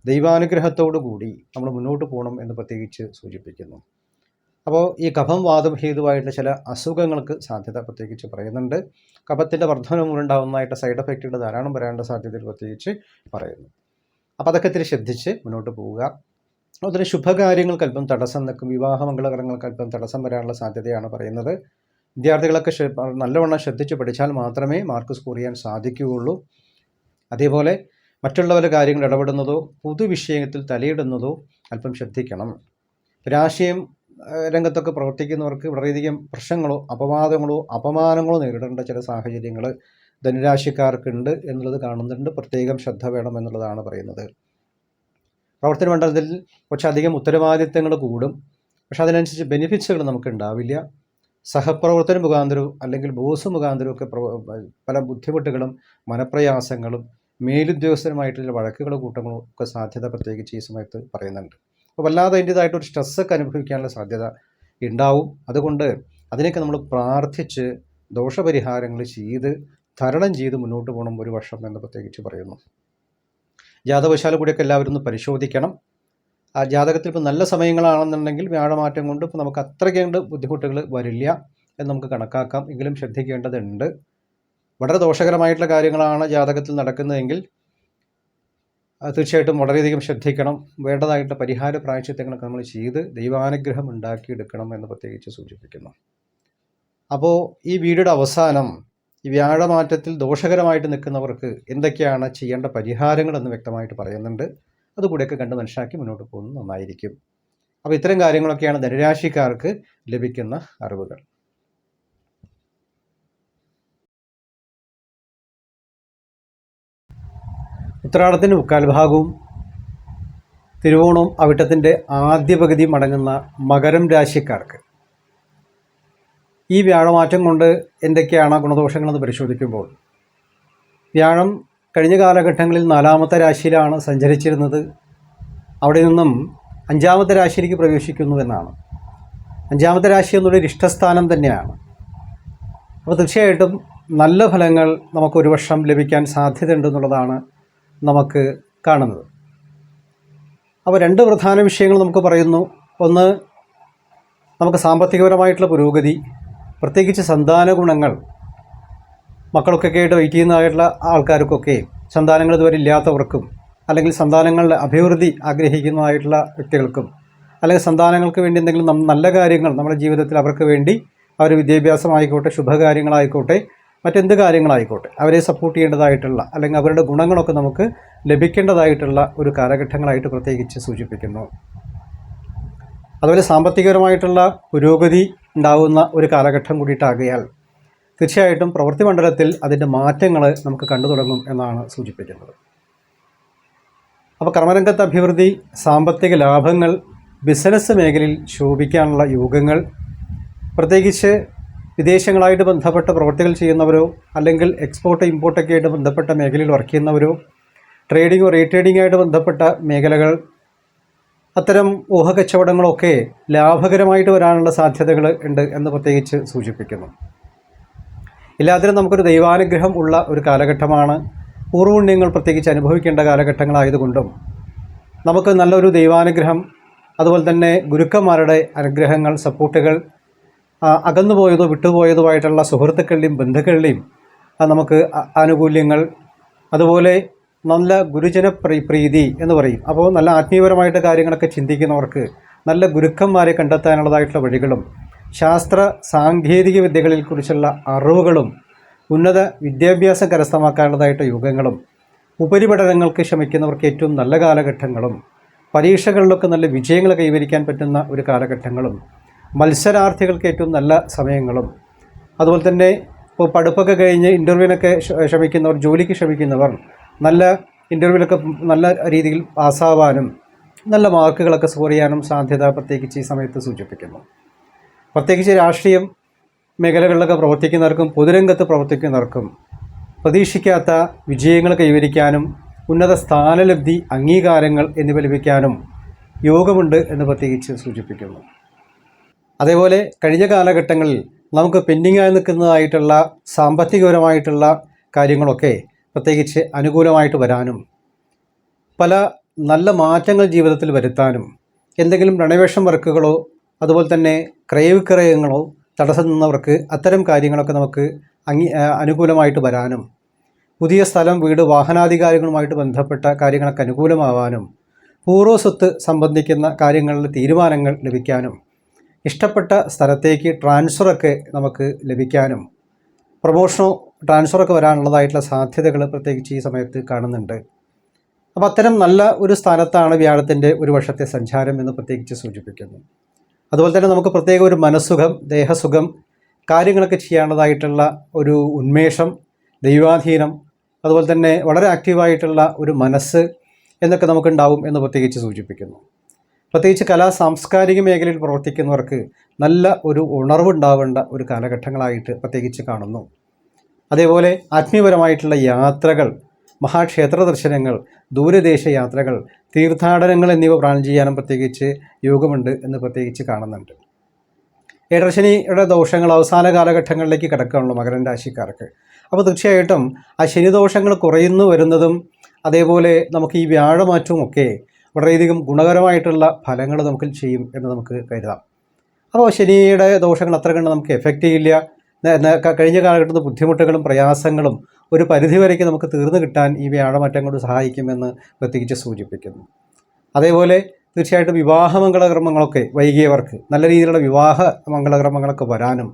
ദൈവാനുഗ്രഹത്തോടു കൂടി നമ്മൾ മുന്നോട്ട് പോകണം എന്ന് പ്രത്യേകിച്ച് സൂചിപ്പിക്കുന്നു. അപ്പോൾ ഈ കഫം വാദം ഹേതുവായിട്ടുള്ള ചില അസുഖങ്ങൾക്ക് സാധ്യത പ്രത്യേകിച്ച് പറയുന്നുണ്ട്. കഫത്തിൻ്റെ വർധനം മൂലമുണ്ടാകുന്നതായിട്ട് സൈഡ് എഫക്റ്റുകൾ ധാരാളം വരാനുള്ള സാധ്യതയിൽ പ്രത്യേകിച്ച് പറയുന്നു. അപ്പോൾ അതൊക്കെ ഇത്തിരി ശ്രദ്ധിച്ച് മുന്നോട്ട് പോവുക. അതുപോലെ ശുഭകാര്യങ്ങൾക്ക് അല്പം തടസ്സം നിൽക്കും. വിവാഹ മംഗളകരങ്ങൾക്ക് അല്പം തടസ്സം വരാനുള്ള സാധ്യതയാണ് പറയുന്നത്. വിദ്യാർത്ഥികളൊക്കെ നല്ലവണ്ണം ശ്രദ്ധിച്ച് പഠിച്ചാൽ മാത്രമേ മാർക്ക് സ്കോർ ചെയ്യാൻ സാധിക്കുകയുള്ളൂ. അതേപോലെ മറ്റുള്ളവരുടെ കാര്യങ്ങൾ ഇടപെടുന്നതോ പൊതുവിഷയത്തിൽ തലയിടുന്നതോ അല്പം ശ്രദ്ധിക്കണം. രാഷ്ട്രീയം രംഗത്തൊക്കെ പ്രവർത്തിക്കുന്നവർക്ക് വളരെയധികം പ്രശ്നങ്ങളോ അപമാനങ്ങളോ നേരിടേണ്ട ചില സാഹചര്യങ്ങൾ ധനുരാശിക്കാർക്കുണ്ട് എന്നുള്ളത് കാണുന്നുണ്ട്. പ്രത്യേകം ശ്രദ്ധ വേണം എന്നുള്ളതാണ് പറയുന്നത്. പ്രവർത്തന മണ്ഡലത്തിൽ കുറച്ചധികം ഉത്തരവാദിത്തങ്ങൾ കൂടും. പക്ഷെ അതിനനുസരിച്ച് ബെനിഫിറ്റ്സുകൾ നമുക്ക് ഉണ്ടാവില്ല. സഹപ്രവർത്തന മുഖാന്തരവും അല്ലെങ്കിൽ ബോസ് മുഖാന്തരവും ഒക്കെ പല ബുദ്ധിമുട്ടുകളും മനപ്രയാസങ്ങളും മേലുദ്യോഗസ്ഥരുമായിട്ടുള്ള വഴക്കുകളും കൂട്ടങ്ങളും ഒക്കെ സാധ്യത പ്രത്യേകിച്ച് ഈ സമയത്ത് പറയുന്നുണ്ട്. അപ്പോൾ വല്ലാതെ അതിൻ്റേതായിട്ടൊരു സ്ട്രെസ്സൊക്കെ അനുഭവിക്കാനുള്ള സാധ്യത ഉണ്ടാവും. അതുകൊണ്ട് അതിനൊക്കെ നമ്മൾ പ്രാർത്ഥിച്ച് ദോഷപരിഹാരങ്ങൾ ചെയ്ത് തരണം ചെയ്ത് മുന്നോട്ട് പോകണം ഒരു വർഷം എന്ന് പ്രത്യേകിച്ച് പറയുന്നു. ജാതകവശാല കൂടിയൊക്കെ എല്ലാവരും ഒന്ന് പരിശോധിക്കണം. ആ ജാതകത്തിൽ ഇപ്പോൾ നല്ല സമയങ്ങളാണെന്നുണ്ടെങ്കിൽ വ്യാഴമാറ്റം കൊണ്ട് ഇപ്പോൾ നമുക്ക് അത്രയ്ക്ക് ബുദ്ധിമുട്ടുകൾ വരില്ല എന്ന് നമുക്ക് കണക്കാക്കാം. എങ്കിലും ശ്രദ്ധിക്കേണ്ടതുണ്ട്. വളരെ ദോഷകരമായിട്ടുള്ള കാര്യങ്ങളാണ് ജാതകത്തിൽ നടക്കുന്നതെങ്കിൽ തീർച്ചയായിട്ടും വളരെയധികം ശ്രദ്ധിക്കണം. വേണ്ടതായിട്ടുള്ള പരിഹാര പ്രായശ്ചിത്തങ്ങളൊക്കെ നമ്മൾ ചെയ്ത് ദൈവാനുഗ്രഹം ഉണ്ടാക്കിയെടുക്കണം എന്ന് പ്രത്യേകിച്ച് സൂചിപ്പിക്കുന്നു. അപ്പോൾ ഈ വീഡിയോയുടെ അവസാനം ഈ വ്യാഴമാറ്റത്തിൽ ദോഷകരമായിട്ട് നിൽക്കുന്നവർക്ക് എന്തൊക്കെയാണ് ചെയ്യേണ്ട പരിഹാരങ്ങളെന്ന് വ്യക്തമായിട്ട് പറയുന്നുണ്ട്. അതുകൂടെയൊക്കെ കണ്ട് മനസ്സിലാക്കി മുന്നോട്ട് പോകുന്നത് നന്നായിരിക്കും. അപ്പോൾ ഇത്തരം കാര്യങ്ങളൊക്കെയാണ് ധനുരാശിക്കാർക്ക് ലഭിക്കുന്ന അറിവുകൾ. ഉത്രാടത്തിൻ്റെ മുക്കാൽ ഭാഗവും തിരുവോണവും അവിട്ടത്തിൻ്റെ ആദ്യ പകുതിയും അടങ്ങുന്ന മകരം രാശിക്കാർക്ക് ഈ വ്യാഴമാറ്റം കൊണ്ട് എന്തൊക്കെയാണ് ഗുണദോഷങ്ങളെന്ന് പരിശോധിക്കുമ്പോൾ, വ്യാഴം കഴിഞ്ഞ കാലഘട്ടങ്ങളിൽ 4ാമത്തെ രാശിയിലാണ് സഞ്ചരിച്ചിരുന്നത്. അവിടെ നിന്നും 5ാമത്തെ രാശിയിലേക്ക് പ്രവേശിക്കുന്നു എന്നാണ്. 5ാമത്തെ രാശി എന്നുള്ളൊരു ഇഷ്ടസ്ഥാനം തന്നെയാണ്. അപ്പോൾ തീർച്ചയായിട്ടും നല്ല ഫലങ്ങൾ നമുക്കൊരു വർഷം ലഭിക്കാൻ സാധ്യതയുണ്ടെന്നുള്ളതാണ് നമുക്ക് കാണുന്നത്. അപ്പോൾ 2 പ്രധാന വിഷയങ്ങൾ നമുക്ക് പറയുന്നു. ഒന്ന്, നമുക്ക് സാമ്പത്തികപരമായിട്ടുള്ള പുരോഗതി, പ്രത്യേകിച്ച് സന്താന ഗുണങ്ങൾ. മക്കളൊക്കെ ആയിട്ട് വെയിറ്റ് ചെയ്യുന്നതായിട്ടുള്ള ആൾക്കാർക്കൊക്കെ, സന്താനങ്ങൾ ഇതുവരെ ഇല്ലാത്തവർക്കും, അല്ലെങ്കിൽ സന്താനങ്ങളുടെ അഭിവൃദ്ധി ആഗ്രഹിക്കുന്നതായിട്ടുള്ള വ്യക്തികൾക്കും, അല്ലെങ്കിൽ സന്താനങ്ങൾക്ക് വേണ്ടി എന്തെങ്കിലും നല്ല കാര്യങ്ങൾ നമ്മുടെ ജീവിതത്തിൽ അവർക്ക് വേണ്ടി അവർ വിദ്യാഭ്യാസമായിക്കോട്ടെ, ശുഭകാര്യങ്ങളായിക്കോട്ടെ, മറ്റെന്ത് കാര്യങ്ങളായിക്കോട്ടെ അവരെ സപ്പോർട്ട് ചെയ്യേണ്ടതായിട്ടുള്ള അല്ലെങ്കിൽ അവരുടെ ഗുണങ്ങളൊക്കെ നമുക്ക് ലഭിക്കേണ്ടതായിട്ടുള്ള ഒരു കാലഘട്ടങ്ങളായിട്ട് പ്രത്യേകിച്ച് സൂചിപ്പിക്കുന്നു. അതുപോലെ സാമ്പത്തികപരമായിട്ടുള്ള പുരോഗതി ഉണ്ടാകുന്ന ഒരു കാലഘട്ടം കൂടിയിട്ടാകിയാൽ തീർച്ചയായിട്ടും പ്രവൃത്തി മണ്ഡലത്തിൽ അതിൻ്റെ മാറ്റങ്ങൾ നമുക്ക് കണ്ടു തുടങ്ങും എന്നാണ് സൂചിപ്പിക്കുന്നത്. അപ്പോൾ കർമ്മരംഗത്ത് അഭിവൃദ്ധി, സാമ്പത്തിക ലാഭങ്ങൾ, ബിസിനസ് മേഖലയിൽ ശോഭിക്കാനുള്ള യോഗങ്ങൾ, പ്രത്യേകിച്ച് വിദേശങ്ങളായിട്ട് ബന്ധപ്പെട്ട പ്രവൃത്തികൾ ചെയ്യുന്നവരോ അല്ലെങ്കിൽ എക്സ്പോർട്ട് ഇമ്പോർട്ടൊക്കെ ആയിട്ട് ബന്ധപ്പെട്ട മേഖലയിൽ വർക്ക് ചെയ്യുന്നവരോ, ട്രേഡിങ്ങോ റീട്രേഡിങ്ങോ ആയിട്ട് ബന്ധപ്പെട്ട മേഖലകൾ, അത്തരം ഊഹക്കച്ചവടങ്ങളൊക്കെ ലാഭകരമായിട്ട് വരാനുള്ള സാധ്യതകൾ ഉണ്ട് എന്ന് പ്രത്യേകിച്ച് സൂചിപ്പിക്കുന്നു. എല്ലാത്തിനും നമുക്കൊരു ദൈവാനുഗ്രഹം ഉള്ള ഒരു കാലഘട്ടമാണ്. പൂർവ്വപുണ്യങ്ങൾ പ്രത്യേകിച്ച് അനുഭവിക്കേണ്ട കാലഘട്ടങ്ങളായതുകൊണ്ടും നമുക്ക് നല്ലൊരു ദൈവാനുഗ്രഹം, അതുപോലെ തന്നെ ഗുരുക്കന്മാരുടെ അനുഗ്രഹങ്ങൾ, സപ്പോർട്ടുകൾ, അകന്നുപോയതോ വിട്ടുപോയതുമായിട്ടുള്ള സുഹൃത്തുക്കളുടെയും ബന്ധുക്കളുടെയും നമുക്ക് ആനുകൂല്യങ്ങൾ, അതുപോലെ നല്ല ഗുരുജന പ്രീതി എന്ന് പറയും. അപ്പോൾ നല്ല ആത്മീയപരമായിട്ട് കാര്യങ്ങളൊക്കെ ചിന്തിക്കുന്നവർക്ക് നല്ല ഗുരുക്കന്മാരെ കണ്ടെത്താനുള്ളതായിട്ടുള്ള വഴികളും, ശാസ്ത്ര സാങ്കേതിക വിദ്യകളിൽ കുറിച്ചുള്ള അറിവുകളും, ഉന്നത വിദ്യാഭ്യാസം കരസ്ഥമാക്കാനുള്ളതായിട്ട് യുഗങ്ങളും, ഉപരിപഠനങ്ങൾക്ക് ശ്രമിക്കുന്നവർക്ക് ഏറ്റവും നല്ല കാലഘട്ടങ്ങളും, പരീക്ഷകളിലൊക്കെ നല്ല വിജയങ്ങൾ കൈവരിക്കാൻ പറ്റുന്ന ഒരു കാലഘട്ടങ്ങളും, മത്സരാർത്ഥികൾക്ക് ഏറ്റവും നല്ല സമയങ്ങളും, അതുപോലെ തന്നെ ഇപ്പോൾ പഠിപ്പൊക്കെ കഴിഞ്ഞ് ഇൻ്റർവ്യൂവിനൊക്കെ ശ്രമിക്കുന്നവർ, ജോലിക്ക് ശ്രമിക്കുന്നവർ നല്ല ഇൻ്റർവ്യൂവിലൊക്കെ നല്ല രീതിയിൽ പാസ്സാവാനും നല്ല മാർക്കുകളൊക്കെ സ്കോർ ചെയ്യാനും സാധ്യത പ്രത്യേകിച്ച് ഈ സമയത്ത് സൂചിപ്പിക്കുന്നു. പ്രത്യേകിച്ച് രാഷ്ട്രീയം മേഖലകളിലൊക്കെ പ്രവർത്തിക്കുന്നവർക്കും പൊതുരംഗത്ത് പ്രവർത്തിക്കുന്നവർക്കും പ്രതീക്ഷിക്കാത്ത വിജയങ്ങൾ കൈവരിക്കാനും ഉന്നത സ്ഥാനലബ്ധി, അംഗീകാരങ്ങൾ എന്നിവ ലഭിക്കാനും യോഗമുണ്ട് എന്ന് പ്രത്യേകിച്ച് സൂചിപ്പിക്കുന്നു. അതേപോലെ കഴിഞ്ഞ കാലഘട്ടങ്ങളിൽ നമുക്ക് പെൻഡിങ്ങായി നിൽക്കുന്നതായിട്ടുള്ള സാമ്പത്തികപരമായിട്ടുള്ള കാര്യങ്ങളൊക്കെ പ്രത്യേകിച്ച് അനുകൂലമായിട്ട് വരാനും, പല നല്ല മാറ്റങ്ങൾ ജീവിതത്തിൽ വരുത്താനും, എന്തെങ്കിലും റെനോവേഷൻ വർക്കുകളോ അതുപോലെ തന്നെ ക്രയവിക്രയങ്ങളോ തടസ്സം നിന്നവർക്ക് അത്തരം കാര്യങ്ങളൊക്കെ നമുക്ക് അനുകൂലമായിട്ട് വരാനും, പുതിയ സ്ഥലം, വീട്, വാഹനാധികാരങ്ങളുമായിട്ട് ബന്ധപ്പെട്ട കാര്യങ്ങളൊക്കെ അനുകൂലമാവാനും, പൂർവ്വസ്വത്ത് സംബന്ധിക്കുന്ന കാര്യങ്ങളിൽ തീരുമാനങ്ങൾ ലഭിക്കാനും, ഇഷ്ടപ്പെട്ട സ്ഥലത്തേക്ക് ട്രാൻസ്ഫറൊക്കെ നമുക്ക് ലഭിക്കാനും, പ്രൊമോഷനോ ട്രാൻസ്ഫറൊക്കെ വരാനുള്ളതായിട്ടുള്ള സാധ്യതകൾ പ്രത്യേകിച്ച് ഈ സമയത്ത് കാണുന്നുണ്ട്. അപ്പോൾ അത്തരം നല്ല ഒരു സ്ഥാനത്താണ് വ്യാഴത്തിൻ്റെ ഒരു വർഷത്തെ സഞ്ചാരം എന്ന് പ്രത്യേകിച്ച് സൂചിപ്പിക്കുന്നു. അതുപോലെ തന്നെ നമുക്ക് പ്രത്യേക ഒരു മനസ്സുഖം, ദേഹസുഖം, കാര്യങ്ങളൊക്കെ ചെയ്യാനുള്ളതായിട്ടുള്ള ഒരു ഉന്മേഷം, ദൈവാധീനം, അതുപോലെ തന്നെ വളരെ ആക്റ്റീവായിട്ടുള്ള ഒരു മനസ്സ് എന്നൊക്കെ നമുക്കുണ്ടാവും എന്ന് പ്രത്യേകിച്ച് സൂചിപ്പിക്കുന്നു. പ്രത്യേകിച്ച് സാംസ്കാരിക മേഖലയിൽ പ്രവർത്തിക്കുന്നവർക്ക് നല്ല ഒരു ഉണർവുണ്ടാവേണ്ട ഒരു കാലഘട്ടങ്ങളായിട്ട് പ്രത്യേകിച്ച് കാണുന്നു. അതേപോലെ ആത്മീയപരമായിട്ടുള്ള യാത്രകൾ, മഹാക്ഷേത്ര ദർശനങ്ങൾ, ദൂരദേശ യാത്രകൾ, തീർത്ഥാടനങ്ങൾ എന്നിവ പ്ലാൻ ചെയ്യാനും പ്രത്യേകിച്ച് യോഗമുണ്ട് എന്ന് പ്രത്യേകിച്ച് കാണുന്നുണ്ട്. ഏഴരശനിയുടെ ദോഷങ്ങൾ അവസാന കാലഘട്ടങ്ങളിലേക്ക് കിടക്കുകയാണല്ലോ മകരം രാശിക്കാർക്ക്. അപ്പോൾ തീർച്ചയായിട്ടും ആ ശനിദോഷങ്ങൾ കുറയുന്നു വരുന്നതും അതേപോലെ നമുക്ക് ഈ വ്യാഴമാറ്റവും ഒക്കെ വളരെയധികം ഗുണകരമായിട്ടുള്ള ഫലങ്ങൾ നമുക്ക് ചെയ്യും എന്ന് നമുക്ക് കരുതാം. അപ്പോൾ ശനിയുടെ ദോഷങ്ങൾ അത്ര കണ്ട് നമുക്ക് എഫക്റ്റ് ചെയ്യില്ല. കഴിഞ്ഞ കാലഘട്ടത്തിൽ ബുദ്ധിമുട്ടുകളും പ്രയാസങ്ങളും ഒരു പരിധിവരയ്ക്ക് നമുക്ക് തീർന്നു കിട്ടാൻ ഈ വ്യാഴമാറ്റം കൊണ്ട് സഹായിക്കുമെന്ന് പ്രത്യേകിച്ച് സൂചിപ്പിക്കുന്നു. അതേപോലെ തീർച്ചയായിട്ടും വിവാഹ മംഗളകർമ്മങ്ങളൊക്കെ വൈകിയവർക്ക് നല്ല രീതിയിലുള്ള വിവാഹ മംഗളകർമ്മങ്ങളൊക്കെ വരാനും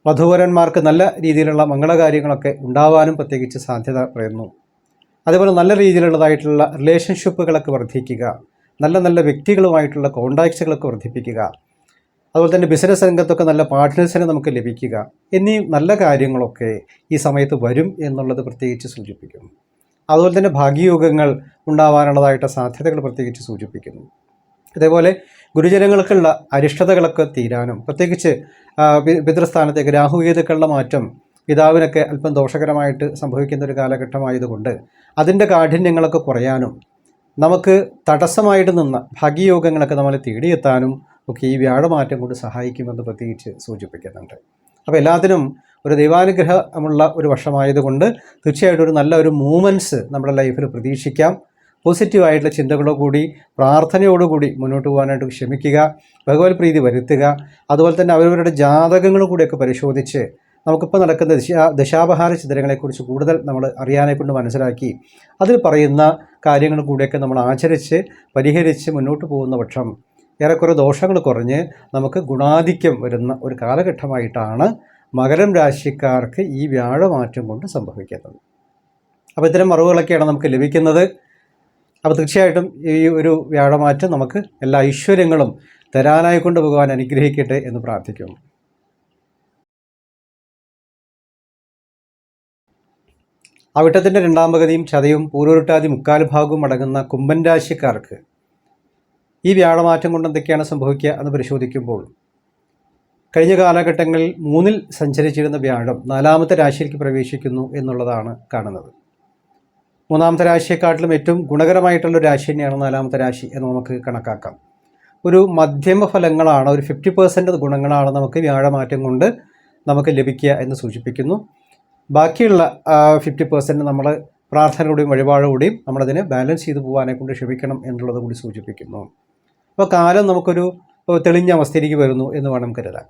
വധൂവരന്മാർക്ക് നല്ല രീതിയിലുള്ള മംഗളകാര്യങ്ങളൊക്കെ ഉണ്ടാവാനും പ്രത്യേകിച്ച് സാധ്യത പറയുന്നു. അതേപോലെ നല്ല രീതിയിലുള്ളതായിട്ടുള്ള റിലേഷൻഷിപ്പുകളൊക്കെ വർദ്ധിക്കുക, നല്ല നല്ല വ്യക്തികളുമായിട്ടുള്ള കോണ്ടാക്ട്സുകളൊക്കെ വർദ്ധിപ്പിക്കുക, അതുപോലെ തന്നെ ബിസിനസ് രംഗത്തൊക്കെ നല്ല പാർട്ട്നേഴ്സിനെ നമുക്ക് ലഭിക്കുക എന്നീ നല്ല കാര്യങ്ങളൊക്കെ ഈ സമയത്ത് വരും എന്നുള്ളത് പ്രത്യേകിച്ച് സൂചിപ്പിക്കുന്നു. അതുപോലെ തന്നെ ഭാഗ്യയോഗങ്ങൾ ഉണ്ടാവാനുള്ളതായിട്ട് സാധ്യതകൾ പ്രത്യേകിച്ച് സൂചിപ്പിക്കുന്നു. അതേപോലെ ഗുരുജനങ്ങൾക്കുള്ള അരിഷ്ടതകളൊക്കെ തീരാനും പ്രത്യേകിച്ച് പിതൃസ്ഥാനത്തേക്ക് രാഹുകേതുക്കളുടെ മാറ്റം പിതാവിനൊക്കെ അല്പം ദോഷകരമായിട്ട് സംഭവിക്കുന്ന ഒരു കാലഘട്ടമായതുകൊണ്ട് അതിൻ്റെ കാഠിന്യങ്ങളൊക്കെ കുറയാനും നമുക്ക് തടസ്സമായിട്ട് നിന്ന ഭാഗ്യയോഗങ്ങളൊക്കെ നമ്മളെ തേടിയെത്താനും ഒക്കെ ഈ വ്യാഴമാറ്റം കൊണ്ട് സഹായിക്കുമെന്ന് പ്രത്യേകിച്ച് സൂചിപ്പിക്കുന്നുണ്ട്. അപ്പോൾ എല്ലാത്തിനും ഒരു ദൈവാനുഗ്രഹമുള്ള ഒരു വർഷമായതുകൊണ്ട് തീർച്ചയായിട്ടും ഒരു നല്ല ഒരു മൂവ്മെൻറ്റ്സ് നമ്മുടെ ലൈഫിൽ പ്രതീക്ഷിക്കാം. പോസിറ്റീവായിട്ടുള്ള ചിന്തകളോടുകൂടി പ്രാർത്ഥനയോടുകൂടി മുന്നോട്ട് പോകാനായിട്ട് ശ്രമിക്കുക, ഭഗവത് പ്രീതി വരുത്തുക. അതുപോലെ തന്നെ അവരവരുടെ ജാതകങ്ങളും കൂടിയൊക്കെ പരിശോധിച്ച് നമുക്കിപ്പോൾ നടക്കുന്ന ദശാപഹാര ചിത്രങ്ങളെക്കുറിച്ച് കൂടുതൽ നമ്മൾ അറിയാനെക്കൊണ്ട് മനസ്സിലാക്കി അതിൽ പറയുന്ന കാര്യങ്ങൾ കൂടിയൊക്കെ നമ്മൾ ആചരിച്ച് പരിഹരിച്ച് മുന്നോട്ട് പോകുന്ന പക്ഷം ഏറെക്കുറെ ദോഷങ്ങൾ കുറഞ്ഞ് നമുക്ക് ഗുണാധിക്യം വരുന്ന ഒരു കാലഘട്ടമായിട്ടാണ് മകരം രാശിക്കാർക്ക് ഈ വ്യാഴമാറ്റം കൊണ്ട് സംഭവിക്കുന്നത്. അപ്പോൾ ഇത്തരം അറിവുകളൊക്കെയാണ് നമുക്ക് ലഭിക്കുന്നത്. അപ്പോൾ തീർച്ചയായിട്ടും ഈ ഒരു വ്യാഴമാറ്റം നമുക്ക് എല്ലാ ഐശ്വര്യങ്ങളും തരാനായി കൊണ്ട് ഭഗവാൻ അനുഗ്രഹിക്കട്ടെ എന്ന് പ്രാർത്ഥിക്കുന്നു. അവിട്ടത്തിൻ്റെ രണ്ടാം പകുതിയും ചതയും പൂരോരുട്ടാതി മുക്കാൽ ഭാഗവും അടങ്ങുന്ന കുംഭൻ രാശിക്കാർക്ക് ഈ വ്യാഴമാറ്റം കൊണ്ട് എന്തൊക്കെയാണ് സംഭവിക്കുക എന്ന് പരിശോധിക്കുമ്പോൾ കഴിഞ്ഞ കാലഘട്ടങ്ങളിൽ 3-ൽ സഞ്ചരിച്ചിരുന്ന വ്യാഴം 4-ാമത്തെ രാശിയിലേക്ക് പ്രവേശിക്കുന്നു എന്നുള്ളതാണ് കാണുന്നത്. 3-ാമത്തെ രാശിയെക്കാട്ടിലും ഏറ്റവും ഗുണകരമായിട്ടുള്ളൊരു രാശി തന്നെയാണ് 4-ാമത്തെ രാശി എന്ന് നമുക്ക് കണക്കാക്കാം. ഒരു മധ്യമ ഫലങ്ങളാണ്, ഒരു 50% ഗുണങ്ങളാണ് നമുക്ക് വ്യാഴമാറ്റം കൊണ്ട് നമുക്ക് ലഭിക്കുക എന്ന് സൂചിപ്പിക്കുന്നു. ബാക്കിയുള്ള 50% നമ്മൾ പ്രാർത്ഥനയോടെയും വഴിപാടോടെയും നമ്മളതിനെ ബാലൻസ് ചെയ്തു പോകാനെ കൊണ്ട് ശ്രമിക്കണം എന്നുള്ളത് കൂടി സൂചിപ്പിക്കുന്നു. അപ്പോൾ കാലം നമുക്കൊരു തെളിഞ്ഞ അവസ്ഥയിലേക്ക് വരുന്നു എന്ന് വേണം കരുതാൻ.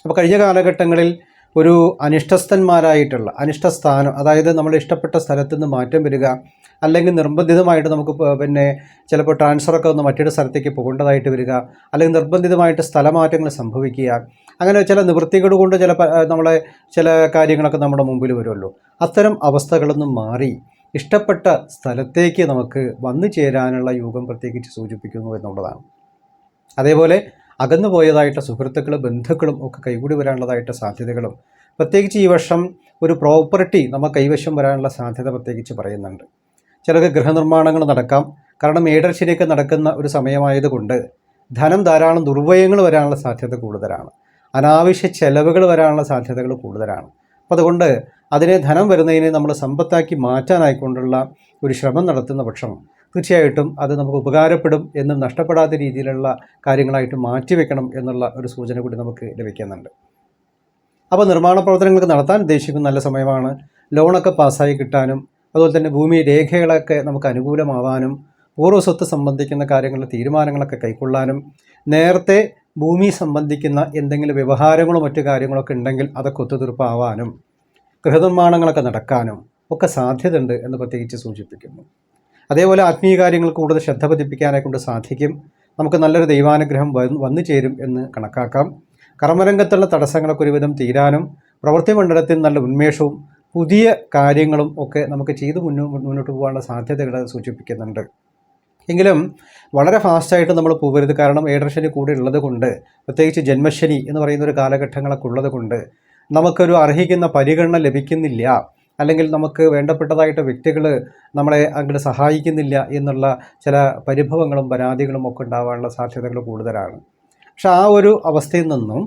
അപ്പോൾ കഴിഞ്ഞ കാലഘട്ടങ്ങളിൽ ഒരു അനിഷ്ടസ്ഥന്മാരായിട്ടുള്ള അനിഷ്ടസ്ഥാനം, അതായത് നമ്മുടെ ഇഷ്ടപ്പെട്ട സ്ഥലത്ത് നിന്ന് മാറ്റം വരിക, അല്ലെങ്കിൽ നിർബന്ധിതമായിട്ട് നമുക്ക് ചിലപ്പോൾ ട്രാൻസ്ഫറൊക്കെ ഒന്ന് മറ്റൊരു സ്ഥലത്തേക്ക് പോകേണ്ടതായിട്ട് വരിക, അല്ലെങ്കിൽ നിർബന്ധിതമായിട്ട് സ്ഥലമാറ്റങ്ങൾ സംഭവിക്കുക, അങ്ങനെ ചില നിവൃത്തികൾ കൊണ്ട് നമ്മളെ ചില കാര്യങ്ങളൊക്കെ നമ്മുടെ മുമ്പിൽ വരുമല്ലോ. അത്തരം അവസ്ഥകളൊന്നും മാറി ഇഷ്ടപ്പെട്ട സ്ഥലത്തേക്ക് നമുക്ക് വന്നു ചേരാനുള്ള യോഗം പ്രത്യേകിച്ച് സൂചിപ്പിക്കുന്നു എന്നുള്ളതാണ്. അതേപോലെ അകന്നു പോയതായിട്ട് സുഹൃത്തുക്കളും ബന്ധുക്കളും ഒക്കെ കൈകൂടി വരാനുള്ളതായിട്ട് സാധ്യതകളും പ്രത്യേകിച്ച് ഈ വർഷം ഒരു പ്രോപ്പർട്ടി നമ്മൾ കൈവശം വരാനുള്ള സാധ്യത പ്രത്യേകിച്ച് പറയുന്നുണ്ട്. ചിലർക്ക് ഗൃഹനിർമ്മാണങ്ങൾ നടക്കാം. കാരണം ഏഴരശനിയൊക്കെ നടക്കുന്ന ഒരു സമയമായതുകൊണ്ട് ധനം ധാരാളം ദുർവ്യയങ്ങൾ വരാനുള്ള സാധ്യത കൂടുതലാണ്. അനാവശ്യ ചെലവുകൾ വരാനുള്ള സാധ്യതകൾ കൂടുതലാണ്. അപ്പോൾ അതുകൊണ്ട് അതിനെ ധനം വരുന്നതിനെ നമ്മൾ സമ്പത്താക്കി മാറ്റാനായിക്കൊണ്ടുള്ള ഒരു ശ്രമം നടത്തുന്ന പക്ഷം തീർച്ചയായിട്ടും അത് നമുക്ക് ഉപകാരപ്പെടും എന്നും നഷ്ടപ്പെടാത്ത രീതിയിലുള്ള കാര്യങ്ങളായിട്ട് മാറ്റിവെക്കണം എന്നുള്ള ഒരു സൂചന കൂടി നമുക്ക് ലഭിക്കുന്നുണ്ട്. അപ്പോൾ നിർമ്മാണ പ്രവർത്തനങ്ങൾക്ക് നടത്താൻ ഉദ്ദേശിക്കുന്ന നല്ല സമയമാണ്. ലോണൊക്കെ പാസ്സായി കിട്ടാനും അതുപോലെ തന്നെ ഭൂമി രേഖകളൊക്കെ നമുക്ക് അനുകൂലമാവാനും പൂർവ്വ സ്വത്ത് സംബന്ധിക്കുന്ന കാര്യങ്ങളിൽ തീരുമാനങ്ങളൊക്കെ കൈക്കൊള്ളാനും നേരത്തെ ഭൂമി സംബന്ധിക്കുന്ന എന്തെങ്കിലും വ്യവഹാരങ്ങളോ മറ്റു കാര്യങ്ങളൊക്കെ ഉണ്ടെങ്കിൽ അതൊക്കെ ഒത്തുതീർപ്പാവാനും ഗൃഹനിർമ്മാണങ്ങളൊക്കെ നടക്കാനും ഒക്കെ സാധ്യതയുണ്ട് എന്ന് പ്രത്യേകിച്ച് സൂചിപ്പിക്കുന്നു. അതേപോലെ ആത്മീയ കാര്യങ്ങൾക്ക് കൂടുതൽ ശ്രദ്ധ പതിപ്പിക്കാനെ കൊണ്ട് സാധിക്കും. നമുക്ക് നല്ലൊരു ദൈവാനുഗ്രഹം വന്നു ചേരും എന്ന് കണക്കാക്കാം. കർമ്മരംഗത്തുള്ള തടസ്സങ്ങളൊക്കെ ഒരുവിധം തീരാനും പ്രവൃത്തി മണ്ഡലത്തിൽ നല്ല ഉന്മേഷവും പുതിയ കാര്യങ്ങളും ഒക്കെ നമുക്ക് ചെയ്ത് മുന്നോട്ട് പോകാനുള്ള സാധ്യതകൾ സൂചിപ്പിക്കുന്നുണ്ട്. എങ്കിലും വളരെ ഫാസ്റ്റായിട്ട് നമ്മൾ പോകരുത്. കാരണം ഏഴരശനി കൂടെ ഉള്ളത് കൊണ്ട്, പ്രത്യേകിച്ച് ജന്മശനി എന്ന് പറയുന്ന ഒരു കാലഘട്ടങ്ങളൊക്കെ ഉള്ളത് കൊണ്ട് നമുക്കൊരു അർഹിക്കുന്ന പരിഗണന ലഭിക്കുന്നില്ല, അല്ലെങ്കിൽ നമുക്ക് വേണ്ടപ്പെട്ടതായിട്ട് വ്യക്തികൾ നമ്മളെ അങ്ങോട്ട് സഹായിക്കുന്നില്ല എന്നുള്ള ചില പരിഭവങ്ങളും പരാതികളും ഒക്കെ ഉണ്ടാവാനുള്ള സാധ്യതകൾ കൂടുതലാണ്. പക്ഷെ ആ ഒരു അവസ്ഥയിൽ നിന്നും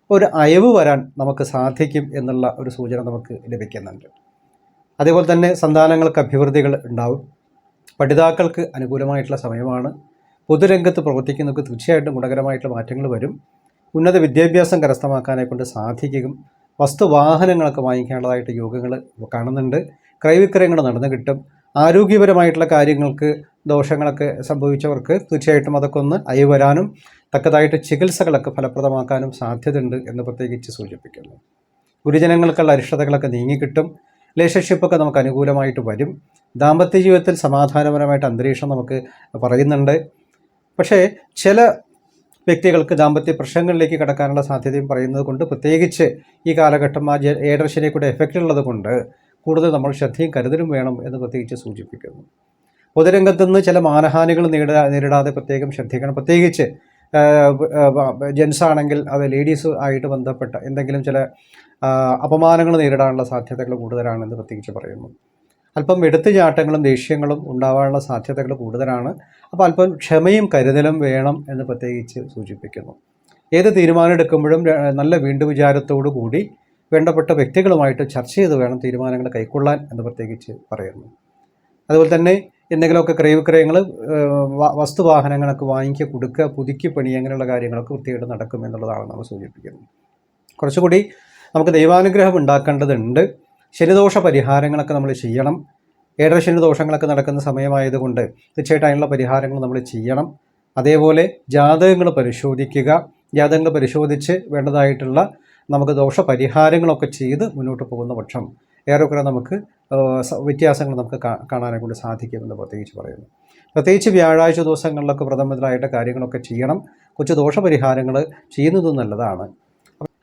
ഒരു അയവ് വരാൻ നമുക്ക് സാധിക്കും എന്നുള്ള ഒരു സൂചന നമുക്ക് ലഭിക്കുന്നുണ്ട്. അതേപോലെ തന്നെ സന്താനങ്ങൾക്ക് അഭിവൃദ്ധികൾ ഉണ്ടാവും. പഠിതാക്കൾക്ക് അനുകൂലമായിട്ടുള്ള സമയമാണ്. പൊതുരംഗത്ത് പ്രവർത്തിക്കുന്നവർക്ക് തീർച്ചയായിട്ടും ഗുണകരമായിട്ടുള്ള മാറ്റങ്ങൾ വരും. ഉന്നത വിദ്യാഭ്യാസം കരസ്ഥമാക്കാനെക്കൊണ്ട് സാധിക്കും. വസ്തുവാഹനങ്ങളൊക്കെ വാങ്ങിക്കാനുള്ളതായിട്ട് യോഗങ്ങൾ കാണുന്നുണ്ട്. ക്രയവിക്രയങ്ങൾ നടന്നു കിട്ടും. ആരോഗ്യപരമായിട്ടുള്ള കാര്യങ്ങൾക്ക് ദോഷങ്ങളൊക്കെ സംഭവിച്ചവർക്ക് തീർച്ചയായിട്ടും അതൊക്കെ ഒന്ന് അയവരാനും തക്കതായിട്ട് ചികിത്സകളൊക്കെ ഫലപ്രദമാക്കാനും സാധ്യതയുണ്ട് എന്ന് പ്രത്യേകിച്ച് സൂചിപ്പിക്കുന്നു. ഗുരുജനങ്ങൾക്കുള്ള അരിഷ്ടതകളൊക്കെ നീങ്ങിക്കിട്ടും. റിലേഷൻഷിപ്പൊക്കെ നമുക്ക് അനുകൂലമായിട്ട് വരും. ദാമ്പത്യ ജീവിതത്തിൽ സമാധാനപരമായിട്ട് അന്തരീക്ഷം നമുക്ക് പറയുന്നുണ്ട്. പക്ഷേ ചില വ്യക്തികൾക്ക് ദാമ്പത്യ പ്രശ്നങ്ങളിലേക്ക് കടക്കാനുള്ള സാധ്യതയും പറയുന്നത് കൊണ്ട്, പ്രത്യേകിച്ച് ഈ കാലഘട്ടം ആ ഏഴരശനിയെ കൂടെ എഫക്റ്റ് ഉള്ളത് കൊണ്ട് കൂടുതൽ നമ്മൾ ശ്രദ്ധയും കരുതലും വേണം എന്ന് പ്രത്യേകിച്ച് സൂചിപ്പിക്കുന്നു. പൊതുരംഗത്തു നിന്ന് ചില മാനഹാനികൾ നേരിടാതെ പ്രത്യേകം ശ്രദ്ധിക്കണം. പ്രത്യേകിച്ച് ജെൻസ് ആണെങ്കിൽ അത് ലേഡീസ് ആയിട്ട് ബന്ധപ്പെട്ട എന്തെങ്കിലും ചില അപമാനങ്ങൾ നേരിടാനുള്ള സാധ്യതകൾ കൂടുതലാണെന്ന് പ്രത്യേകിച്ച് പറയുന്നു. അല്പം എടുത്തുചാട്ടങ്ങളും ദേഷ്യങ്ങളും ഉണ്ടാവാനുള്ള സാധ്യതകൾ കൂടുതലാണ്. അപ്പോൾ അല്പം ക്ഷമയും കരുതലും വേണം എന്ന് പ്രത്യേകിച്ച് സൂചിപ്പിക്കുന്നു. ഏത് തീരുമാനം എടുക്കുമ്പോഴും നല്ല വീണ്ടുവിചാരത്തോടു കൂടി വേണ്ടപ്പെട്ട വ്യക്തികളുമായിട്ട് ചർച്ച ചെയ്ത് വേണം തീരുമാനങ്ങൾ കൈക്കൊള്ളാൻ എന്ന് പ്രത്യേകിച്ച് പറയുന്നു. അതുപോലെ തന്നെ എന്തെങ്കിലുമൊക്കെ ക്രയവിക്രയങ്ങൾ, വസ്തുവാഹനങ്ങളൊക്കെ വാങ്ങിക്കുക, കൊടുക്കുക, പുതുക്കി പണി, അങ്ങനെയുള്ള കാര്യങ്ങളൊക്കെ വൃത്തിയായിട്ട് നടക്കും എന്നുള്ളതാണ് നമ്മൾ സൂചിപ്പിക്കുന്നത്. കുറച്ചുകൂടി നമുക്ക് ദൈവാനുഗ്രഹം ഉണ്ടാക്കേണ്ടതുണ്ട്. ശനിദോഷ പരിഹാരങ്ങളൊക്കെ നമ്മൾ ചെയ്യണം. ഏഴര ശനി ദോഷങ്ങളൊക്കെ നടക്കുന്ന സമയമായതുകൊണ്ട് തീർച്ചയായിട്ടും അതിനുള്ള പരിഹാരങ്ങൾ നമ്മൾ ചെയ്യണം. അതേപോലെ ജാതകങ്ങൾ പരിശോധിക്കുക. ജാതകങ്ങൾ പരിശോധിച്ച് വേണ്ടതായിട്ടുള്ള നമുക്ക് ദോഷപരിഹാരങ്ങളൊക്കെ ചെയ്ത് മുന്നോട്ട് പോകുന്ന പക്ഷം ഏറെക്കുറെ നമുക്ക് വ്യത്യാസങ്ങൾ നമുക്ക് കാണാനെ കൊണ്ട് സാധിക്കുമെന്ന് പ്രത്യേകിച്ച് പറയുന്നു. പ്രത്യേകിച്ച് വ്യാഴാഴ്ച ദിവസങ്ങളിലൊക്കെ പ്രഥമത്തിലായിട്ട് കാര്യങ്ങളൊക്കെ ചെയ്യണം. കുറച്ച് ദോഷപരിഹാരങ്ങൾ ചെയ്യുന്നതും നല്ലതാണ്.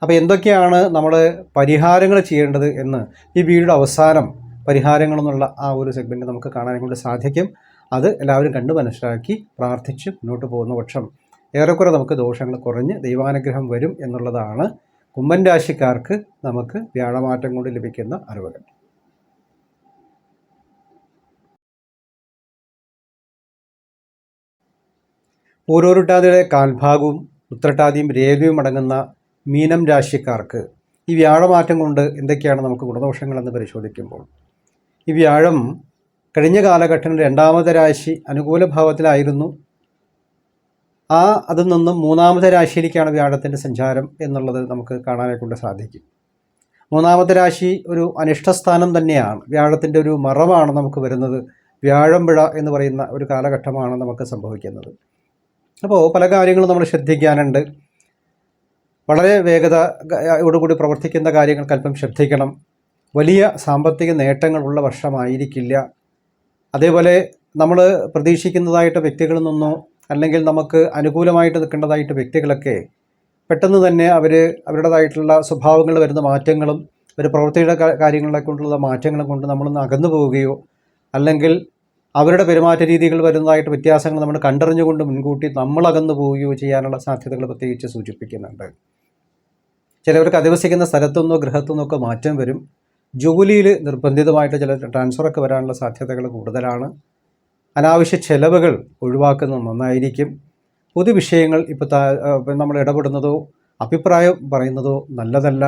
അപ്പോൾ എന്തൊക്കെയാണ് നമ്മൾ പരിഹാരങ്ങൾ ചെയ്യേണ്ടത് എന്ന് ഈ വീഡിയോയുടെ അവസാനം പരിഹാരങ്ങളെന്നുള്ള ആ ഒരു സെഗ്മെൻറ്റ് നമുക്ക് കാണാനെ കൊണ്ട് സാധിക്കും. അത് എല്ലാവരും കണ്ടു മനസ്സിലാക്കി പ്രാർത്ഥിച്ച് മുന്നോട്ട് പോകുന്ന പക്ഷം ഏറെക്കുറെ നമുക്ക് ദോഷങ്ങൾ കുറഞ്ഞ് ദൈവാനുഗ്രഹം വരും എന്നുള്ളതാണ് കുംഭൻ രാശിക്കാർക്ക് നമുക്ക് വ്യാഴമാറ്റം കൊണ്ട് ലഭിക്കുന്ന അറിവുകൾ. പൂരോരുട്ടാതിയുടെ കാൽഭാഗവും ഉത്രട്ടാതിയും രേഖയും അടങ്ങുന്ന മീനം രാശിക്കാർക്ക് ഈ വ്യാഴമാറ്റം കൊണ്ട് എന്തൊക്കെയാണ് നമുക്ക് ഗുണദോഷങ്ങളെന്ന് പരിശോധിക്കുമ്പോൾ, ഈ വ്യാഴം കഴിഞ്ഞ കാലഘട്ടങ്ങളിൽ രണ്ടാമത്തെ രാശി അനുകൂല ഭാവത്തിലായിരുന്നു. അതിൽ നിന്നും മൂന്നാമത്തെ രാശിയിലേക്കാണ് വ്യാഴത്തിൻ്റെ സഞ്ചാരം എന്നുള്ളത് നമുക്ക് കാണാനെ കൊണ്ട് സാധിക്കും. മൂന്നാമത്തെ രാശി ഒരു അനിഷ്ടസ്ഥാനം തന്നെയാണ്. വ്യാഴത്തിൻ്റെ ഒരു മറവാണ് നമുക്ക് വരുന്നത്. വ്യാഴംപിഴ എന്ന് പറയുന്ന ഒരു കാലഘട്ടമാണ് നമുക്ക് സംഭവിക്കുന്നത്. അപ്പോൾ പല കാര്യങ്ങളും നമ്മൾ ശ്രദ്ധിക്കാനുണ്ട്. വളരെ വേഗതയോടുകൂടി പ്രവർത്തിക്കുന്ന കാര്യങ്ങൾക്ക് അല്പം ശ്രദ്ധിക്കണം. വലിയ സാമ്പത്തിക നേട്ടങ്ങളുള്ള വർഷമായിരിക്കില്ല. അതേപോലെ നമ്മൾ പ്രതീക്ഷിക്കുന്നതായിട്ട് വ്യക്തികളിൽ നിന്നോ അല്ലെങ്കിൽ നമുക്ക് അനുകൂലമായിട്ട് നിൽക്കേണ്ടതായിട്ട് വ്യക്തികളൊക്കെ പെട്ടെന്ന് തന്നെ അവരുടേതായിട്ടുള്ള സ്വഭാവങ്ങൾ വരുന്ന മാറ്റങ്ങളും പ്രവൃത്തിയുടെ കാര്യങ്ങളെ കൊണ്ടുള്ള മാറ്റങ്ങളും കൊണ്ട് നമ്മളൊന്ന് അകന്നു പോവുകയോ അല്ലെങ്കിൽ അവരുടെ പെരുമാറ്റ രീതികൾ വരുന്നതായിട്ട് വ്യത്യാസങ്ങൾ നമ്മൾ കണ്ടറിഞ്ഞുകൊണ്ട് മുൻകൂട്ടി നമ്മൾ അകന്നു പോവുകയോ ചെയ്യാനുള്ള സാധ്യതകൾ പ്രത്യേകിച്ച് സൂചിപ്പിക്കുന്നുണ്ട്. ചിലവർക്ക് അധിവസിക്കുന്ന സ്ഥലത്തുനിന്നോ ഗൃഹത്തുനിന്നോ ഒക്കെ മാറ്റം വരും. ജോലിയിൽ നിർബന്ധിതമായിട്ട് ചില ട്രാൻസ്ഫറൊക്കെ വരാനുള്ള സാധ്യതകൾ കൂടുതലാണ്. അനാവശ്യ ചെലവുകൾ ഒഴിവാക്കുന്നത് നന്നായിരിക്കും. പൊതുവിഷയങ്ങൾ ഇപ്പോൾ നമ്മൾ ഇടപെടുന്നതോ അഭിപ്രായം പറയുന്നതോ നല്ലതല്ല.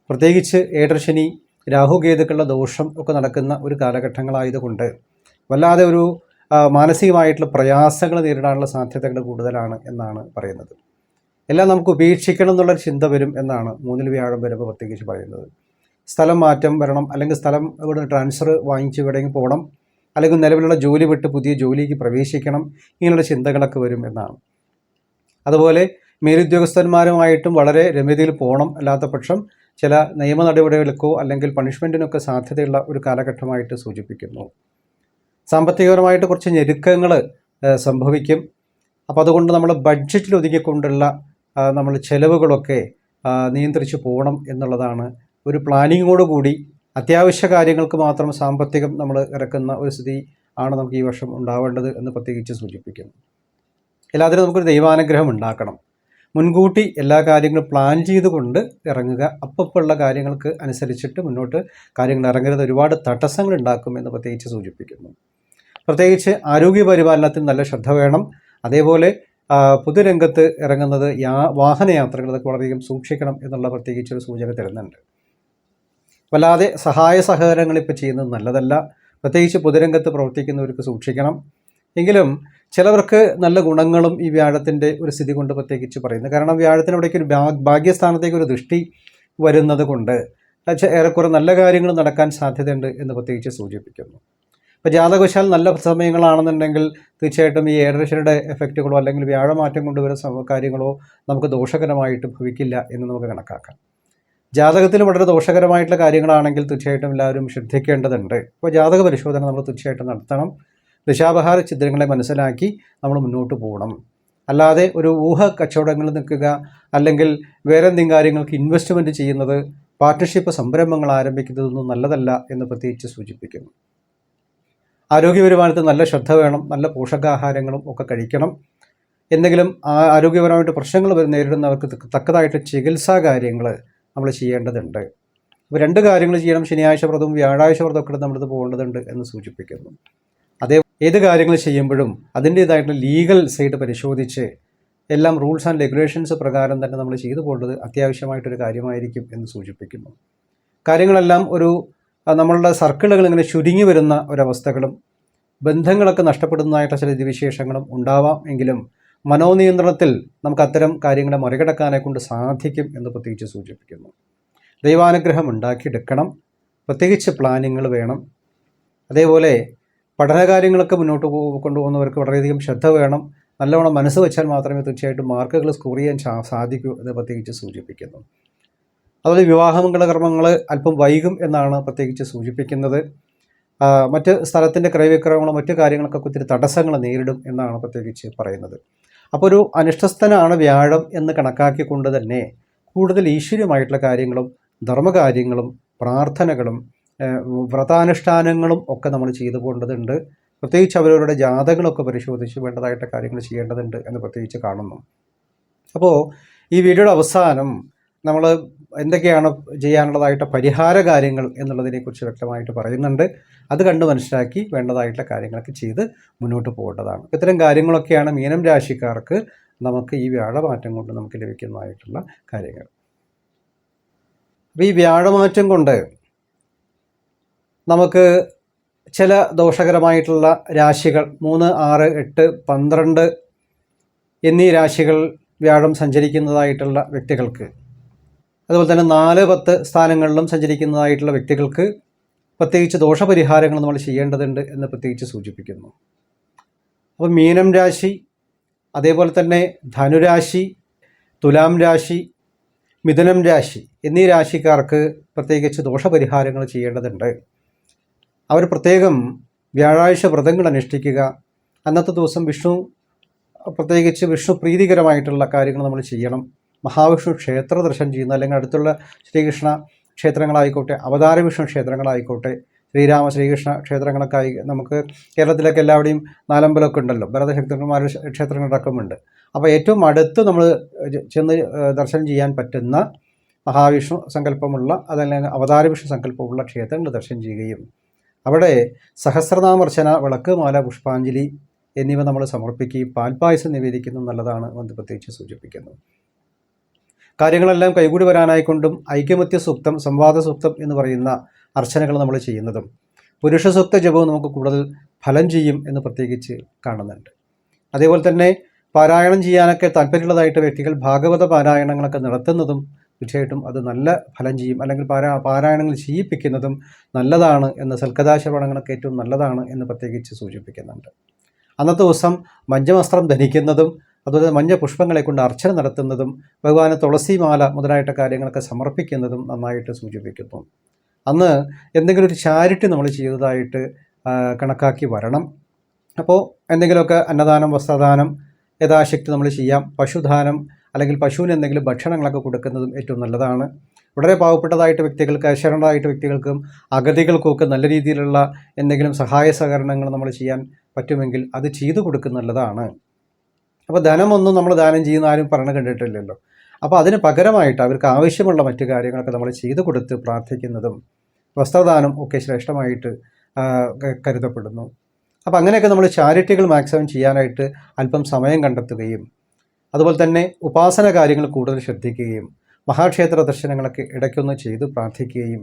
പ്രത്യേകിച്ച് ഏഴരശനി രാഹുകേതുക്കളുടെ ദോഷം ഒക്കെ നടക്കുന്ന ഒരു കാലഘട്ടങ്ങളായതുകൊണ്ട് വല്ലാതെ ഒരു മാനസികമായിട്ടുള്ള പ്രയാസങ്ങൾ നേരിടാനുള്ള സാധ്യതകൾ കൂടുതലാണ് എന്നാണ് പറയുന്നത്. എല്ലാം നമുക്ക് ഉപേക്ഷിക്കണം എന്നുള്ളൊരു ചിന്ത വരും എന്നാണ് മൂന്നിൽ വ്യാഴം വരുമ്പോൾ പ്രത്യേകിച്ച് പറയുന്നത്. സ്ഥലം മാറ്റം വരണം, അല്ലെങ്കിൽ സ്ഥലം ഇവിടെ ട്രാൻസ്ഫർ വാങ്ങിച്ച് എവിടെയെങ്കിലും പോകണം, അല്ലെങ്കിൽ നിലവിലുള്ള ജോലി വിട്ട് പുതിയ ജോലിക്ക് പ്രവേശിക്കണം, ഇങ്ങനെയുള്ള ചിന്തകളൊക്കെ വരും എന്നാണ്. അതുപോലെ മേലുദ്യോഗസ്ഥന്മാരുമായിട്ടും വളരെ രമ്യതയിൽ പോകണം. അല്ലാത്ത പക്ഷം ചില നിയമ നടപടികൾക്കോ അല്ലെങ്കിൽ പണിഷ്മെൻറ്റിനൊക്കെ സാധ്യതയുള്ള ഒരു കാലഘട്ടമായിട്ട് സൂചിപ്പിക്കുന്നു. സാമ്പത്തികപരമായിട്ട് കുറച്ച് ഞെരുക്കങ്ങൾ സംഭവിക്കും. അപ്പോൾ അതുകൊണ്ട് നമ്മൾ ബഡ്ജറ്റിൽ ഒതുക്കിക്കൊണ്ടുള്ള നമ്മൾ ചിലവുകളൊക്കെ നിയന്ത്രിച്ച് പോകണം എന്നുള്ളതാണ്. ഒരു പ്ലാനിങ്ങോടുകൂടി അത്യാവശ്യ കാര്യങ്ങൾക്ക് മാത്രം സാമ്പത്തികം നമ്മൾ ഇറക്കുന്ന ഒരു സ്ഥിതി ആണ് നമുക്ക് ഈ വർഷം ഉണ്ടാവേണ്ടത് എന്ന് പ്രത്യേകിച്ച് സൂചിപ്പിക്കുന്നു. എല്ലാത്തിനും നമുക്കൊരു ദൈവാനുഗ്രഹം ഉണ്ടാക്കണം. മുൻകൂട്ടി എല്ലാ കാര്യങ്ങളും പ്ലാൻ ചെയ്തുകൊണ്ട് ഇറങ്ങുക. അപ്പപ്പുള്ള കാര്യങ്ങൾക്ക് അനുസരിച്ചിട്ട് മുന്നോട്ട് കാര്യങ്ങൾ ഇറങ്ങരുത്. ഒരുപാട് തടസ്സങ്ങൾ ഉണ്ടാക്കുമെന്ന് പ്രത്യേകിച്ച് സൂചിപ്പിക്കുന്നു. പ്രത്യേകിച്ച് ആരോഗ്യ പരിപാലനത്തിൽ നല്ല ശ്രദ്ധ വേണം. അതേപോലെ പൊതുരംഗത്ത് ഇറങ്ങുന്നത് വാഹനയാത്രകൾ അതൊക്കെ വളരെയധികം സൂക്ഷിക്കണം എന്നുള്ള പ്രത്യേകിച്ചൊരു സൂചന തരുന്നുണ്ട്. വല്ലാതെ സഹായ സഹകരണങ്ങൾ ഇപ്പോൾ ചെയ്യുന്നത് നല്ലതല്ല. പ്രത്യേകിച്ച് പൊതുരംഗത്ത് പ്രവർത്തിക്കുന്നവർക്ക് സൂക്ഷിക്കണം. എങ്കിലും ചിലവർക്ക് നല്ല ഗുണങ്ങളും ഈ വ്യാഴത്തിൻ്റെ ഒരു സ്ഥിതി കൊണ്ട് പ്രത്യേകിച്ച് പറയുന്നത്. കാരണം വ്യാഴത്തിനവിടേക്ക് ഒരു ഭാഗ്യസ്ഥാനത്തേക്ക് ഒരു ദൃഷ്ടി വരുന്നത് കൊണ്ട് ഏറെക്കുറെ നല്ല കാര്യങ്ങൾ നടക്കാൻ സാധ്യതയുണ്ട് എന്ന് പ്രത്യേകിച്ച് സൂചിപ്പിക്കുന്നു. ഇപ്പോൾ ജാതകവശാൽ നല്ല സമയങ്ങളാണെന്നുണ്ടെങ്കിൽ തീർച്ചയായിട്ടും ഈ ഏഴരശനിയുടെ എഫക്റ്റുകളോ അല്ലെങ്കിൽ വ്യാഴമാറ്റം കൊണ്ടുവരുന്ന കാര്യങ്ങളോ നമുക്ക് ദോഷകരമായിട്ട് ഭവിക്കില്ല എന്ന് നമുക്ക് കണക്കാക്കാം. ജാതകത്തിൽ വളരെ ദോഷകരമായിട്ടുള്ള കാര്യങ്ങളാണെങ്കിൽ തീർച്ചയായിട്ടും എല്ലാവരും ശ്രദ്ധിക്കേണ്ടതുണ്ട്. അപ്പോൾ ജാതക പരിശോധന നമ്മൾ തീർച്ചയായിട്ടും നടത്തണം. ദശാപഹാര ചിത്രങ്ങളെ മനസ്സിലാക്കി നമ്മൾ മുന്നോട്ട് പോകണം. അല്ലാതെ ഒരു ഊഹ കച്ചവടങ്ങളിൽ നിൽക്കുക അല്ലെങ്കിൽ വേറെ എന്തെങ്കിലും കാര്യങ്ങൾക്ക് ഇൻവെസ്റ്റ്മെൻറ്റ് ചെയ്യുന്നത്, പാർട്ട്ണർഷിപ്പ് സംരംഭങ്ങൾ ആരംഭിക്കുന്നതൊന്നും നല്ലതല്ല എന്ന് പ്രത്യേകിച്ച് സൂചിപ്പിക്കുന്നു. ആരോഗ്യപരിപാലനത്തിൽ നല്ല ശ്രദ്ധ വേണം. നല്ല പോഷകാഹാരങ്ങളും ഒക്കെ കഴിക്കണം. എന്തെങ്കിലും ആരോഗ്യപരമായിട്ട് പ്രശ്നങ്ങൾ നേരിടുന്നവർക്ക് തക്കതായിട്ട് ചികിത്സാ കാര്യങ്ങൾ നമ്മൾ ചെയ്യേണ്ടതുണ്ട്. അപ്പോൾ 2 കാര്യങ്ങൾ ചെയ്യണം. ശനിയാഴ്ച വ്രതവും വ്യാഴാഴ്ച വ്രതമൊക്കെ നമ്മളിത് പോകേണ്ടതുണ്ട് എന്ന് സൂചിപ്പിക്കുന്നു. ഏത് കാര്യങ്ങൾ ചെയ്യുമ്പോഴും അതിൻ്റേതായിട്ടുള്ള ലീഗൽ സൈഡ് പരിശോധിച്ച് എല്ലാം റൂൾസ് ആൻഡ് റെഗുലേഷൻസ് പ്രകാരം തന്നെ നമ്മൾ ചെയ്തു പോകേണ്ടത് അത്യാവശ്യമായിട്ടൊരു കാര്യമായിരിക്കും എന്ന് സൂചിപ്പിക്കുന്നു. കാര്യങ്ങളെല്ലാം നമ്മളുടെ സർക്കിളുകൾ ഇങ്ങനെ ചുരുങ്ങി വരുന്ന ഒരവസ്ഥകളും ബന്ധങ്ങളൊക്കെ നഷ്ടപ്പെടുന്നതായിട്ട് ചില വിശേഷങ്ങളും ഉണ്ടാവാം. എങ്കിലും മനോനിയന്ത്രണത്തിൽ നമുക്ക് അത്തരം കാര്യങ്ങളെ മറികടക്കാനെ കൊണ്ട് സാധിക്കും എന്ന് പ്രത്യേകിച്ച് സൂചിപ്പിക്കുന്നു. ദൈവാനുഗ്രഹം ഉണ്ടാക്കിയെടുക്കണം. പ്രത്യേകിച്ച് പ്ലാനിങ്ങൾ വേണം. അതേപോലെ പഠനകാര്യങ്ങളൊക്കെ മുന്നോട്ട് കൊണ്ടുപോകുന്നവർക്ക് വളരെയധികം ശ്രദ്ധ വേണം. നല്ലവണ്ണം മനസ്സ് വെച്ചാൽ മാത്രമേ തീർച്ചയായിട്ടും മാർക്കുകൾ സ്കോർ ചെയ്യാൻ സാധിക്കൂ എന്ന് പ്രത്യേകിച്ച് സൂചിപ്പിക്കുന്നു. അതുപോലെ വിവാഹമംഗള കർമ്മങ്ങൾ അല്പം വൈകും എന്നാണ് പ്രത്യേകിച്ച് സൂചിപ്പിക്കുന്നത്. മറ്റ് സ്ഥലത്തിൻ്റെ ക്രയവിക്രയങ്ങളോ മറ്റു കാര്യങ്ങളൊക്കെ ഒത്തിരി തടസ്സങ്ങൾ നേരിടും എന്നാണ് പ്രത്യേകിച്ച് പറയുന്നത്. അപ്പോൾ ഒരു അനിഷ്ടസ്ഥനാണ് വ്യാഴം എന്ന് കണക്കാക്കിക്കൊണ്ട് തന്നെ കൂടുതൽ ഈശ്വര്യമായിട്ടുള്ള കാര്യങ്ങളും ധർമ്മകാര്യങ്ങളും പ്രാർത്ഥനകളും വ്രതാനുഷ്ഠാനങ്ങളും ഒക്കെ നമ്മൾ ചെയ്തു പോകേണ്ടതുണ്ട്. പ്രത്യേകിച്ച് അവരവരുടെ ജാതകങ്ങളൊക്കെ പരിശോധിച്ച് വേണ്ടതായിട്ട് കാര്യങ്ങൾ ചെയ്യേണ്ടതുണ്ട് എന്ന് പ്രത്യേകിച്ച് കാണുന്നു. അപ്പോൾ ഈ വീഡിയോയുടെ അവസാനം നമ്മൾ എന്തൊക്കെയാണ് ചെയ്യാനുള്ളതായിട്ട് പരിഹാര കാര്യങ്ങൾ എന്നുള്ളതിനെക്കുറിച്ച് വ്യക്തമായിട്ട് പറയുന്നുണ്ട്. അത് കണ്ട് മനസ്സിലാക്കി വേണ്ടതായിട്ടുള്ള കാര്യങ്ങളൊക്കെ ചെയ്ത് മുന്നോട്ട് പോകേണ്ടതാണ്. ഇത്തരം കാര്യങ്ങളൊക്കെയാണ് മീനം രാശിക്കാർക്ക് നമുക്ക് ഈ വ്യാഴമാറ്റം കൊണ്ട് നമുക്ക് ലഭിക്കുന്നതായിട്ടുള്ള കാര്യങ്ങൾ. അപ്പോൾ ഈ വ്യാഴമാറ്റം കൊണ്ട് നമുക്ക് ചില ദോഷകരമായിട്ടുള്ള രാശികൾ 3, 6, 8, 12 എന്നീ രാശികൾ വ്യാഴം സഞ്ചരിക്കുന്നതായിട്ടുള്ള വ്യക്തികൾക്ക്, അതുപോലെ തന്നെ 4, 10 സ്ഥാനങ്ങളിലും സഞ്ചരിക്കുന്നതായിട്ടുള്ള വ്യക്തികൾക്ക് പ്രത്യേകിച്ച് ദോഷപരിഹാരങ്ങൾ നമ്മൾ ചെയ്യേണ്ടതുണ്ട് എന്ന് പ്രത്യേകിച്ച് സൂചിപ്പിക്കുന്നു. അപ്പോൾ മീനം രാശി, അതേപോലെ തന്നെ ധനുരാശി, തുലാം രാശി, മിഥുനം രാശി എന്നീ രാശിക്കാർക്ക് പ്രത്യേകിച്ച് ദോഷപരിഹാരങ്ങൾ ചെയ്യേണ്ടതുണ്ട്. അവർ പ്രത്യേകം വ്യാഴാഴ്ച വ്രതങ്ങൾ അനുഷ്ഠിക്കുക. അന്നത്തെ ദിവസം പ്രത്യേകിച്ച് വിഷ്ണു പ്രീതികരമായിട്ടുള്ള കാര്യങ്ങൾ നമ്മൾ ചെയ്യണം. മഹാവിഷ്ണു ക്ഷേത്ര ദർശനം ചെയ്യുന്ന, അല്ലെങ്കിൽ അടുത്തുള്ള ശ്രീകൃഷ്ണ ക്ഷേത്രങ്ങളായിക്കോട്ടെ, അവതാര വിഷ്ണു ക്ഷേത്രങ്ങളായിക്കോട്ടെ, ശ്രീരാമ ശ്രീകൃഷ്ണ ക്ഷേത്രങ്ങളൊക്കെ നമുക്ക് കേരളത്തിലൊക്കെ എല്ലാവരുടെയും നാലമ്പലമൊക്കെ ഉണ്ടല്ലോ, ഭരതശക്തന്മാരുടെ ക്ഷേത്രങ്ങളടക്കമുണ്ട്. അപ്പോൾ ഏറ്റവും അടുത്ത് നമ്മൾ ചെന്ന് ദർശനം ചെയ്യാൻ പറ്റുന്ന മഹാവിഷ്ണു സങ്കല്പമുള്ള അതല്ലെങ്കിൽ അവതാര വിഷ്ണു സങ്കല്പമുള്ള ക്ഷേത്രങ്ങൾ ദർശനം ചെയ്യുകയും അവിടെ സഹസ്രനാമർച്ചന, വിളക്ക്, മാല, പുഷ്പാഞ്ജലി എന്നിവ നമ്മൾ സമർപ്പിക്കുകയും പാൽപ്പായസം നിവേദിക്കുന്നത് നല്ലതാണ് എന്ന് പ്രത്യേകിച്ച് സൂചിപ്പിക്കുന്നു. കാര്യങ്ങളെല്ലാം കൈകൂടി വരാനായിക്കൊണ്ടും ഐക്യമത്യ സൂക്തം, സംവാദ സൂക്തം എന്ന് പറയുന്ന അർച്ചനകൾ നമ്മൾ ചെയ്യുന്നതും പുരുഷ സൂക്ത ജപവും നമുക്ക് കൂടുതൽ ഫലം ചെയ്യും എന്ന് പ്രത്യേകിച്ച് കാണുന്നുണ്ട്. അതേപോലെ തന്നെ പാരായണം ചെയ്യാനൊക്കെ താല്പര്യമുള്ളതായിട്ട് വ്യക്തികൾ ഭാഗവത പാരായണങ്ങളൊക്കെ നടത്തുന്നതും തീർച്ചയായിട്ടും അത് നല്ല ഫലം ചെയ്യും. അല്ലെങ്കിൽ പാരായണങ്ങൾ ചെയ്യിപ്പിക്കുന്നതും നല്ലതാണ് എന്ന്, സൽക്കഥാശ്രവണങ്ങളൊക്കെ ഏറ്റവും നല്ലതാണ് എന്ന് പ്രത്യേകിച്ച് സൂചിപ്പിക്കുന്നുണ്ട്. അന്നത്തെ ദിവസം മഞ്ഞവസ്ത്രം ധരിക്കുന്നതും അതുപോലെ മഞ്ഞ പുഷ്പങ്ങളെ കൊണ്ട് അർച്ചന നടത്തുന്നതും ഭഗവാന് തുളസിമാല മുതലായിട്ട് കാര്യങ്ങളൊക്കെ സമർപ്പിക്കുന്നതും നന്നായിട്ട് സൂചിപ്പിക്കുന്നു. അന്ന് എന്തെങ്കിലും ഒരു ചാരിറ്റി നമ്മൾ ചെയ്തതായിട്ട് കണക്കാക്കി വരണം. അപ്പോൾ എന്തെങ്കിലുമൊക്കെ അന്നദാനം, വസ്ത്രദാനം യഥാശക്തി നമ്മൾ ചെയ്യാം. പശുദാനം അല്ലെങ്കിൽ പശുവിന് എന്തെങ്കിലും ഭക്ഷണങ്ങളൊക്കെ കൊടുക്കുന്നതും ഏറ്റവും നല്ലതാണ്. വളരെ പാവപ്പെട്ടതായിട്ട് വ്യക്തികൾക്ക്, അശരണരായിട്ട് വ്യക്തികൾക്കും അഗതികൾക്കുമൊക്കെ നല്ല രീതിയിലുള്ള എന്തെങ്കിലും സഹായ സഹകരണങ്ങൾ നമ്മൾ ചെയ്യാൻ പറ്റുമെങ്കിൽ അത് ചെയ്തു കൊടുക്കുന്നതാണ്. അപ്പോൾ ധനമൊന്നും നമ്മൾ ദാനം ചെയ്യുന്ന ആരും പറഞ്ഞു കണ്ടിട്ടില്ലല്ലോ. അപ്പോൾ അതിന് പകരമായിട്ട് അവർക്ക് ആവശ്യമുള്ള മറ്റു കാര്യങ്ങളൊക്കെ നമ്മൾ ചെയ്തു കൊടുത്ത് പ്രാർത്ഥിക്കുന്നതും വസ്ത്രദാനം ഒക്കെ ശ്രേഷ്ഠമായിട്ട് കരുതപ്പെടുന്നു. അപ്പോൾ അങ്ങനെയൊക്കെ നമ്മൾ ചാരിറ്റികൾ മാക്സിമം ചെയ്യാനായിട്ട് അല്പം സമയം കണ്ടെത്തുകയും അതുപോലെ തന്നെ ഉപാസന കാര്യങ്ങൾ കൂടുതൽ ശ്രദ്ധിക്കുകയും മഹാക്ഷേത്ര ദർശനങ്ങളൊക്കെ ഇടയ്ക്കൊന്ന് ചെയ്ത് പ്രാർത്ഥിക്കുകയും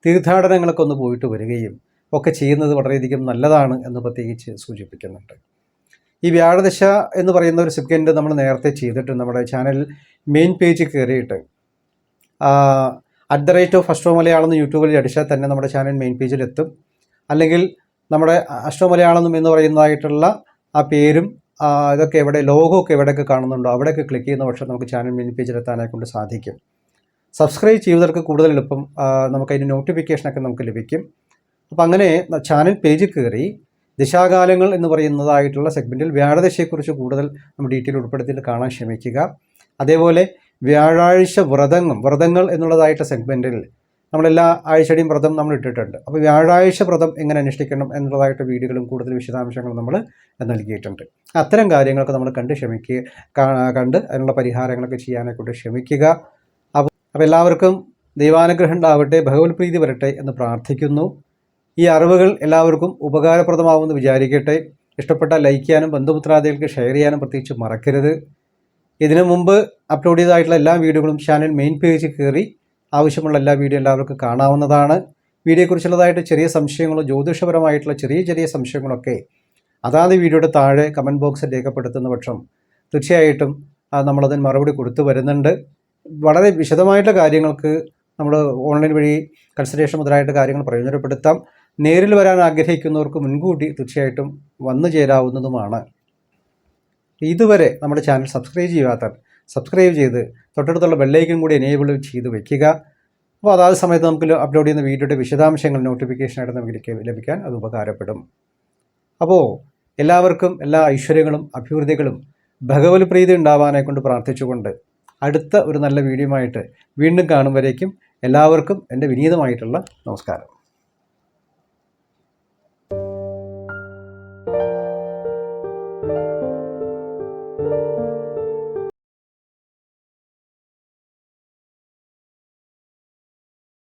തീർത്ഥാടനങ്ങളൊക്കെ ഒന്ന് പോയിട്ട് വരികയും ഒക്കെ ചെയ്യുന്നത് വളരെയധികം നല്ലതാണ് എന്ന് പ്രത്യേകിച്ച് സൂചിപ്പിക്കുന്നുണ്ട്. ഈ വ്യാഴദശ എന്ന് പറയുന്ന ഒരു സെഗ്മെൻറ്റ് നമ്മൾ നേരത്തെ ചെയ്തിട്ട് നമ്മുടെ ചാനൽ മെയിൻ പേജിൽ കയറിയിട്ട് @AstroMalayalam എന്ന് യൂട്യൂബിൽ അടിച്ചാൽ തന്നെ നമ്മുടെ ചാനൽ മെയിൻ പേജിലെത്തും. അല്ലെങ്കിൽ നമ്മുടെ AstroMalayalam എന്ന് പറയുന്നതായിട്ടുള്ള ആ പേരും ഇതൊക്കെ എവിടെ ലോഗോ എവിടെയൊക്കെ കാണുന്നുണ്ടോ അവിടെയൊക്കെ ക്ലിക്ക് ചെയ്യുന്ന പക്ഷം നമുക്ക് ചാനൽ മെയിൻ പേജിലെത്താനായി കൊണ്ട് സാധിക്കും. സബ്സ്ക്രൈബ് ചെയ്തവർക്ക് കൂടുതൽ എളുപ്പം നമുക്കതിൻ്റെ നോട്ടിഫിക്കേഷനൊക്കെ നമുക്ക് ലഭിക്കും. അപ്പോൾ അങ്ങനെ ചാനൽ പേജിൽ കയറി ദിശാകാലങ്ങൾ എന്ന് പറയുന്നതായിട്ടുള്ള സെഗ്മെൻറ്റിൽ വ്യാഴദശയെക്കുറിച്ച് കൂടുതൽ നമ്മൾ ഡീറ്റെയിൽ ഉൾപ്പെടുത്തിയിട്ട് കാണാൻ ശ്രമിക്കുക. അതേപോലെ വ്യാഴാഴ്ച വ്രതങ്ങൾ എന്നുള്ളതായിട്ട് സെഗ്മെൻറ്റിൽ നമ്മളെല്ലാ ആഴ്ചയുടെയും വ്രതം നമ്മൾ ഇട്ടിട്ടുണ്ട്. അപ്പോൾ വ്യാഴാഴ്ച വ്രതം എങ്ങനെ അനുഷ്ഠിക്കണം എന്നുള്ളതായിട്ട് വീഡിയോകളും കൂടുതൽ വിശദാംശങ്ങളും നമ്മൾ നൽകിയിട്ടുണ്ട്. അത്തരം കാര്യങ്ങളൊക്കെ നമ്മൾ കണ്ട് അതിനുള്ള പരിഹാരങ്ങളൊക്കെ ചെയ്യാനെക്കൊണ്ട് ശ്രമിക്കുക. അപ്പോൾ എല്ലാവർക്കും ദൈവാനുഗ്രഹം ഉണ്ടാവട്ടെ, ഭഗവത് പ്രീതി വരട്ടെ എന്ന് പ്രാർത്ഥിക്കുന്നു. ഈ അറിവുകൾ എല്ലാവർക്കും ഉപകാരപ്രദമാവുമെന്ന് വിചാരിക്കട്ടെ. ഇഷ്ടപ്പെട്ടാൽ ലൈക്ക് ചെയ്യാനും ബന്ധുമിത്രാദികൾക്ക് ഷെയർ ചെയ്യാനും പ്രത്യേകിച്ച് മറക്കരുത്. ഇതിനു മുമ്പ് അപ്ലോഡ് ചെയ്തതായിട്ടുള്ള എല്ലാ വീഡിയോകളും ചാനൽ മെയിൻ പേജിൽ കയറി ആവശ്യമുള്ള എല്ലാ വീഡിയോ എല്ലാവർക്കും കാണാവുന്നതാണ്. വീഡിയോയെക്കുറിച്ചുള്ളതായിട്ട് ചെറിയ സംശയങ്ങളോ ജ്യോതിഷപരമായിട്ടുള്ള ചെറിയ സംശയങ്ങളൊക്കെ അതാത് വീഡിയോയുടെ താഴെ കമൻറ്റ് ബോക്സിൽ രേഖപ്പെടുത്തുന്ന പക്ഷം തീർച്ചയായിട്ടും നമ്മളതിന് മറുപടി കൊടുത്തു വരുന്നുണ്ട്. വളരെ വിശദമായിട്ടുള്ള കാര്യങ്ങൾക്ക് നമ്മൾ ഓൺലൈൻ വഴി കൺസൾട്ടേഷൻ മുതലായിട്ട് കാര്യങ്ങൾ പ്രയോജനപ്പെടുത്താം. നേരിൽ വരാൻ ആഗ്രഹിക്കുന്നവർക്ക് മുൻകൂട്ടി തീർച്ചയായിട്ടും വന്നു ചേരാവുന്നതുമാണ്. ഇതുവരെ നമ്മുടെ ചാനൽ സബ്സ്ക്രൈബ് ചെയ്ത് തൊട്ടടുത്തുള്ള ബെല്ലൈക്കൻ കൂടി എനേബിൾ ചെയ്ത് വയ്ക്കുക. അപ്പോൾ അതാത് സമയത്ത് നമുക്ക് അപ്ലോഡ് ചെയ്യുന്ന വീഡിയോയുടെ വിശദാംശങ്ങൾ നോട്ടിഫിക്കേഷനായിട്ട് നമുക്ക് ലഭിക്കാൻ അത് ഉപകാരപ്പെടും. അപ്പോൾ എല്ലാവർക്കും എല്ലാ ഐശ്വര്യങ്ങളും അഭിവൃദ്ധികളും ഭഗവത് പ്രീതി ഉണ്ടാവാനെ കൊണ്ട് പ്രാർത്ഥിച്ചുകൊണ്ട് അടുത്ത ഒരു നല്ല വീഡിയോയുമായിട്ട് വീണ്ടും കാണും വരേക്കും എല്ലാവർക്കും എൻ്റെ വിനീതമായിട്ടുള്ള നമസ്കാരം.